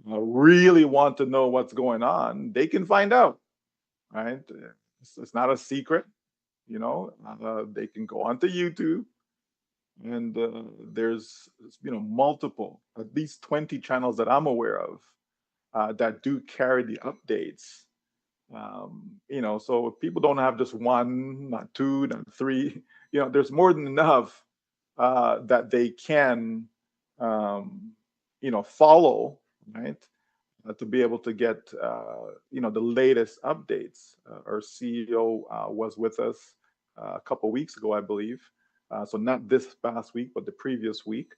really want to know what's going on, they can find out, right? It's not a secret, they can go onto YouTube, and there's multiple, at least 20 channels that I'm aware of that do carry the updates. So people don't have just one, not two, not three. There's more than enough that they can, follow, right? To be able to get, the latest updates. Our CEO was with us a couple weeks ago, I believe. So not this past week, but the previous week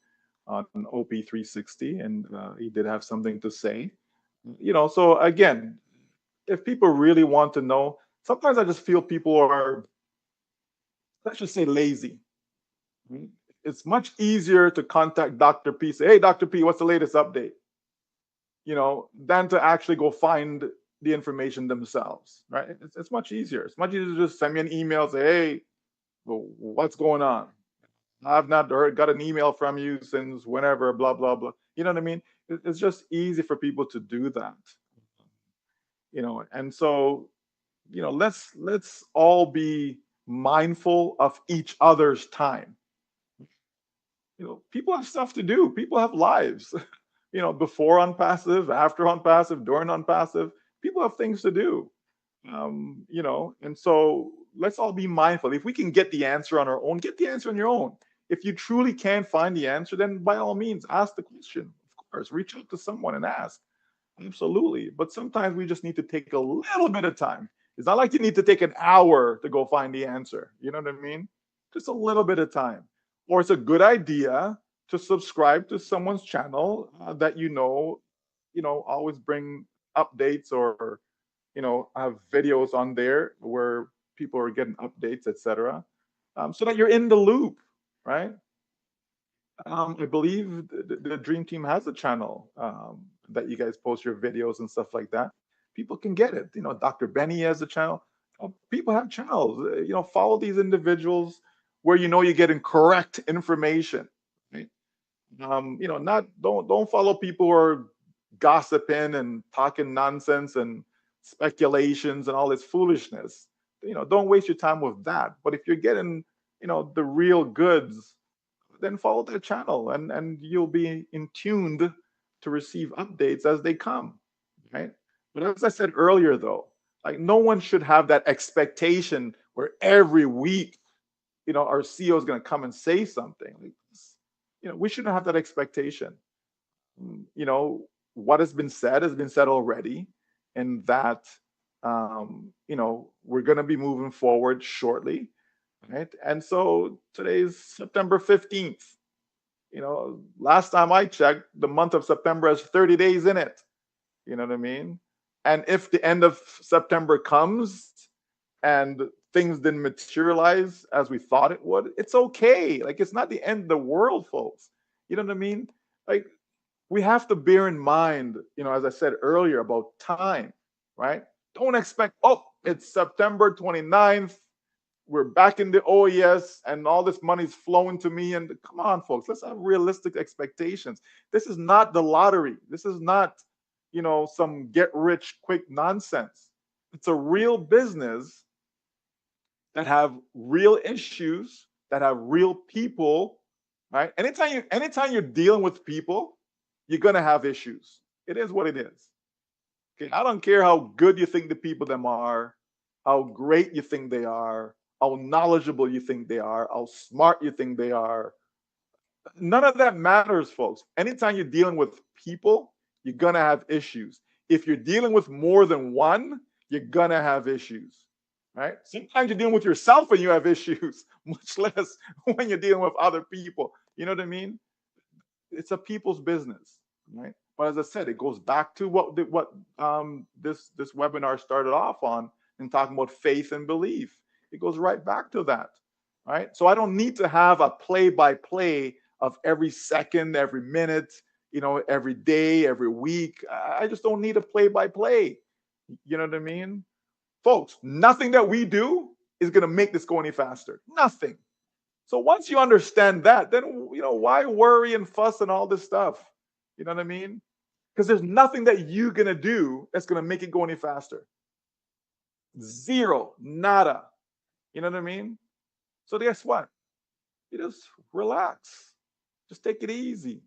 on OP360, and he did have something to say. So again, if people really want to know, sometimes I just feel people are, let's just say, lazy. It's much easier to contact Dr. P, say, hey, Dr. P, what's the latest update? Than to actually go find the information themselves, right? It's much easier. It's much easier to just send me an email, say, hey, what's going on? I've not got an email from you since whenever, blah, blah, blah. You know what I mean? It's just easy for people to do that. And so, let's all be mindful of each other's time. People have stuff to do. People have lives. Before ONPASSIVE, after ONPASSIVE, during ONPASSIVE, people have things to do. And so let's all be mindful. If we can get the answer on our own, get the answer on your own. If you truly can't find the answer, then by all means, ask the question. Of course, reach out to someone and ask. Absolutely. But sometimes we just need to take a little bit of time. It's not like you need to take an hour to go find the answer. You know what I mean? Just a little bit of time. Or it's a good idea to subscribe to someone's channel that always bring updates, or have videos on there where people are getting updates, etc., so that you're in the loop, right? I believe the Dream Team has a channel that you guys post your videos and stuff like that. People can get it. Dr. Benny has a channel. People have channels. Follow these individuals. where you know you're getting correct information. Right? Don't follow people who are gossiping and talking nonsense and speculations and all this foolishness. Don't waste your time with that. But if you're getting, the real goods, then follow their channel and you'll be in tuned to receive updates as they come. Right. But as I said earlier, though, like no one should have that expectation where every week, our CEO is going to come and say something. We shouldn't have that expectation. What has been said already, and that we're going to be moving forward shortly, right? And so today's September 15th. Last time I checked, the month of September has 30 days in it. You know what I mean? And if the end of September comes and things didn't materialize as we thought it would, it's okay. Like, it's not the end of the world, folks. You know what I mean? Like, we have to bear in mind, as I said earlier, about time, right? Don't expect, it's September 29th. We're back in the OES and all this money's flowing to me. And come on, folks, let's have realistic expectations. This is not the lottery. This is not, some get rich quick nonsense. It's a real business that have real issues, that have real people, right? Anytime you're dealing with people, you're gonna have issues. It is what it is. Okay, I don't care how good you think the people them are, how great you think they are, how knowledgeable you think they are, how smart you think they are. None of that matters, folks. Anytime you're dealing with people, you're gonna have issues. If you're dealing with more than one, you're gonna have issues. Right? Sometimes you're dealing with yourself and you have issues, much less when you're dealing with other people. You know what I mean? It's a people's business, right? But as I said, it goes back to what this webinar started off on, and talking about faith and belief. It goes right back to that, right? So I don't need to have a play-by-play of every second, every minute, every day, every week. I just don't need a play-by-play. You know what I mean? Folks, nothing that we do is going to make this go any faster. Nothing. So once you understand that, then, why worry and fuss and all this stuff? You know what I mean? Because there's nothing that you're going to do that's going to make it go any faster. Zero, nada. You know what I mean? So guess what? You just relax. Just take it easy,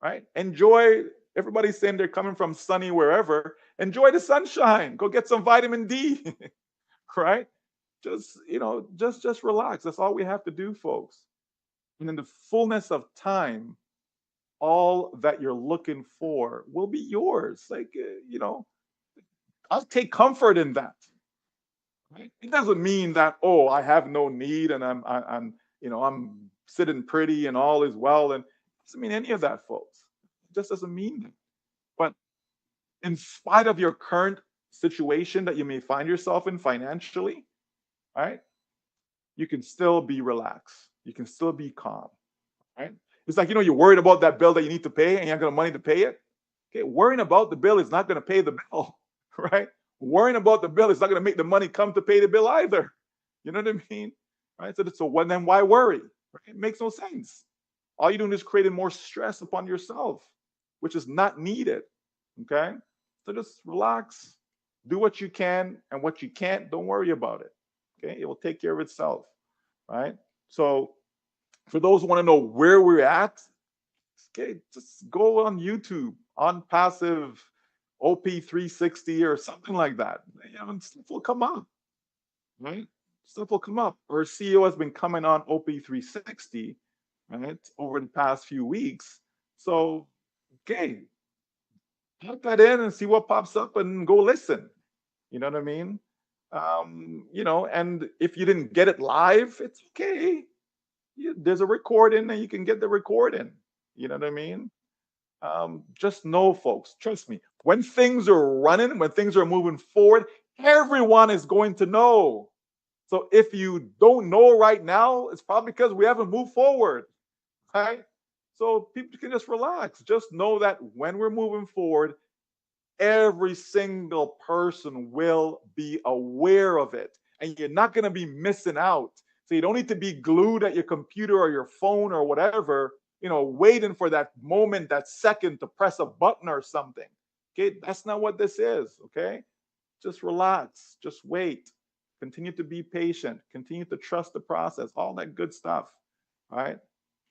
right? Enjoy. Everybody's saying they're coming from sunny wherever. Enjoy the sunshine. Go get some vitamin D. Right? Just relax. That's all we have to do, folks. And in the fullness of time, all that you're looking for will be yours. Like, I'll take comfort in that. Right? It doesn't mean that, I have no need and I'm sitting pretty and all is well. And it doesn't mean any of that, folks. It just doesn't mean that. But in spite of your current situation that you may find yourself in financially, right? You can still be relaxed. You can still be calm, right? It's like, you're worried about that bill that you need to pay and you haven't got money to pay it. Okay, worrying about the bill is not going to pay the bill, right? Worrying about the bill is not going to make the money come to pay the bill either. You know what I mean? Right? Then why worry? Right? It makes no sense. All you're doing is creating more stress upon yourself, which is not needed. Okay? So just relax, do what you can, and what you can't, don't worry about it. Okay? It will take care of itself. Right? So for those who want to know where we're at, okay, just go on YouTube, ONPASSIVE OP360 or something like that. Stuff will come up, right? Stuff will come up. Our CEO has been coming on OP360, right, over the past few weeks. So, okay, plug that in and see what pops up and go listen. You know what I mean? And if you didn't get it live, it's okay. There's a recording and you can get the recording. You know what I mean? Just know, folks, trust me, when things are running, when things are moving forward, everyone is going to know. So if you don't know right now, it's probably because we haven't moved forward, right? So people can just relax. Just know that when we're moving forward, every single person will be aware of it. And you're not going to be missing out So you don't need to be glued at your computer or your phone or whatever, waiting for that moment, that second to press a button or something. Okay, that's not what this is. Okay, just relax, just wait, continue to be patient, continue to trust the process, all that good stuff. All right,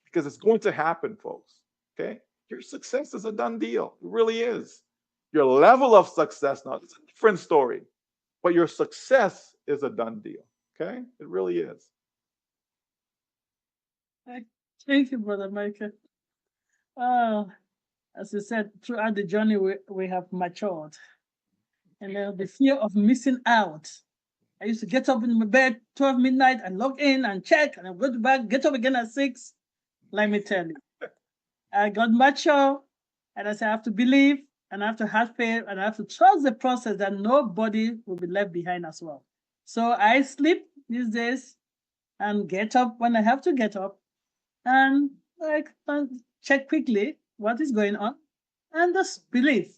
because it's going to happen, folks. Okay, your success is a done deal. It really is. Your level of success now, it's a different story, but your success is a done deal. Okay, it really is. Thank you, Brother Michael. As I said, throughout the journey, we have matured. And the fear of missing out. I used to get up in my bed 12 midnight and log in and check, and I go to bed, get up again at 6. Let me tell you, I got mature, and I said I have to believe, and I have to have faith, and I have to trust the process that nobody will be left behind as well. So I sleep these days and get up when I have to get up, and check quickly what is going on, and just believe.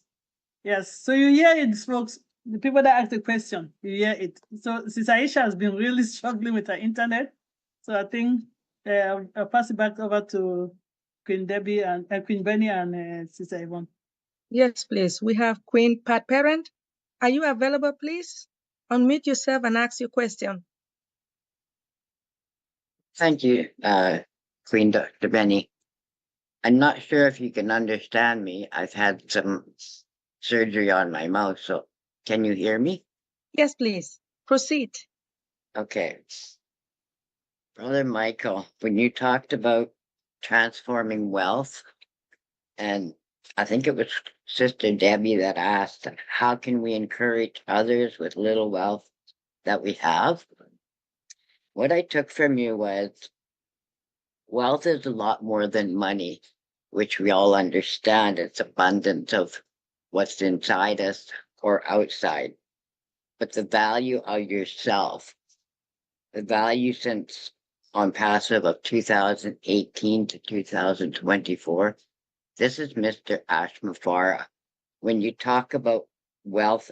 Yes, so you hear it, folks. The people that ask the question, you hear it. So Sister Aisha has been really struggling with her internet. So I think I'll pass it back over to Queen Debbie and Queen Benny and Sister Yvonne. Yes, please. We have Queen Pat Parent. Are you available, please? Unmute yourself and ask your question. Thank you, Queen Dr. Benny. I'm not sure if you can understand me. I've had some surgery on my mouth, so can you hear me? Yes, please. Proceed. Okay. Brother Michael, when you talked about transforming wealth, and I think it was Sister Debbie that asked, how can we encourage others with little wealth that we have? What I took from you was wealth is a lot more than money, which we all understand. It's abundance of what's inside us or outside. But the value of yourself, the value since ONPASSIVE of 2018 to 2024, this is Mr. Ashmafara. When you talk about wealth,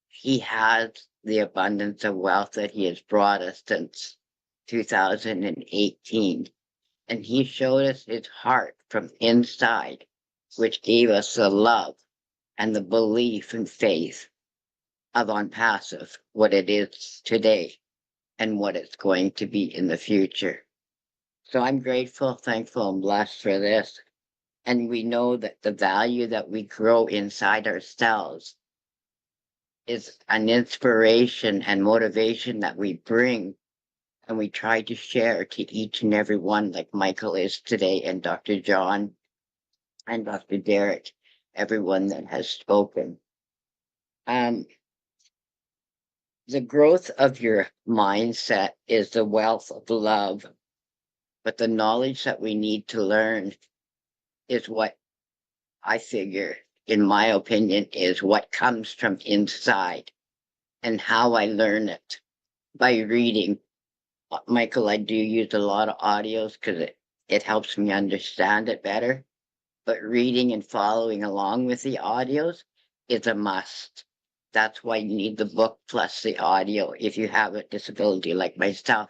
he has the abundance of wealth that he has brought us since 2018. And he showed us his heart from inside, which gave us the love and the belief and faith of ONPASSIVE, what it is today and what it's going to be in the future. So I'm grateful, thankful, and blessed for this. And we know that the value that we grow inside ourselves is an inspiration and motivation that we bring and we try to share to each and every one, like Michael is today, and Dr. John and Dr. Derek, everyone that has spoken. The growth of your mindset is the wealth of love, but the knowledge that we need to learn is what I figure, in my opinion, is what comes from inside and how I learn it by reading. Michael, I do use a lot of audios because it helps me understand it better, but reading and following along with the audios is a must. That's why you need the book plus the audio if you have a disability like myself,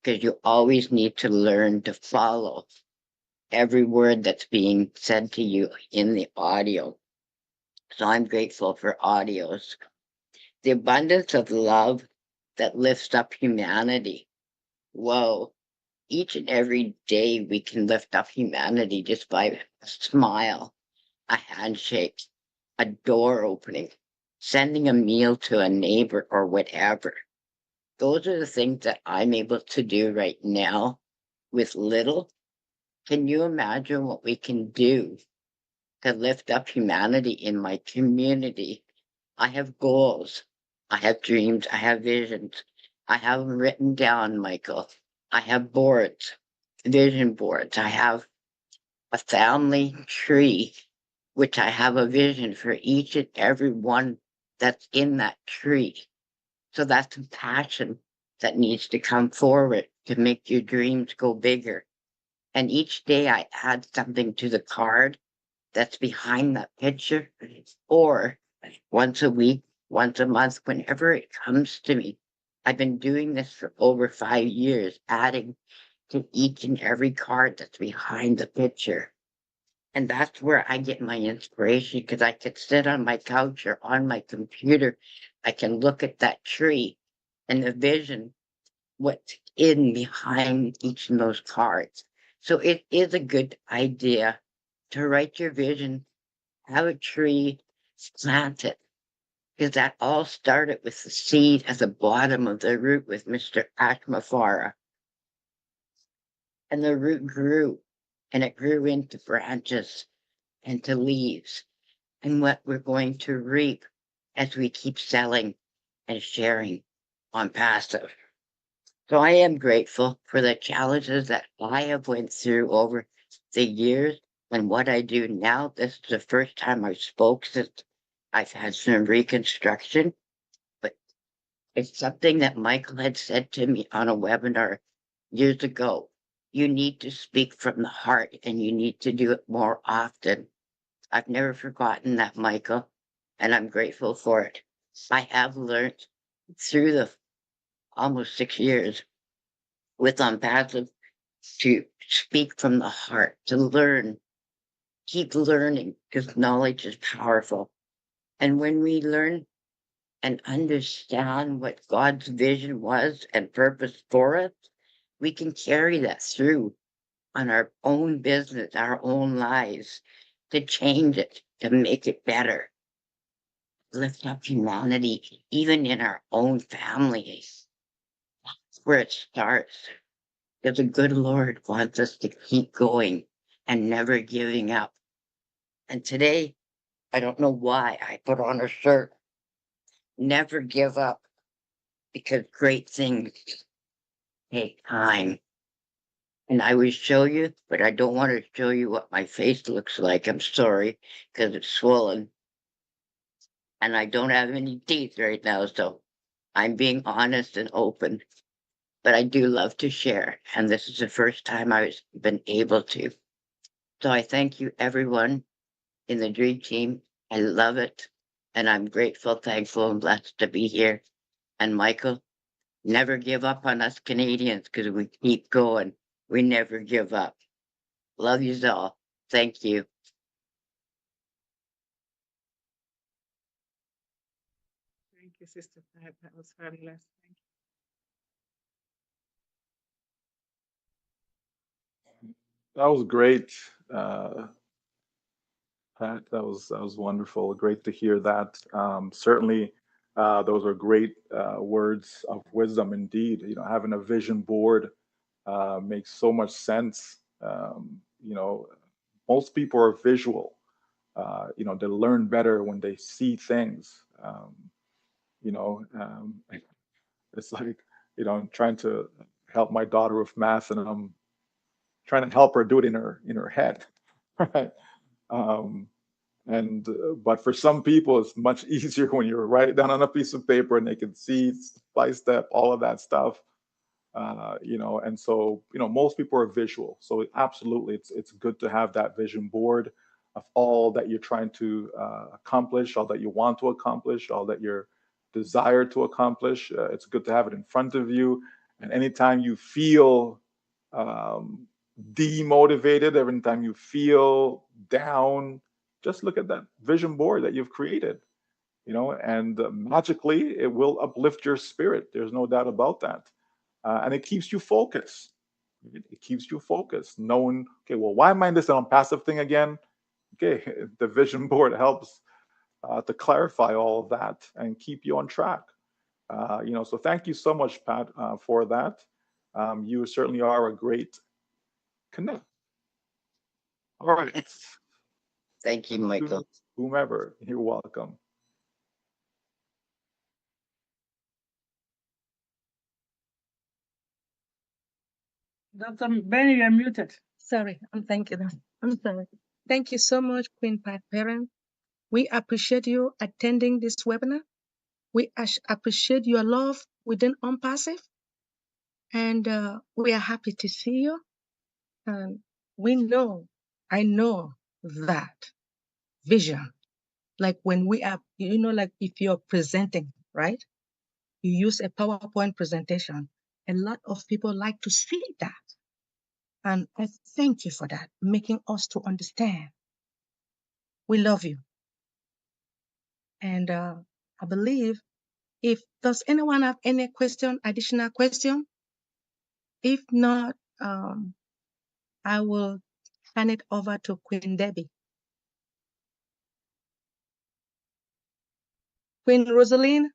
because you always need to learn to follow every word that's being said to you in the audio. So I'm grateful for audios. The abundance of love that lifts up humanity. Whoa. Each and every day we can lift up humanity just by a smile, a handshake, a door opening, sending a meal to a neighbor or whatever. Those are the things that I'm able to do right now with little. Can you imagine what we can do to lift up humanity in my community? I have goals, I have dreams, I have visions. I have them written down, Michael. I have boards, vision boards. I have a family tree, which I have a vision for each and every one that's in that tree. So that's a passion that needs to come forward to make your dreams go bigger. And each day I add something to the card that's behind that picture, or once a week, once a month, whenever it comes to me, I've been doing this for over 5 years, adding to each and every card that's behind the picture. And that's where I get my inspiration, because I could sit on my couch or on my computer. I can look at that tree and the vision, what's in behind each of those cards. So it is a good idea to write your vision, have a tree, plant it, because that all started with the seed at the bottom of the root with Mr. Ashmafara. And the root grew, and it grew into branches and to leaves, and what we're going to reap as we keep selling and sharing on passive. So I am grateful for the challenges that I have went through over the years and what I do now. This is the first time I spoke since I've had some reconstruction, but it's something that Michael had said to me on a webinar years ago. You need to speak from the heart and you need to do it more often. I've never forgotten that, Michael, and I'm grateful for it. I have learned through the almost 6 years with ONPASSIVE to speak from the heart, to learn, keep learning, because knowledge is powerful. And when we learn and understand what God's vision was and purpose for us, we can carry that through on our own business, our own lives, to change it, to make it better, lift up humanity, even in our own families. That's where it starts. Because the good Lord wants us to keep going and never giving up. And today, I don't know why I put on a shirt, never give up, because great things take time. And I would show you, but I don't want to show you what my face looks like. I'm sorry, because it's swollen. And I don't have any teeth right now, so I'm being honest and open. But I do love to share, and this is the first time I've been able to. So I thank you, everyone in the Dream Team. I love it, and I'm grateful, thankful, and blessed to be here. And Michael, never give up on us Canadians, because we keep going. We never give up. Love yous all. Thank you. Thank you, Sister Pat. That was fabulous. Thank you. That was great, Pat. That was wonderful. Great to hear that. Certainly, those are great words of wisdom indeed. You know, having a vision board makes so much sense. You know, most people are visual. You know, they learn better when they see things. You know, it's like, you know, I'm trying to help my daughter with math, and I'm trying to help her do it in her head, right? Um, and but for some people, it's much easier when you write it down on a piece of paper and they can see by step all of that stuff. You know, and so, you know, most people are visual. So absolutely, it's good to have that vision board of all that you're trying to accomplish, all that you want to accomplish, all that you're desired to accomplish. It's good to have it in front of you. And anytime you feel um, demotivated, every time you feel down, just look at that vision board that you've created, you know, and magically it will uplift your spirit. There's no doubt about that. And it keeps you focused. It keeps you focused, knowing, okay, well, why am I in this ONPASSIVE thing again? Okay, the vision board helps to clarify all of that and keep you on track. You know, so thank you so much, Pat, for that. You certainly are a great connect. All right. Thank you, Michael. Whomever, you're welcome. Dr. Benny, you're muted. Sorry, thank you. I'm sorry. Thank you so much, Queen Pat Parent. We appreciate you attending this webinar. We appreciate your love within ONPASSIVE, and we are happy to see you. And I know that vision, like when we are, you know, like if you're presenting, right? You use a PowerPoint presentation. A lot of people like to see that. And I thank you for that, making us to understand. We love you. And I believe does anyone have any additional question? If not, I will hand it over to Queen Debbie. Queen Rosaline,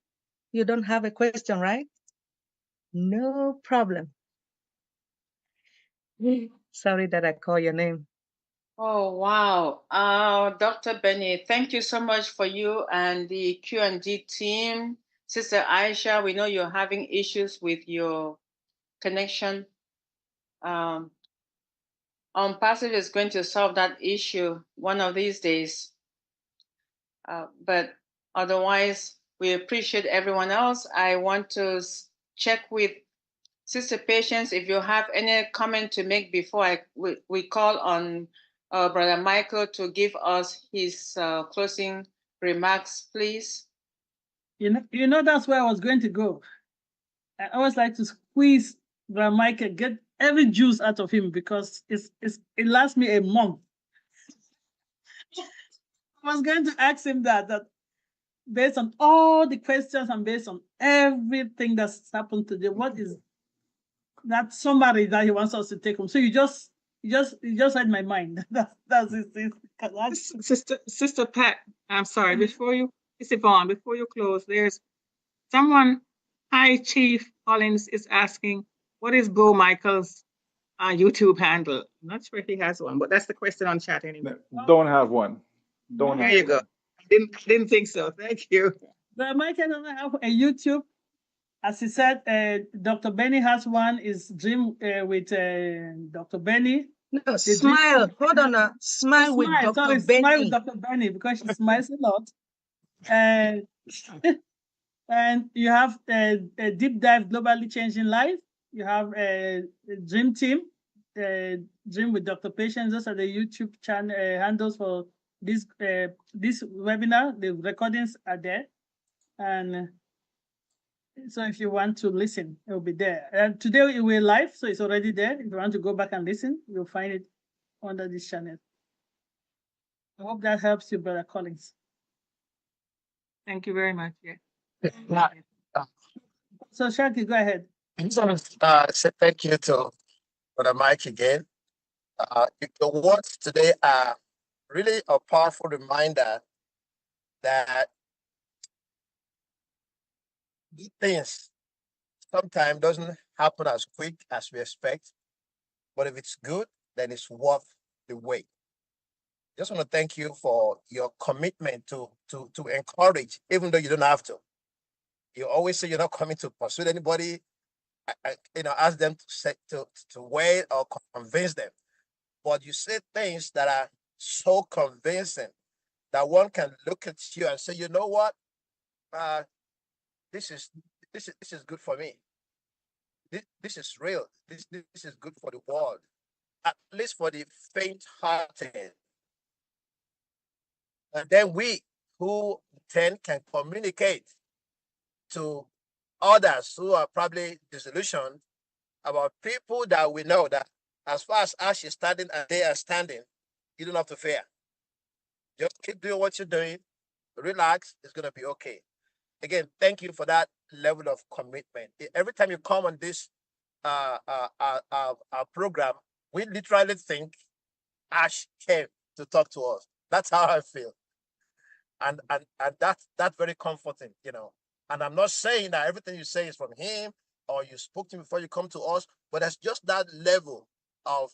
you don't have a question, right? No problem. Sorry that I call your name. Oh, wow. Dr. Benny, thank you so much for you and the Q&D team. Sister Aisha, we know you're having issues with your connection. ONPASSIVE is going to solve that issue one of these days. But otherwise, we appreciate everyone else. I want to check with Sister Patience if you have any comment to make before we call on Brother Michael to give us his closing remarks, please. You know that's where I was going to go. I always like to squeeze Brother Michael, get every juice out of him because it lasts me a month. I was going to ask him that based on all the questions and based on everything that's happened today, what is that summary that he wants us to take home? So you just read my mind. That's it. Sister Pat, I'm sorry, before you, Miss Yvonne, before you close, there's someone, Hi Chief Collins is asking, what is Bo Michael's YouTube handle? I'm not sure if he has one, but that's the question on chat anyway. Don't have one. Don't have There you go. Didn't think so. Thank you. But Michael doesn't have a YouTube. As he said, Dr. Benny has one, is Dream with Dr. Benny. No, smile. Hold on. Smile with Dr. Benny. Smile with Dr. Benny because she smiles a lot. And you have a Deep Dive Globally Changing Life. You have a Dream Team, Dream with Dr. Patience. Those are the YouTube channel handles for this webinar. The recordings are there. And so if you want to listen, it will be there. And today we're live, so it's already there. If you want to go back and listen, you'll find it under this channel. I hope that helps you, Brother Collins. Thank you very much. Yeah. So Shaki, go ahead. I just want to say thank you to Brother Mike again. Your words today are really a powerful reminder that these things sometimes doesn't happen as quick as we expect, but if it's good, then it's worth the wait. Just want to thank you for your commitment to encourage, even though you don't have to. You always say you're not coming to persuade anybody, ask them to wait or convince them. But you say things that are so convincing that one can look at you and say, you know what, this is good for me. This is real. This is good for the world, at least for the faint-hearted. And then we who then can communicate to others who are probably disillusioned about people that we know that as far as Ash is standing and they are standing, you don't have to fear. Just keep doing what you're doing. Relax. It's going to be okay. Again, thank you for that level of commitment. Every time you come on this program, we literally think Ash came to talk to us. That's how I feel. And that's very comforting, And I'm not saying that everything you say is from him or you spoke to him before you come to us, but it's just that level of,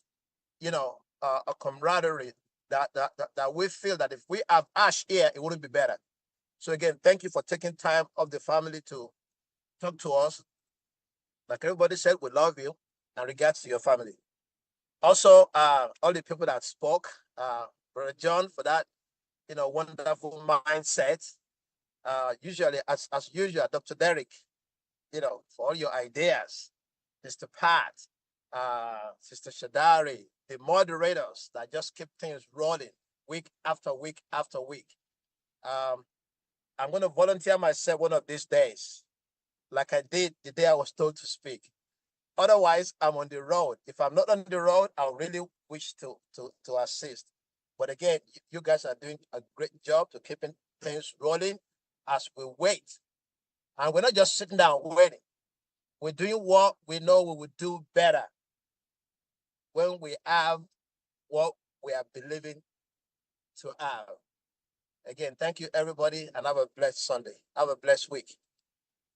a camaraderie that we feel that if we have Ash here, it wouldn't be better. So again, thank you for taking time of the family to talk to us. Like everybody said, we love you and regards to your family. Also, all the people that spoke, Brother John, for that, wonderful mindset. Usually, as usual, Dr. Derek, for all your ideas, Mr. Pat, Sister Shadari, the moderators that just keep things rolling week after week after week. I'm going to volunteer myself one of these days. like I did the day I was told to speak. Otherwise, I'm on the road. If I'm not on the road, I'll really wish to assist. But again, you guys are doing a great job to keeping things rolling as we wait. And we're not just sitting down waiting. We're doing what we know we will do better when we have what we are believing to have. Again, thank you, everybody, and have a blessed Sunday. Have a blessed week.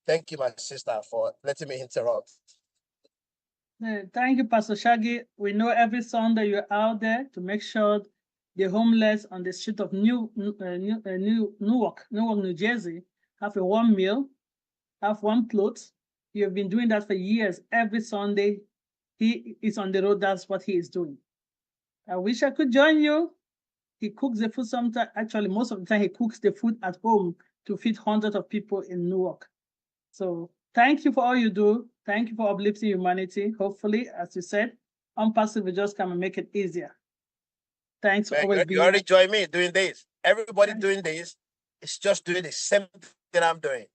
Thank you, my sister, for letting me interrupt. Thank you, Pastor Shaggy. We know every Sunday you're out there to make sure the homeless on the street of Newark, New Jersey, have a warm meal, have warm clothes. You have been doing that for years. Every Sunday, he is on the road. That's what he is doing. I wish I could join you. He cooks the food sometimes. Actually, most of the time, he cooks the food at home to feed hundreds of people in Newark. So thank you for all you do. Thank you for uplifting humanity. Hopefully, as you said, ONPASSIVE will just come and make it easier. Thanks for always being. You already join me doing this. Everybody doing this is just doing the same thing I'm doing.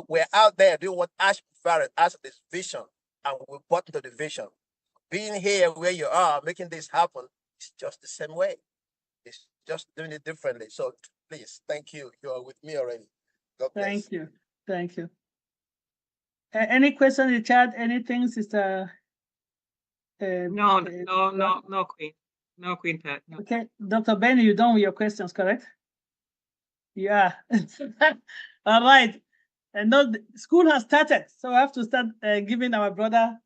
We're out there doing what Ash Farrell has this vision, and we bought into the vision. Being here where you are, making this happen, it's just the same way. It's just doing it differently. So please, thank you. You are with me already. God bless. Thank you. Thank you. Any question in the chat? Anything, Sister? No, Queen. No, Queen Pat. No. Okay, Dr. Benny, you done with your questions, correct? Yeah. All right. And now school has started, so I have to start giving our brother.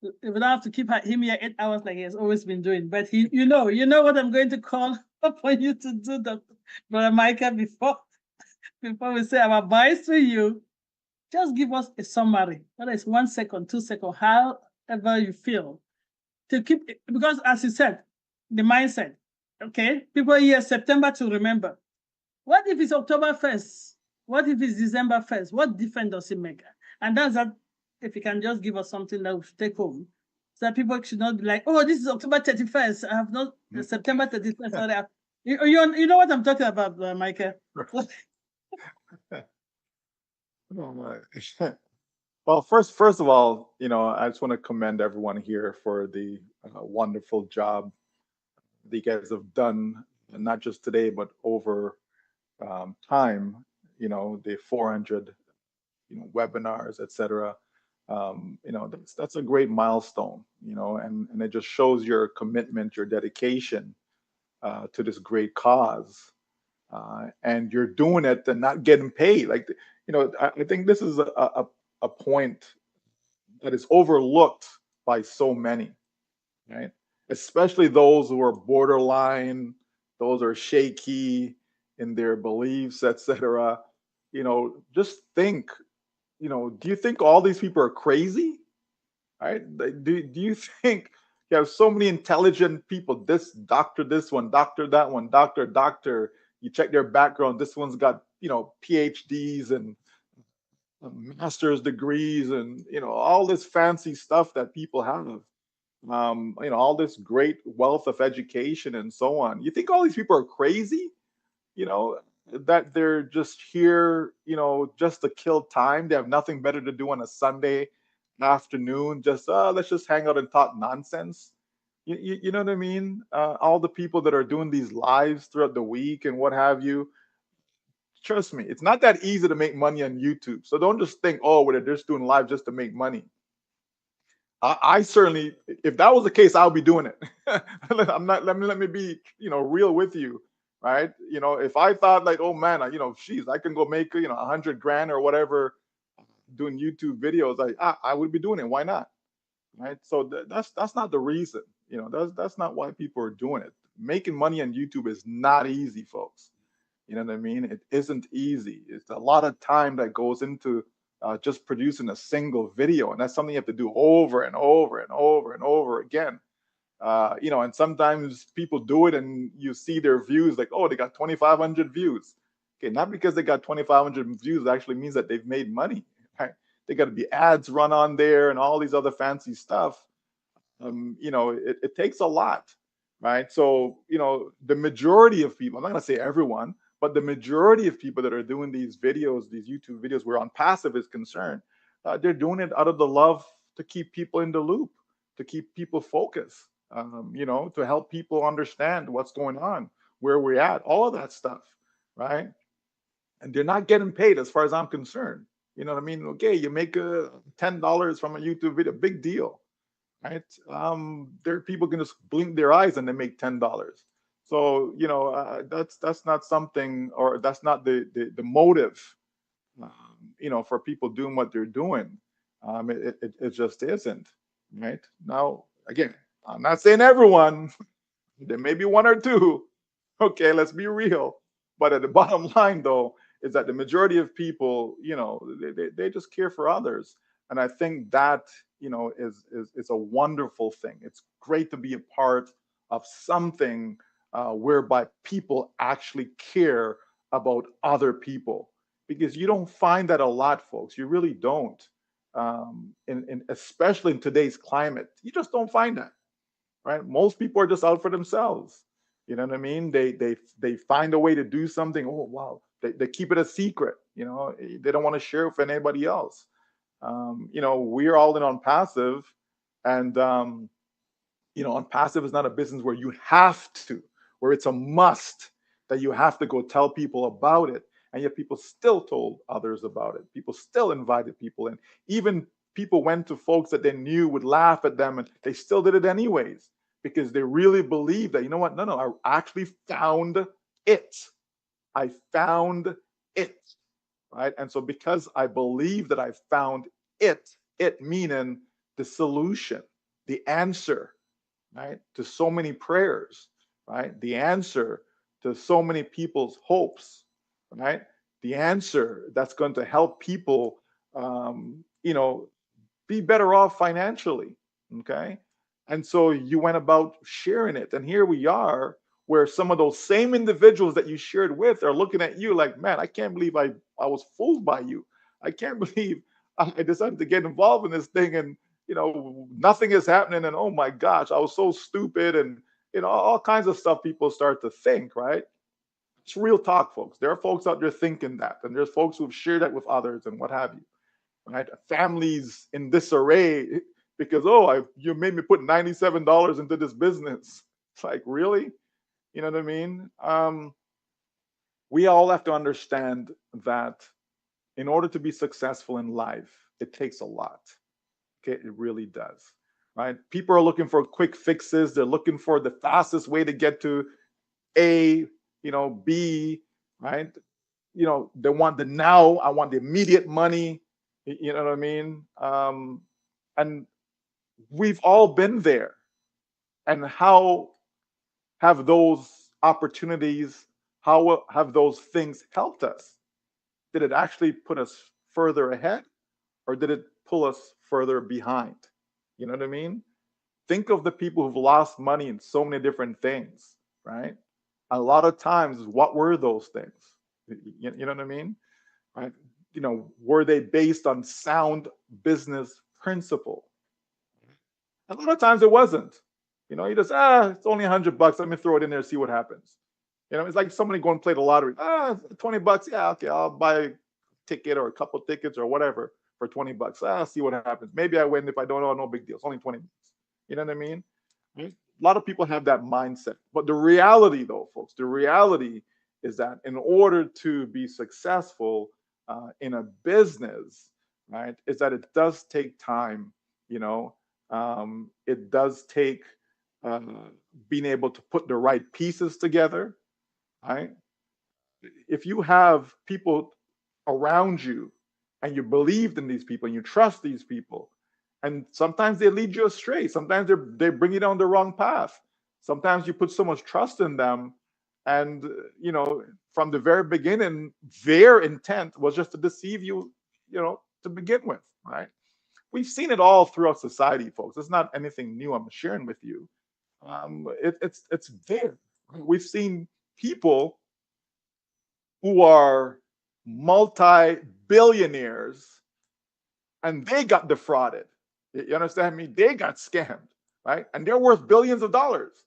We don't have to keep him here 8 hours like he has always been doing. But you know what I'm going to call for you to do, Brother Michael, before we say our advice to you. Just give us a summary, whether it's 1 second, 2 seconds, however you feel, to keep it, because as you said, the mindset. Okay, people here September to remember. What if it's October 1st? What if it's December 1st? What difference does it make? And that's that. If you can just give us something that we should take home, so that people should not be like, oh, this is October 31st. I have not September 31st. Sorry. You know what I'm talking about, Michael? Oh my. Well, first of all, I just want to commend everyone here for the wonderful job that you guys have done, not just today, but over time. The 400, webinars, etc. That's a great milestone. And it just shows your commitment, your dedication to this great cause. And you're doing it and not getting paid. Like, I think this is a point that is overlooked by so many, right? Especially those who are borderline, those who are shaky in their beliefs, etc. Just think, do you think all these people are crazy? Right? Do you think you have so many intelligent people, this doctor, this one, doctor, that one, doctor, you check their background, this one's got, PhDs and master's degrees and, all this fancy stuff that people have, all this great wealth of education and so on. You think all these people are crazy? That they're just here, just to kill time. They have nothing better to do on a Sunday afternoon. Just let's just hang out and talk nonsense. You know what I mean? All the people that are doing these lives throughout the week and what have you. Trust me, it's not that easy to make money on YouTube. So don't just think, oh, well, they're just doing live just to make money. I certainly, if that was the case, I'll be doing it. I'm not. Let me be, real with you, right? If I thought like, oh man, geez, I can go make, 100 grand or whatever, doing YouTube videos, I would be doing it. Why not? Right? So that's not the reason. That's not why people are doing it. Making money on YouTube is not easy, folks. You know what I mean? It isn't easy. It's a lot of time that goes into just producing a single video, and that's something you have to do over and over and over and over again. And sometimes people do it, and you see their views like, oh, they got 2,500 views. Okay, not because they got 2,500 views actually means that they've made money. Right? They got to be ads run on there and all these other fancy stuff. It takes a lot, right? So, the majority of people, I'm not going to say everyone, but the majority of people that are doing these videos, these YouTube videos, where ONPASSIVE is concerned, They're doing it out of the love to keep people in the loop, to keep people focused, to help people understand what's going on, where we're at, all of that stuff, right? And they're not getting paid as far as I'm concerned. You know what I mean? Okay, you make $10 from a YouTube video, big deal, right? There are people can just blink their eyes and they make $10. So that's not something, or that's not the motive, for people doing what they're doing. It just isn't, right? Now, again, I'm not saying everyone. There may be one or two. Okay, let's be real. But at the bottom line, though, is that the majority of people, they just care for others. And I think that, is a wonderful thing. It's great to be a part of something whereby people actually care about other people, because you don't find that a lot, folks. You really don't. Especially in today's climate, you just don't find that, right? Most people are just out for themselves. You know what I mean? They find a way to do something. Oh wow, they keep it a secret. They don't want to share it with anybody else. We're all in on passive, and on passive is not a business where you have to, where it's a must that you have to go tell people about it. And yet people still told others about it. People still invited people in. Even people went to folks that they knew would laugh at them, and they still did it anyways, because they really believed that, you know what? No, I actually found it. I found it. Right. And so because I believe that I found it meaning the solution, the answer, right, to so many prayers, right? The answer to so many people's hopes, right? The answer that's going to help people, be better off financially, okay? And so you went about sharing it. And here we are, where some of those same individuals that you shared with are looking at you like, man, I can't believe I was fooled by you. I can't believe I decided to get involved in this thing, and nothing is happening, and oh my gosh, I was so stupid, and all kinds of stuff people start to think, right? It's real talk, folks. There are folks out there thinking that, and there's folks who've shared that with others and what have you, right? Families in disarray because, you made me put $97 into this business. It's like, really? You know what I mean? We all have to understand that in order to be successful in life, it takes a lot. Okay, it really does, right? People are looking for quick fixes. They're looking for the fastest way to get to A, B, right? They want the now. I want the immediate money. You know what I mean? And we've all been there. And how have those opportunities, how have those things helped us? Did it actually put us further ahead, or did it pull us further behind? You know what I mean? Think of the people who've lost money in so many different things, right? A lot of times, what were those things? You know what I mean? Right? Were they based on sound business principle? A lot of times it wasn't. You just, it's only $100. Let me throw it in there, see what happens. It's like somebody going to play the lottery. $20. Yeah, okay, I'll buy a ticket or a couple tickets or whatever for $20. See what happens. Maybe I win. If I don't, no big deal. It's only $20. You know what I mean? Right? A lot of people have that mindset. But the reality, though, folks, the reality is that in order to be successful in a business, right, is that it does take time. It does take being able to put the right pieces together, right? If you have people around you and you believed in these people and you trust these people, and sometimes they lead you astray, sometimes they bring you down the wrong path, sometimes you put so much trust in them, and from the very beginning their intent was just to deceive you, to begin with, right? We've seen it all throughout society, folks. It's not anything new I'm sharing with you. It's there. We've seen people who are multi-billionaires and they got defrauded. You understand me? They got scammed, right? And they're worth billions of dollars,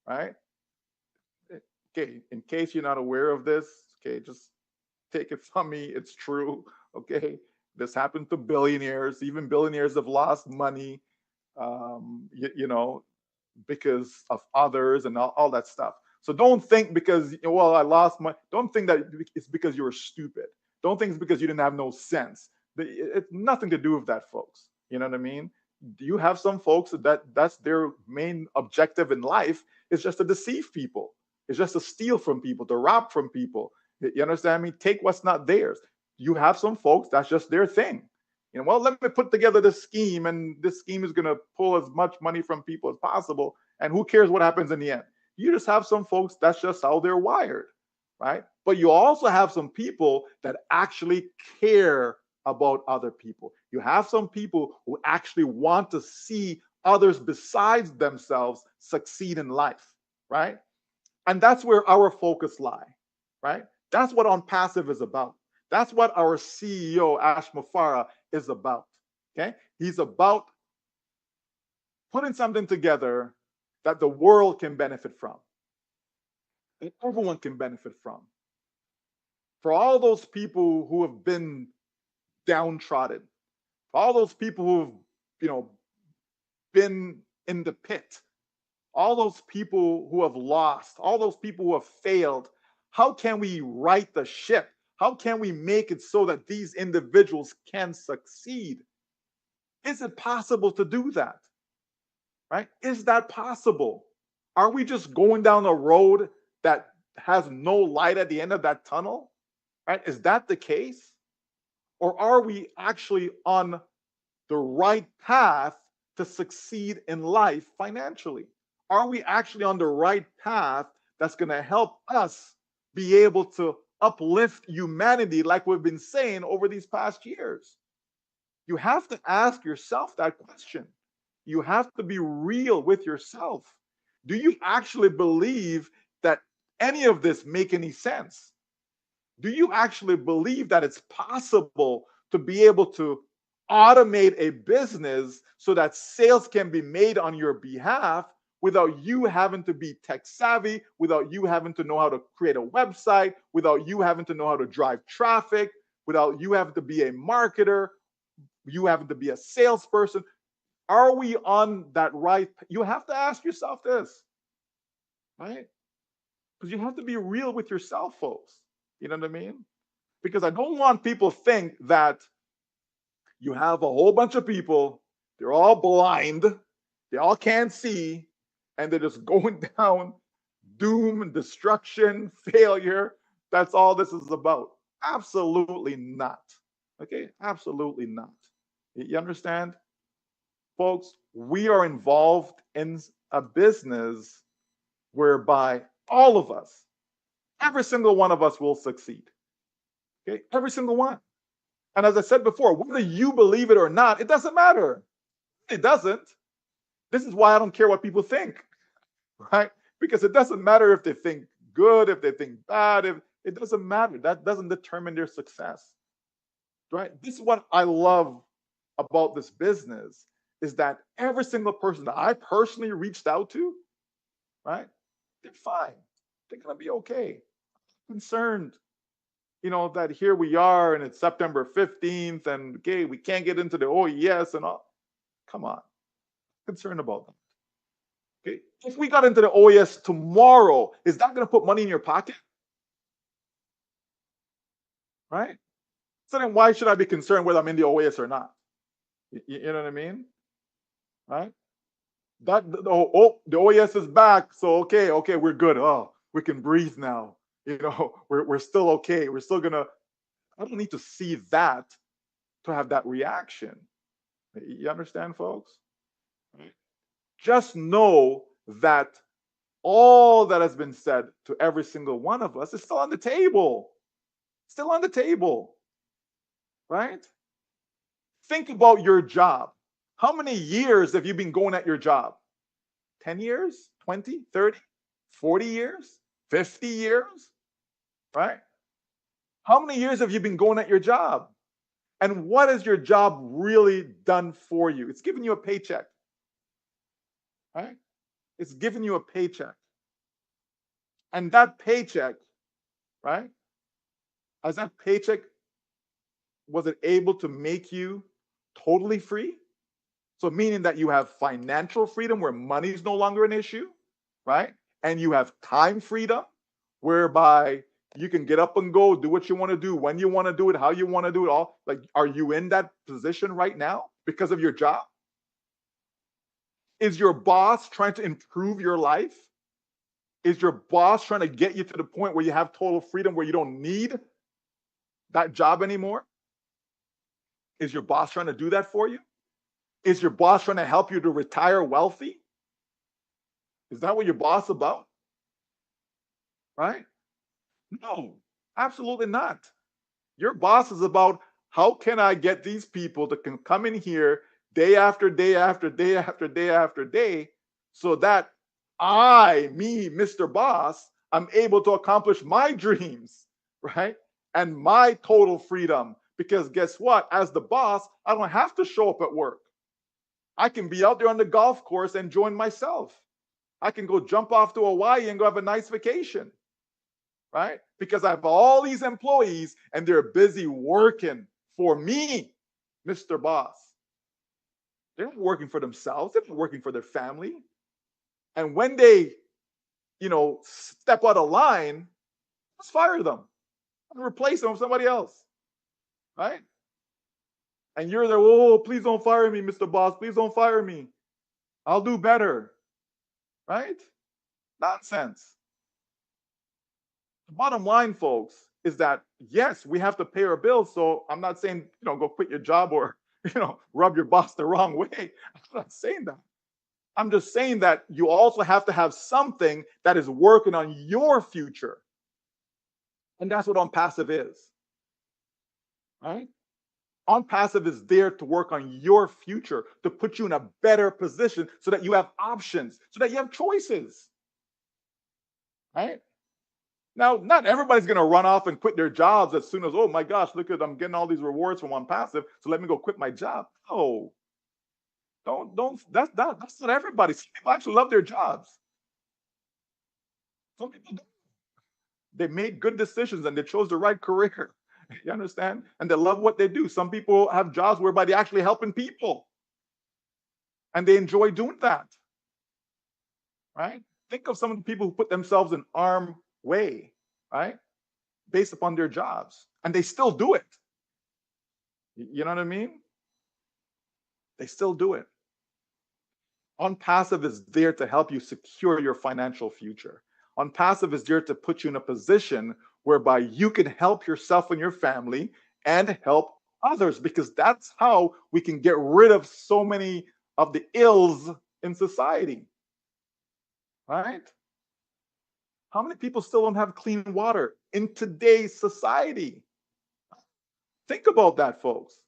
right? Okay, in case you're not aware of this, okay, just take it from me. It's true, okay? This happened to billionaires. Even billionaires have lost money, you know, because of others and all that stuff. So don't think because, well, I lost money. Don't think that it's because you were stupid. Don't think it's because you didn't have no sense. It's nothing to do with that, folks. You know what I mean? You have some folks that's their main objective in life is just to deceive people. It's just to steal from people, to rob from people. You understand me? Take what's not theirs. You have some folks that's just their thing. You know, well, let me put together this scheme, and this scheme is going to pull as much money from people as possible. And who cares what happens in the end? You just have some folks that's just how they're wired, right? But you also have some people that actually care about other people. You have some people who actually want to see others besides themselves succeed in life, right? And that's where our focus lie, right? That's what ONPASSIVE is about. That's what our CEO, Ash Mufara, is about, okay? He's about putting something together that the world can benefit from, that everyone can benefit from. For all those people who have been downtrodden, for all those people who've, you know, been in the pit, all those people who have lost, all those people who have failed, how can we right the ship? How can we make it so that these individuals can succeed? Is it possible to do that? Right? Is that possible? Are we just going down a road that has no light at the end of that tunnel? Right? Is that the case? Or are we actually on the right path to succeed in life financially? Are we actually on the right path that's going to help us be able to uplift humanity like we've been saying over these past years? You have to ask yourself that question. You have to be real with yourself. Do you actually believe that any of this make any sense? Do you actually believe that it's possible to be able to automate a business so that sales can be made on your behalf without you having to be tech savvy, without you having to know how to create a website, without you having to know how to drive traffic, without you having to be a marketer, you having to be a salesperson? Are we on that right? You have to ask yourself this, right? Because you have to be real with yourself, folks. You know what I mean? Because I don't want people to think that you have a whole bunch of people, they're all blind, they all can't see, and they're just going down doom and destruction, failure. That's all this is about. Absolutely not. Okay? Absolutely not. You understand? Folks, we are involved in a business whereby all of us, every single one of us will succeed. Okay? Every single one. And as I said before, whether you believe it or not, it doesn't matter. It doesn't. This is why I don't care what people think, right? Because it doesn't matter if they think good, if they think bad, if it doesn't matter. That doesn't determine their success, right? This is what I love about this business is that every single person that I personally reached out to, right? They're fine. They're gonna be okay. I'm concerned, that here we are and it's September 15th and okay, we can't get into the OES and all. Come on. I'm concerned about that. Okay. If we got into the OES tomorrow, is that going to put money in your pocket? Right? So then why should I be concerned whether I'm in the OES or not? You know what I mean? Right? The OES is back. So okay, we're good. Oh, we can breathe now. We're still okay. We're still gonna. I don't need to see that to have that reaction. You understand, folks? Right? Just know that all that has been said to every single one of us is still on the table. Still on the table. Right? Think about your job. How many years have you been going at your job? 10 years? 20? 30? 40 years? 50 years? Right? How many years have you been going at your job? And what has your job really done for you? It's giving you a paycheck. Right? It's giving you a paycheck. And that paycheck, right? Has that paycheck was it able to make you totally free? So meaning that you have financial freedom where money is no longer an issue, right? And you have time freedom whereby you can get up and go, do what you want to do, when you want to do it, how you want to do it all. Like, are you in that position right now because of your job? Is your boss trying to improve your life? Is your boss trying to get you to the point where you have total freedom, where you don't need that job anymore? Is your boss trying to do that for you? Is your boss trying to help you to retire wealthy? Is that what your boss is about? Right? No, absolutely not. Your boss is about, how can I get these people to come in here day after day after day after day after day, so that me, Mr. Boss, I'm able to accomplish my dreams, right? And my total freedom. Because guess what? As the boss, I don't have to show up at work. I can be out there on the golf course and enjoying myself. I can go jump off to Hawaii and go have a nice vacation, right? Because I have all these employees and they're busy working for me, Mr. Boss. They're not working for themselves, they're not working for their family. And when they, step out of line, let's fire them and replace them with somebody else, right? And you're there, oh, please don't fire me, Mr. Boss, please don't fire me. I'll do better, right? Nonsense. The bottom line, folks, is that yes, we have to pay our bills. So I'm not saying, go quit your job or, rub your boss the wrong way. I'm not saying that. I'm just saying that you also have to have something that is working on your future. And that's what ONPASSIVE is, right? ONPASSIVE is there to work on your future, to put you in a better position so that you have options, so that you have choices, right? Now, not everybody's going to run off and quit their jobs as soon as, oh my gosh, look at, I'm getting all these rewards from ONPASSIVE, so let me go quit my job. No, that's not everybody. Some people actually love their jobs. Some people don't. They made good decisions and they chose the right career. You understand? And they love what they do. Some people have jobs whereby they're actually helping people and they enjoy doing that, right? Think of some of the people who put themselves in harm's way, right? Based upon their jobs, and they still do it. You know what I mean? They still do it. ONPASSIVE is there to help you secure your financial future. ONPASSIVE is there to put you in a position whereby you can help yourself and your family and help others, because that's how we can get rid of so many of the ills in society, right? How many people still don't have clean water in today's society? Think about that, folks.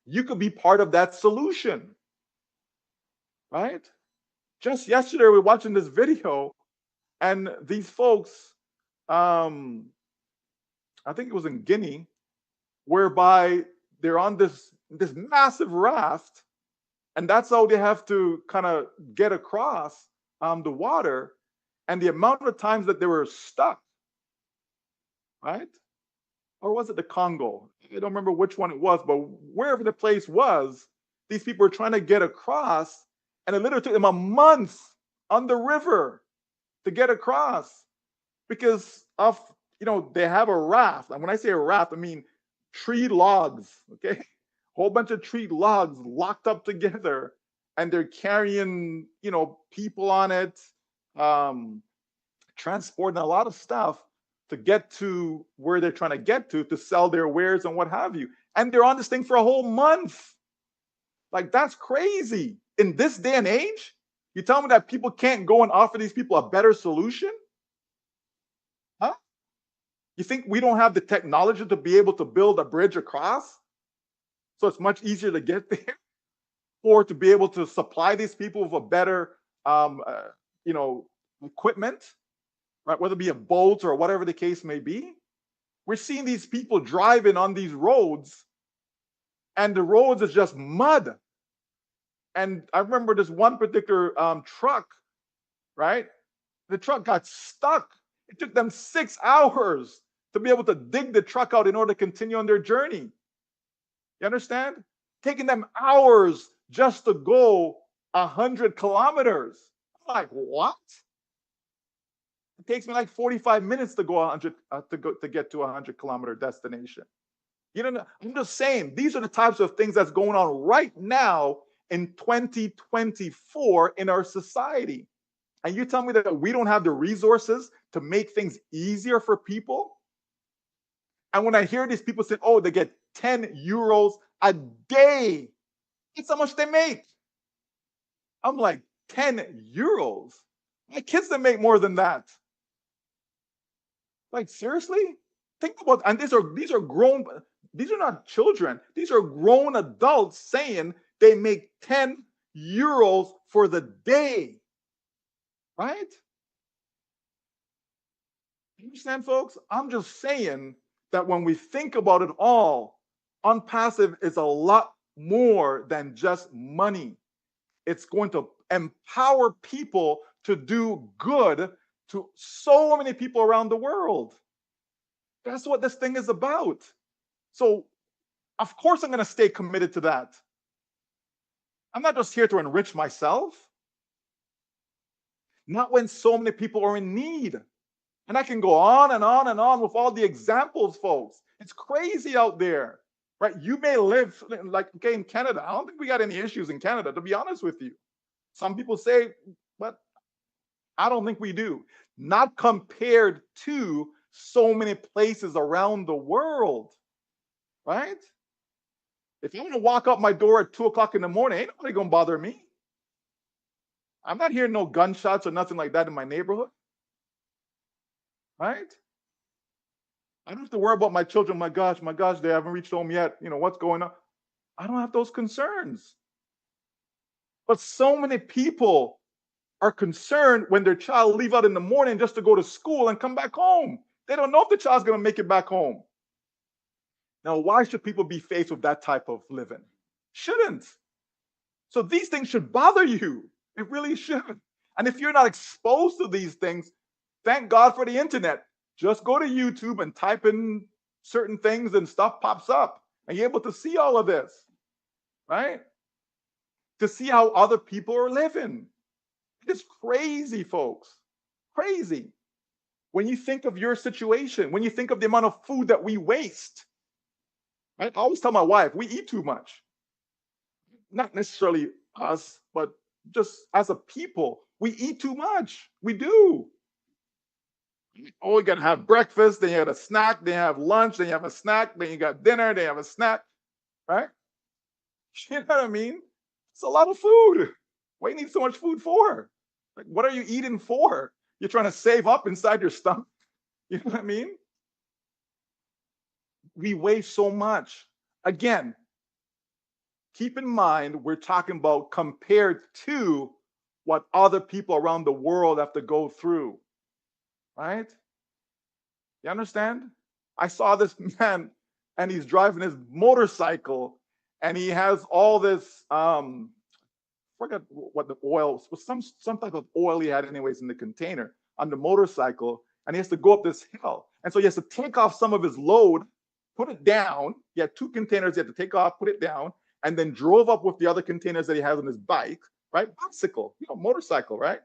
You could be part of that solution, right? Just yesterday, we were watching this video, and these folks, I think it was in Guinea, whereby they're on this massive raft, and that's how they have to kind of get across the water, and the amount of times that they were stuck, right? Or was it the Congo? I don't remember which one it was, but wherever the place was, these people were trying to get across, and it literally took them a month on the river to get across because of, they have a raft. And when I say a raft, I mean tree logs, okay? Whole bunch of tree logs locked up together, and they're carrying, people on it, transporting a lot of stuff to get to where they're trying to get to sell their wares and what have you. And they're on this thing for a whole month. Like, that's crazy. In this day and age, you tell me that people can't go and offer these people a better solution? Huh? You think we don't have the technology to be able to build a bridge across? So it's much easier to get there, or to be able to supply these people with a better, equipment, right? Whether it be a boat or whatever the case may be. We're seeing these people driving on these roads, and the roads is just mud. And I remember this one particular truck, right? The truck got stuck. It took them 6 hours to be able to dig the truck out in order to continue on their journey. You understand? Taking them hours just to go 100 kilometers. I'm like, what? It takes me like 45 minutes to go 100 to get to a 100-kilometer destination. You know, I'm just saying, these are the types of things that's going on right now in 2024 in our society. And you tell me that we don't have the resources to make things easier for people? And when I hear these people say, oh, they get 10 euros a day, that's how much they make. I'm like, 10 euros? My kids, they make more than that. Like, seriously? Think about, and these are grown, these are not children. These are grown adults saying they make 10 euros for the day. Right? You understand, folks? I'm just saying that when we think about it all, ONPASSIVE is a lot more than just money. It's going to empower people to do good to so many people around the world. That's what this thing is about. So, of course, I'm going to stay committed to that. I'm not just here to enrich myself. Not when so many people are in need. And I can go on and on and on with all the examples, folks. It's crazy out there, right? You may live like, okay, in Canada. I don't think we got any issues in Canada, to be honest with you. Some people say, but I don't think we do. Not compared to so many places around the world, right? If you want to walk up my door at 2 o'clock in the morning, ain't nobody gonna bother me. I'm not hearing no gunshots or nothing like that in my neighborhood, right? I don't have to worry about my children. My gosh, they haven't reached home yet. You know, what's going on? I don't have those concerns. But so many people are concerned when their child leave out in the morning just to go to school and come back home. They don't know if the child's going to make it back home. Now, why should people be faced with that type of living? Shouldn't. So these things should bother you. It really should. And if you're not exposed to these things, thank God for the internet. Just go to YouTube and type in certain things and stuff pops up. And you're able to see all of this, right? To see how other people are living. It's crazy, folks. Crazy. When you think of your situation, when you think of the amount of food that we waste, right? I always tell my wife, we eat too much. Not necessarily us, but just as a people, we eat too much. We do. Oh, you gotta have breakfast, then you have a snack, then you have lunch, then you have a snack, then you got dinner, then you have a snack, right? You know what I mean? It's a lot of food. What do you need so much food for? Like, what are you eating for? You're trying to save up inside your stomach? You know what I mean? We waste so much. Again, keep in mind, we're talking about compared to what other people around the world have to go through, right? You understand? I saw this man and he's driving his motorcycle and he has all this, forgot what the oil was, some type of oil he had anyways in the container on the motorcycle, and he has to go up this hill. And so he has to take off some of his load, put it down. He had 2 containers he had to take off, put it down, and then drove up with the other containers that he has on his bike, right? Bicycle, motorcycle, right?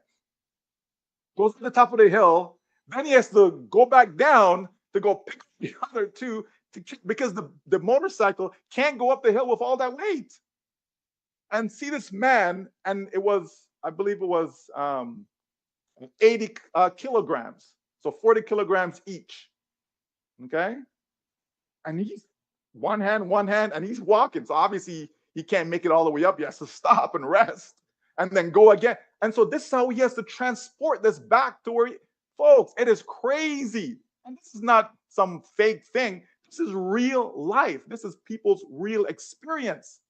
Goes to the top of the hill. Then he has to go back down to go pick up the other 2 because the motorcycle can't go up the hill with all that weight. And see this man, and it was, I believe it was 80 kilograms. So 40 kilograms each. Okay? And he's one hand, and he's walking. So obviously he can't make it all the way up. He has to stop and rest and then go again. And so this is how he has to transport this back to where folks, it is crazy. And this is not some fake thing. This is real life. This is people's real experience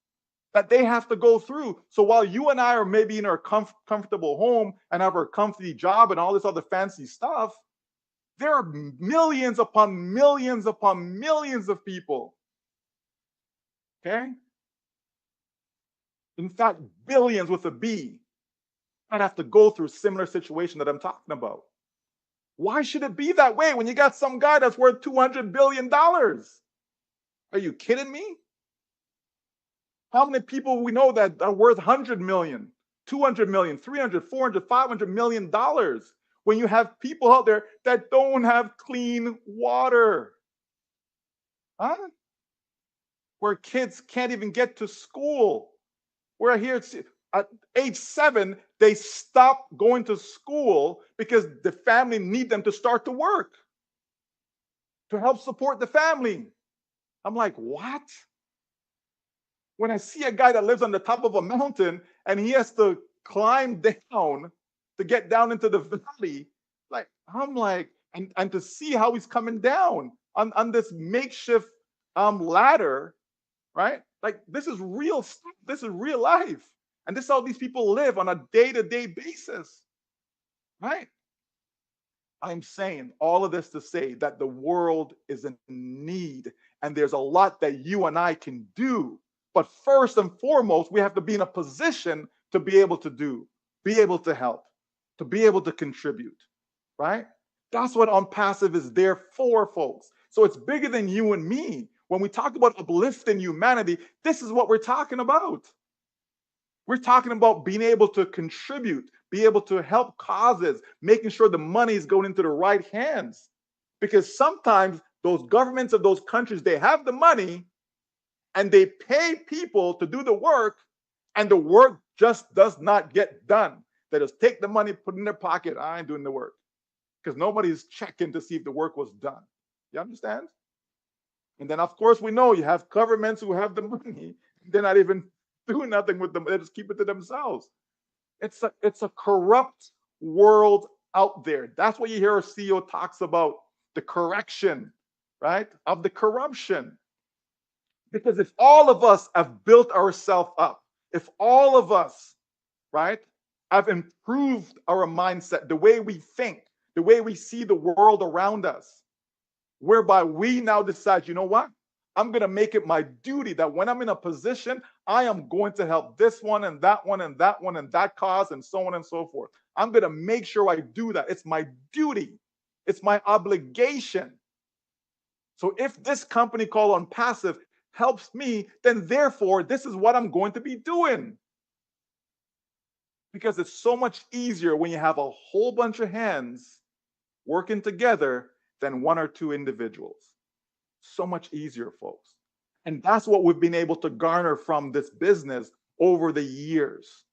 that they have to go through. So while you and I are maybe in our comfortable home and have our comfy job and all this other fancy stuff, there are millions upon millions upon millions of people. Okay? In fact, billions with a B that have to go through a similar situation that I'm talking about. Why should it be that way when you got some guy that's worth $200 billion? Are you kidding me? How many people we know that are worth 100 million, 200 million, 300, 400, 500 million dollars when you have people out there that don't have clean water? Huh? Where kids can't even get to school. Where here at age 7, they stop going to school because the family need them to start to work to help support the family. I'm like, what? When I see a guy that lives on the top of a mountain and he has to climb down to get down into the valley, like I'm like, and to see how he's coming down on this makeshift ladder, right? Like this is real stuff. This is real life. And this is how these people live on a day-to-day basis, right? I'm saying all of this to say that the world is in need and there's a lot that you and I can do. But first and foremost, we have to be in a position to be able to do, be able to help, to be able to contribute, right? That's what ONPASSIVE is there for, folks. So it's bigger than you and me. When we talk about uplifting humanity, this is what we're talking about. We're talking about being able to contribute, be able to help causes, making sure the money is going into the right hands. Because sometimes those governments of those countries, they have the money and they pay people to do the work, and the work just does not get done. They just take the money, put it in their pocket. I ain't doing the work because nobody's checking to see if the work was done. You understand? And then, of course, we know you have governments who have the money. They're not even doing nothing with them. They just keep it to themselves. It's a corrupt world out there. That's what you hear our CEO talks about, the correction, right, of the corruption. Because if all of us have built ourselves up, if all of us, right, have improved our mindset, the way we think, the way we see the world around us, whereby we now decide, you know what? I'm going to make it my duty that when I'm in a position, I am going to help this one and that one and that one and that cause and so on and so forth. I'm going to make sure I do that. It's my duty. It's my obligation. So if this company called ONPASSIVE helps me, then therefore, this is what I'm going to be doing. Because it's so much easier when you have a whole bunch of hands working together than one or two individuals. So much easier, folks. And that's what we've been able to garner from this business over the years,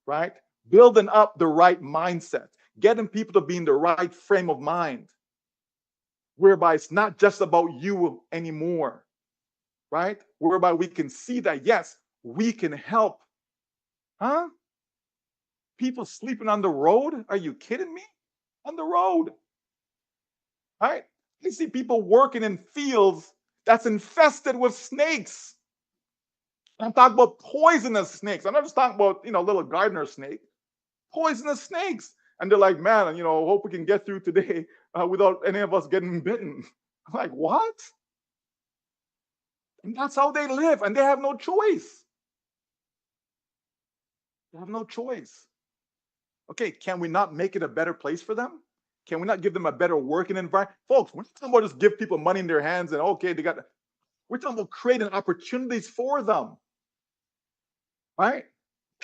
right? Building up the right mindset, getting people to be in the right frame of mind, whereby it's not just about you anymore, right? Whereby we can see that, yes, we can help. Huh? People sleeping on the road? Are you kidding me? On the road, right? You see people working in fields that's infested with snakes. I'm talking about poisonous snakes. I'm not just talking about, little gardener snake. Poisonous snakes. And they're like, man, hope we can get through today without any of us getting bitten. I'm like, what? And that's how they live. And they have no choice. They have no choice. Okay, can we not make it a better place for them? Can we not give them a better working environment? Folks, we're not talking about just give people money in their hands and okay, we're talking about creating opportunities for them. Right?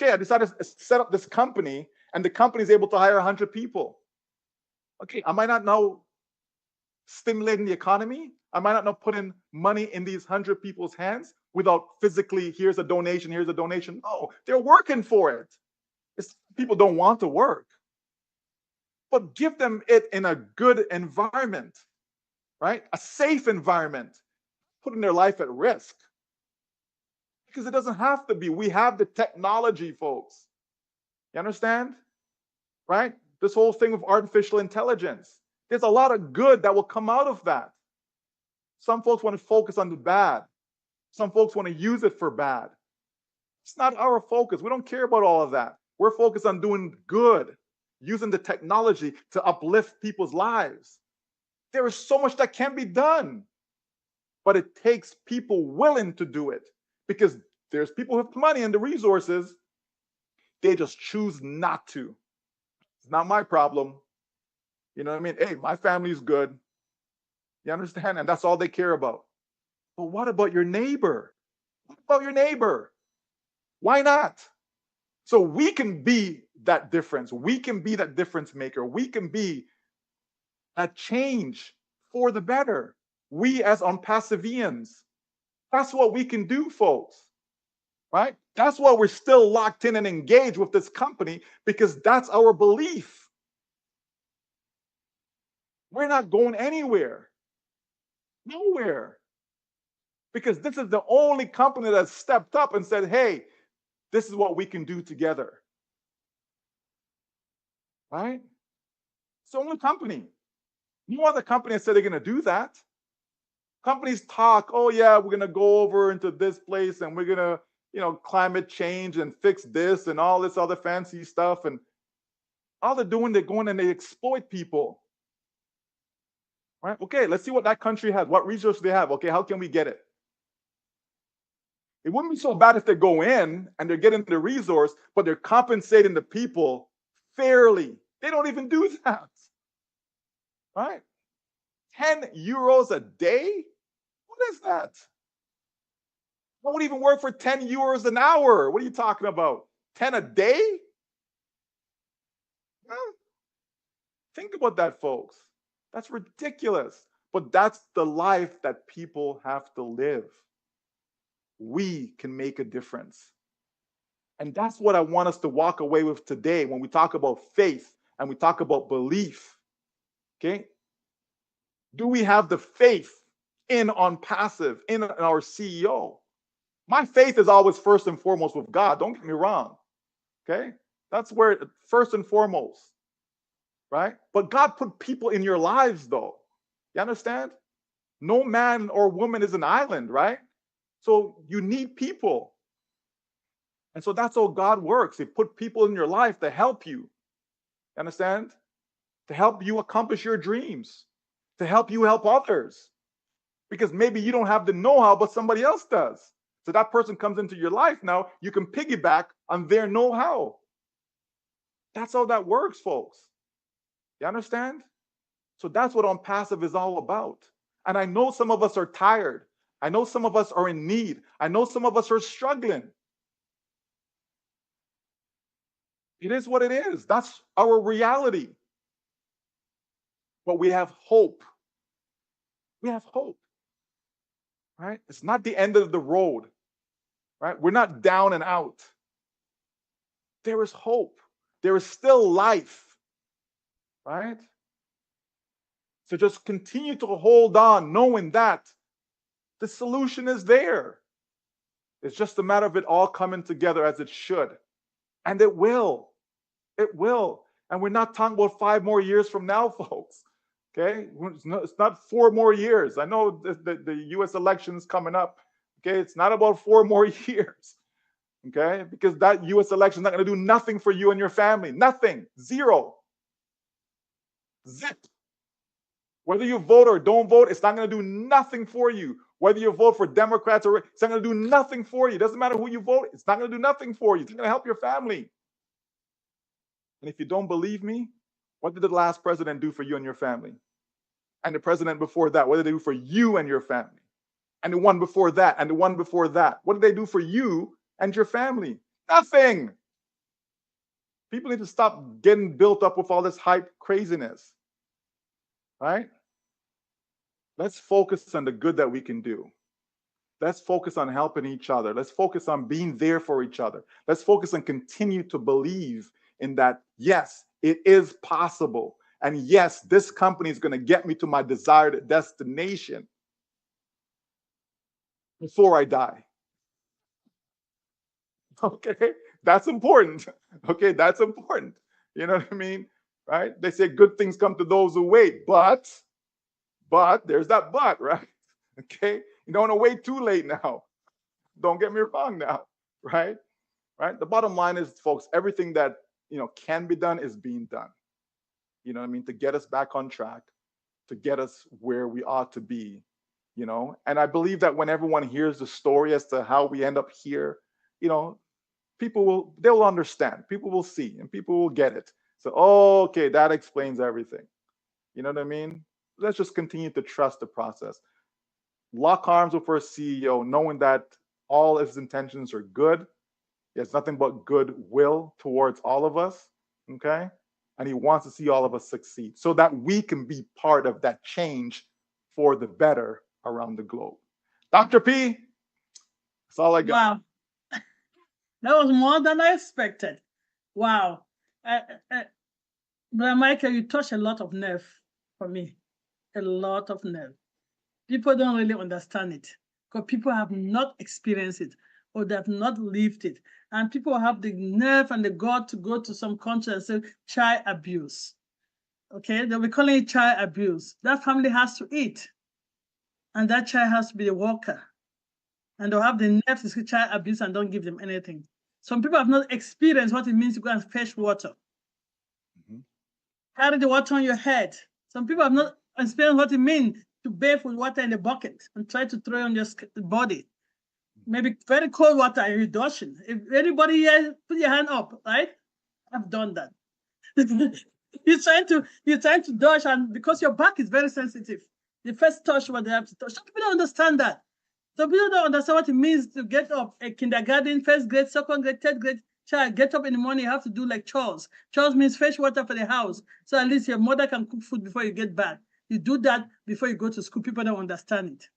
Okay, I decided to set up this company and the company is able to hire 100 people. Okay, am I not now stimulating the economy? Am I not now putting money in these 100 people's hands without physically, here's a donation, here's a donation? No, they're working for it. It's, people don't want to work. But give them it in a good environment, right? A safe environment, putting their life at risk. Because it doesn't have to be. We have the technology, folks. You understand? Right? This whole thing with artificial intelligence. There's a lot of good that will come out of that. Some folks want to focus on the bad. Some folks want to use it for bad. It's not our focus. We don't care about all of that. We're focused on doing good, using the technology to uplift people's lives. There is so much that can be done, but it takes people willing to do it because there's people with money and the resources. They just choose not to. It's not my problem. You know what I mean? Hey, my family's good. You understand? And that's all they care about. But what about your neighbor? What about your neighbor? Why not? So we can be that difference. We can be that difference maker. We can be a change for the better. We as ONPASSIVEians, that's what we can do, folks. Right? That's why we're still locked in and engaged with this company, because that's our belief. We're not going anywhere. Nowhere. Because this is the only company that stepped up and said, hey, this is what we can do together. Right? It's the only company. No other company said they're going to do that. Companies talk, oh yeah, we're going to go over into this place and we're going to, climate change and fix this and all this other fancy stuff. And all they're doing, they're going and they exploit people. Right? Okay, let's see what that country has, what resources they have. Okay, how can we get it? It wouldn't be so bad if they go in and they're getting the resource, but they're compensating the people fairly. They don't even do that. Right? 10 euros a day? What is that? That would even work for 10 euros an hour. What are you talking about? 10 a day? Huh? Think about that, folks. That's ridiculous. But that's the life that people have to live. We can make a difference. And that's what I want us to walk away with today when we talk about faith and we talk about belief. Okay? Do we have the faith in ONPASSIVE, in our CEO? My faith is always first and foremost with God. Don't get me wrong. Okay? That's where first and foremost. Right? But God put people in your lives, though. You understand? No man or woman is an island, right? So you need people. And so that's how God works. He put people in your life to help you. Understand? To help you accomplish your dreams. To help you help others. Because maybe you don't have the know-how, but somebody else does. So that person comes into your life now, you can piggyback on their know-how. That's how that works, folks. You understand? So that's what ONPASSIVE is all about. And I know some of us are tired. I know some of us are in need. I know some of us are struggling. It is what it is. That's our reality. But we have hope. We have hope. Right? It's not the end of the road. Right? We're not down and out. There is hope. There is still life. Right? So just continue to hold on, knowing that the solution is there. It's just a matter of it all coming together as it should. And it will. It will. And we're not talking about 5 more years from now, folks. Okay? It's not 4 more years. I know the US election is coming up. Okay? It's not about 4 more years. Okay? Because that US election is not going to do nothing for you and your family. Nothing. Zero. Zip. Whether you vote or don't vote, it's not going to do nothing for you. Whether you vote for Democrats or it's not going to do nothing for you. It doesn't matter who you vote. It's not going to do nothing for you. It's not going to help your family. And if you don't believe me, what did the last president do for you and your family? And the president before that, what did they do for you and your family? And the one before that, and the one before that. What did they do for you and your family? Nothing. People need to stop getting built up with all this hype craziness. Right? Let's focus on the good that we can do. Let's focus on helping each other. Let's focus on being there for each other. Let's focus and continue to believe in that, yes, it is possible. And yes, this company is going to get me to my desired destination before I die. Okay, that's important. Okay, that's important. You know what I mean? Right? They say good things come to those who wait, but there's that but, right? Okay, you don't want to wait too late now. Don't get me wrong now, right? Right? The bottom line is, folks, everything that can be done is being done. You know what I mean? To get us back on track, to get us where we ought to be, And I believe that when everyone hears the story as to how we end up here, they'll understand. People will see and people will get it. So, okay, that explains everything. You know what I mean? Let's just continue to trust the process. Lock arms with our CEO, knowing that all his intentions are good, He has nothing but goodwill towards all of us, okay? And he wants to see all of us succeed so that we can be part of that change for the better around the globe. Dr. P, that's all I got. Wow. That was more than I expected. Wow. Brother Michael, you touched a lot of nerve for me. A lot of nerve. People don't really understand it because people have not experienced it or they have not lived it. And people have the nerve and the God to go to some country and say child abuse. Okay, they'll be calling it child abuse. That family has to eat. And that child has to be a worker. And they'll have the nerve to say child abuse and don't give them anything. Some people have not experienced what it means to go and fetch water. Carry the water on your head. Some people have not experienced what it means to bathe with water in a bucket and try to throw it on your body. Maybe very cold water and you're dodging. If anybody here, put your hand up, right? I've done that. you're trying to dodge, and because your back is very sensitive, the first touch what they have to touch. Some people don't understand that. Some people don't understand what it means to get up a kindergarten, first grade, second grade, third grade child. Get up in the morning, you have to do like chores. Chores means fetch water for the house. So at least your mother can cook food before you get back. You do that before you go to school. People don't understand it.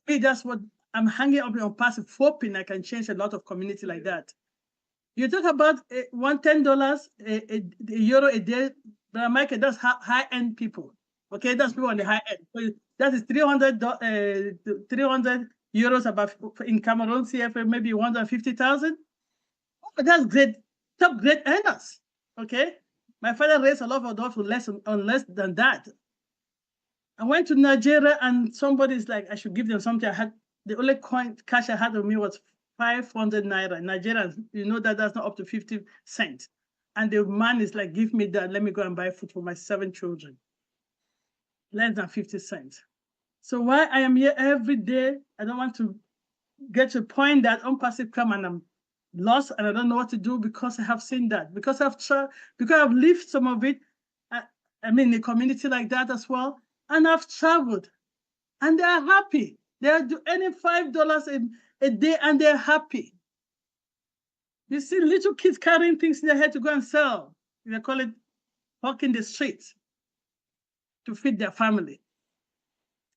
Me, that's what I'm hanging up on passive, hoping I can change a lot of community like that. You talk about $10, a euro a day, but Michael, that's high-end people. Okay, that's people on the high end. So that is 300 euros about in Cameroon, CFA, maybe 150,000. Oh, that's great, top great earners. Okay, my father raised a lot of adults on less than that. I went to Nigeria and somebody's like, I should give them something. I had the only cash I had on me was 500 naira. Nigerians, you know that's not up to 50 cents. And the man is like, give me that. Let me go and buy food for my 7 children. Less than 50 cents. So why I am here every day, I don't want to get to a point that ONPASSIVE come and I'm lost and I don't know what to do because I have seen that. Because I've lived some of it. I mean, a community like that as well. And I've traveled. And they are happy. They are earning $5 a day and they're happy. You see little kids carrying things in their head to go and sell. They call it walking the streets to feed their family.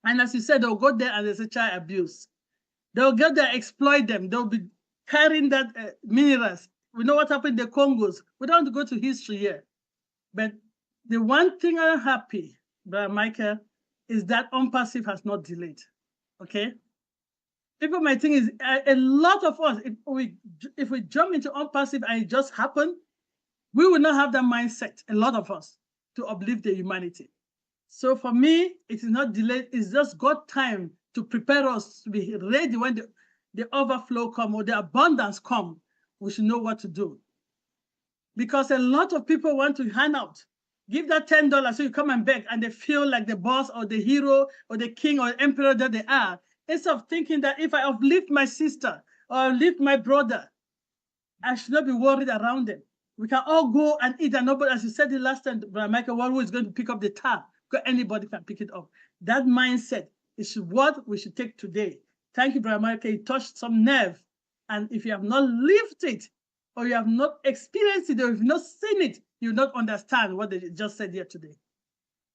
And as you said, they'll go there and there's a child abuse. They'll get there, exploit them. They'll be carrying that minerals. We know what happened in the Congos. We don't want to go to history here. But the one thing I'm happy, Brother Michael, is that ONPASSIVE has not delayed. Okay? People might think is a lot of us, if we jump into ONPASSIVE and it just happened, we will not have that mindset, a lot of us, to uplift the humanity. So for me, it is not delayed. It's just got time to prepare us to be ready when the overflow come or the abundance come. We should know what to do. Because a lot of people want to hand out. Give that $10 so you come and beg and they feel like the boss or the hero or the king or emperor that they are. Instead of thinking that if I uplift my sister or uplift my brother, I should not be worried around them. We can all go and eat and nobody, as you said the last time, Brother Michael, who is going to pick up the tab because anybody can pick it up. That mindset is what we should take today. Thank you, Brother Michael. You touched some nerve. And if you have not lived it, or you have not experienced it, or if you've not seen it, you will not understand what they just said here today.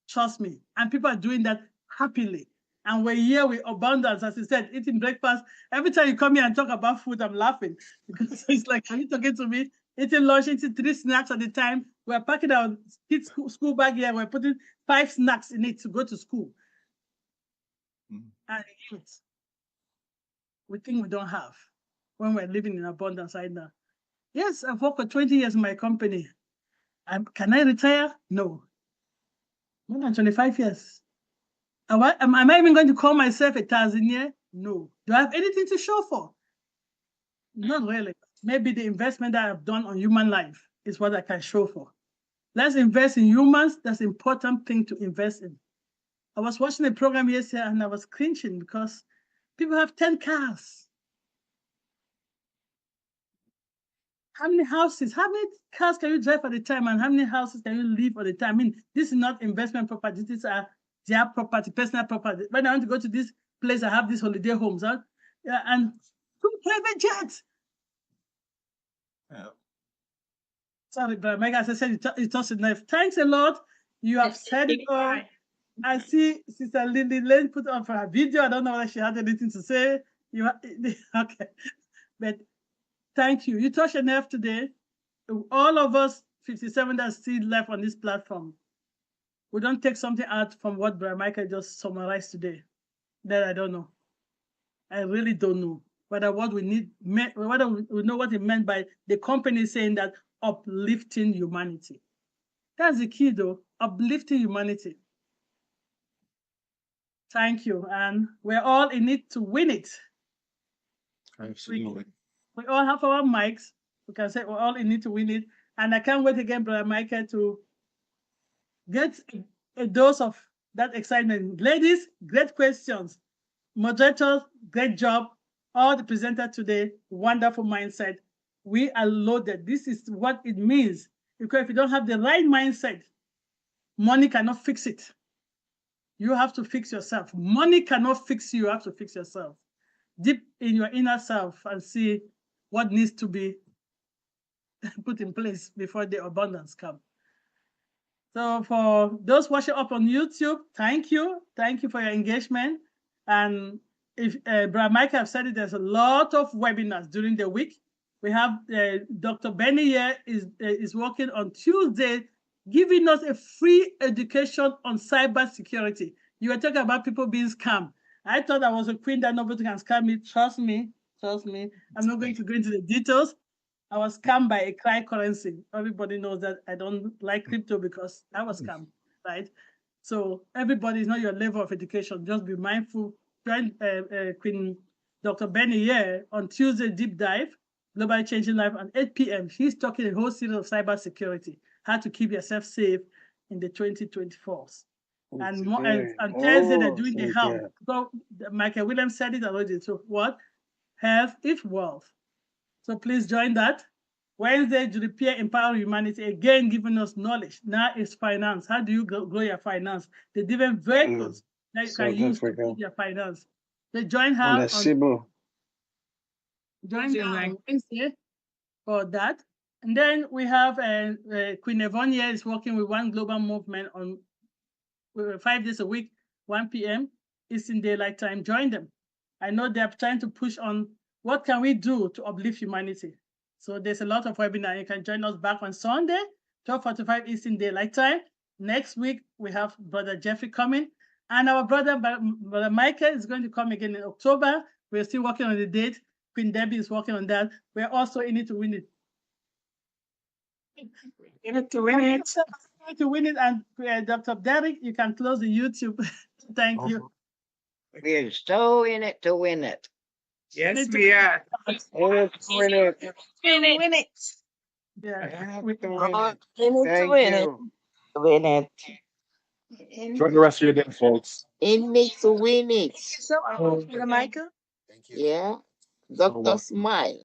Trust me. And people are doing that happily. And we're here with abundance, as you said, eating breakfast. Every time you come here and talk about food, I'm laughing. Because it's like, are you talking to me? Eating lunch, eating 3 snacks at a time. We're packing our kids' school bag here. We're putting 5 snacks in it to go to school. And we think we don't have when we're living in abundance right now. Yes, I've worked for 20 years in my company. Can I retire? No. More than 25 years. Am I even going to call myself a Tanzanian? No. Do I have anything to show for? Not really. Maybe the investment that I've done on human life is what I can show for. Let's invest in humans. That's an important thing to invest in. I was watching a program yesterday and I was cringing because people have 10 cars. How many houses, how many cars can you drive at a time and how many houses can you live at a time? I mean, this is not investment property. These are their property, personal property. When I want to go to this place, I have these holiday homes, huh? Yeah, and 2 private jets. Sorry, but Mike, as I said, you touched the knife. Thanks a lot. You have said it all. I see Sister Lily Lane put up her video. I don't know whether she had anything to say. Okay, but thank you. You touched a nerve today. All of us, 57 that still left on this platform, we don't take something out from what Brother Michael just summarized today. That I don't know. I really don't know whether what we need, whether we know what it meant by the company saying that uplifting humanity. That's the key, though. Uplifting humanity. Thank you, and we're all in it to win it. Absolutely. We all have our mics. We can say we're all in it to win it, and I can't wait again, Brother Michael, to get a dose of that excitement. Ladies, great questions. Moderators, great job. All the presenters today, wonderful mindset. We are loaded. This is what it means. Because if you don't have the right mindset, money cannot fix it. You have to fix yourself. Money cannot fix you. You have to fix yourself. Deep in your inner self and see what needs to be put in place before the abundance comes. So for those watching up on YouTube, thank you. Thank you for your engagement. And if Brother Michael have said it, there's a lot of webinars during the week. We have Dr. Benny here is working on Tuesday, giving us a free education on cybersecurity. You were talking about people being scammed. I thought I was a queen that nobody can scam me. Trust me. I'm not going to go into the details. I was scammed by a cryptocurrency. Everybody knows that I don't like crypto because I was scammed, right? So everybody is not your level of education. Just be mindful. Join Queen Dr. Benny here on Tuesday Deep Dive, Global Changing Life at 8 p.m. She's talking a whole series of cybersecurity, how to keep yourself safe in the 2024s. And Thursday they're doing the health. So Michael Williams said it already. So what? Health is wealth. So please join that. Wednesday, to repair, empower humanity, again giving us knowledge. Now it's finance. How do you grow your finance? The different vehicles that you can use to grow your finance. So join her on Wednesday for that. And then we have Queen Evonia is working with One Global Movement on 5 days a week, 1 p.m. Eastern Daylight Time. Join them. I know they're trying to push on what can we do to uplift humanity. So there's a lot of webinar. You can join us back on Sunday, 12:45 Eastern Daylight Time. Next week, we have Brother Jeffrey coming. And our brother Michael is going to come again in October. We're still working on the date. Queen Debbie is working on that. We're also in it to win it. In it to win it. To win it. And Dr. Derek, you can close the YouTube. Thank you. We're so in it to win it. Yes, we are. In it to win it. Win it. Yeah. In it to win it. Win it. Enjoy the rest of your day, folks. In it to win it. So, Michael? Yeah. Dr. Smile.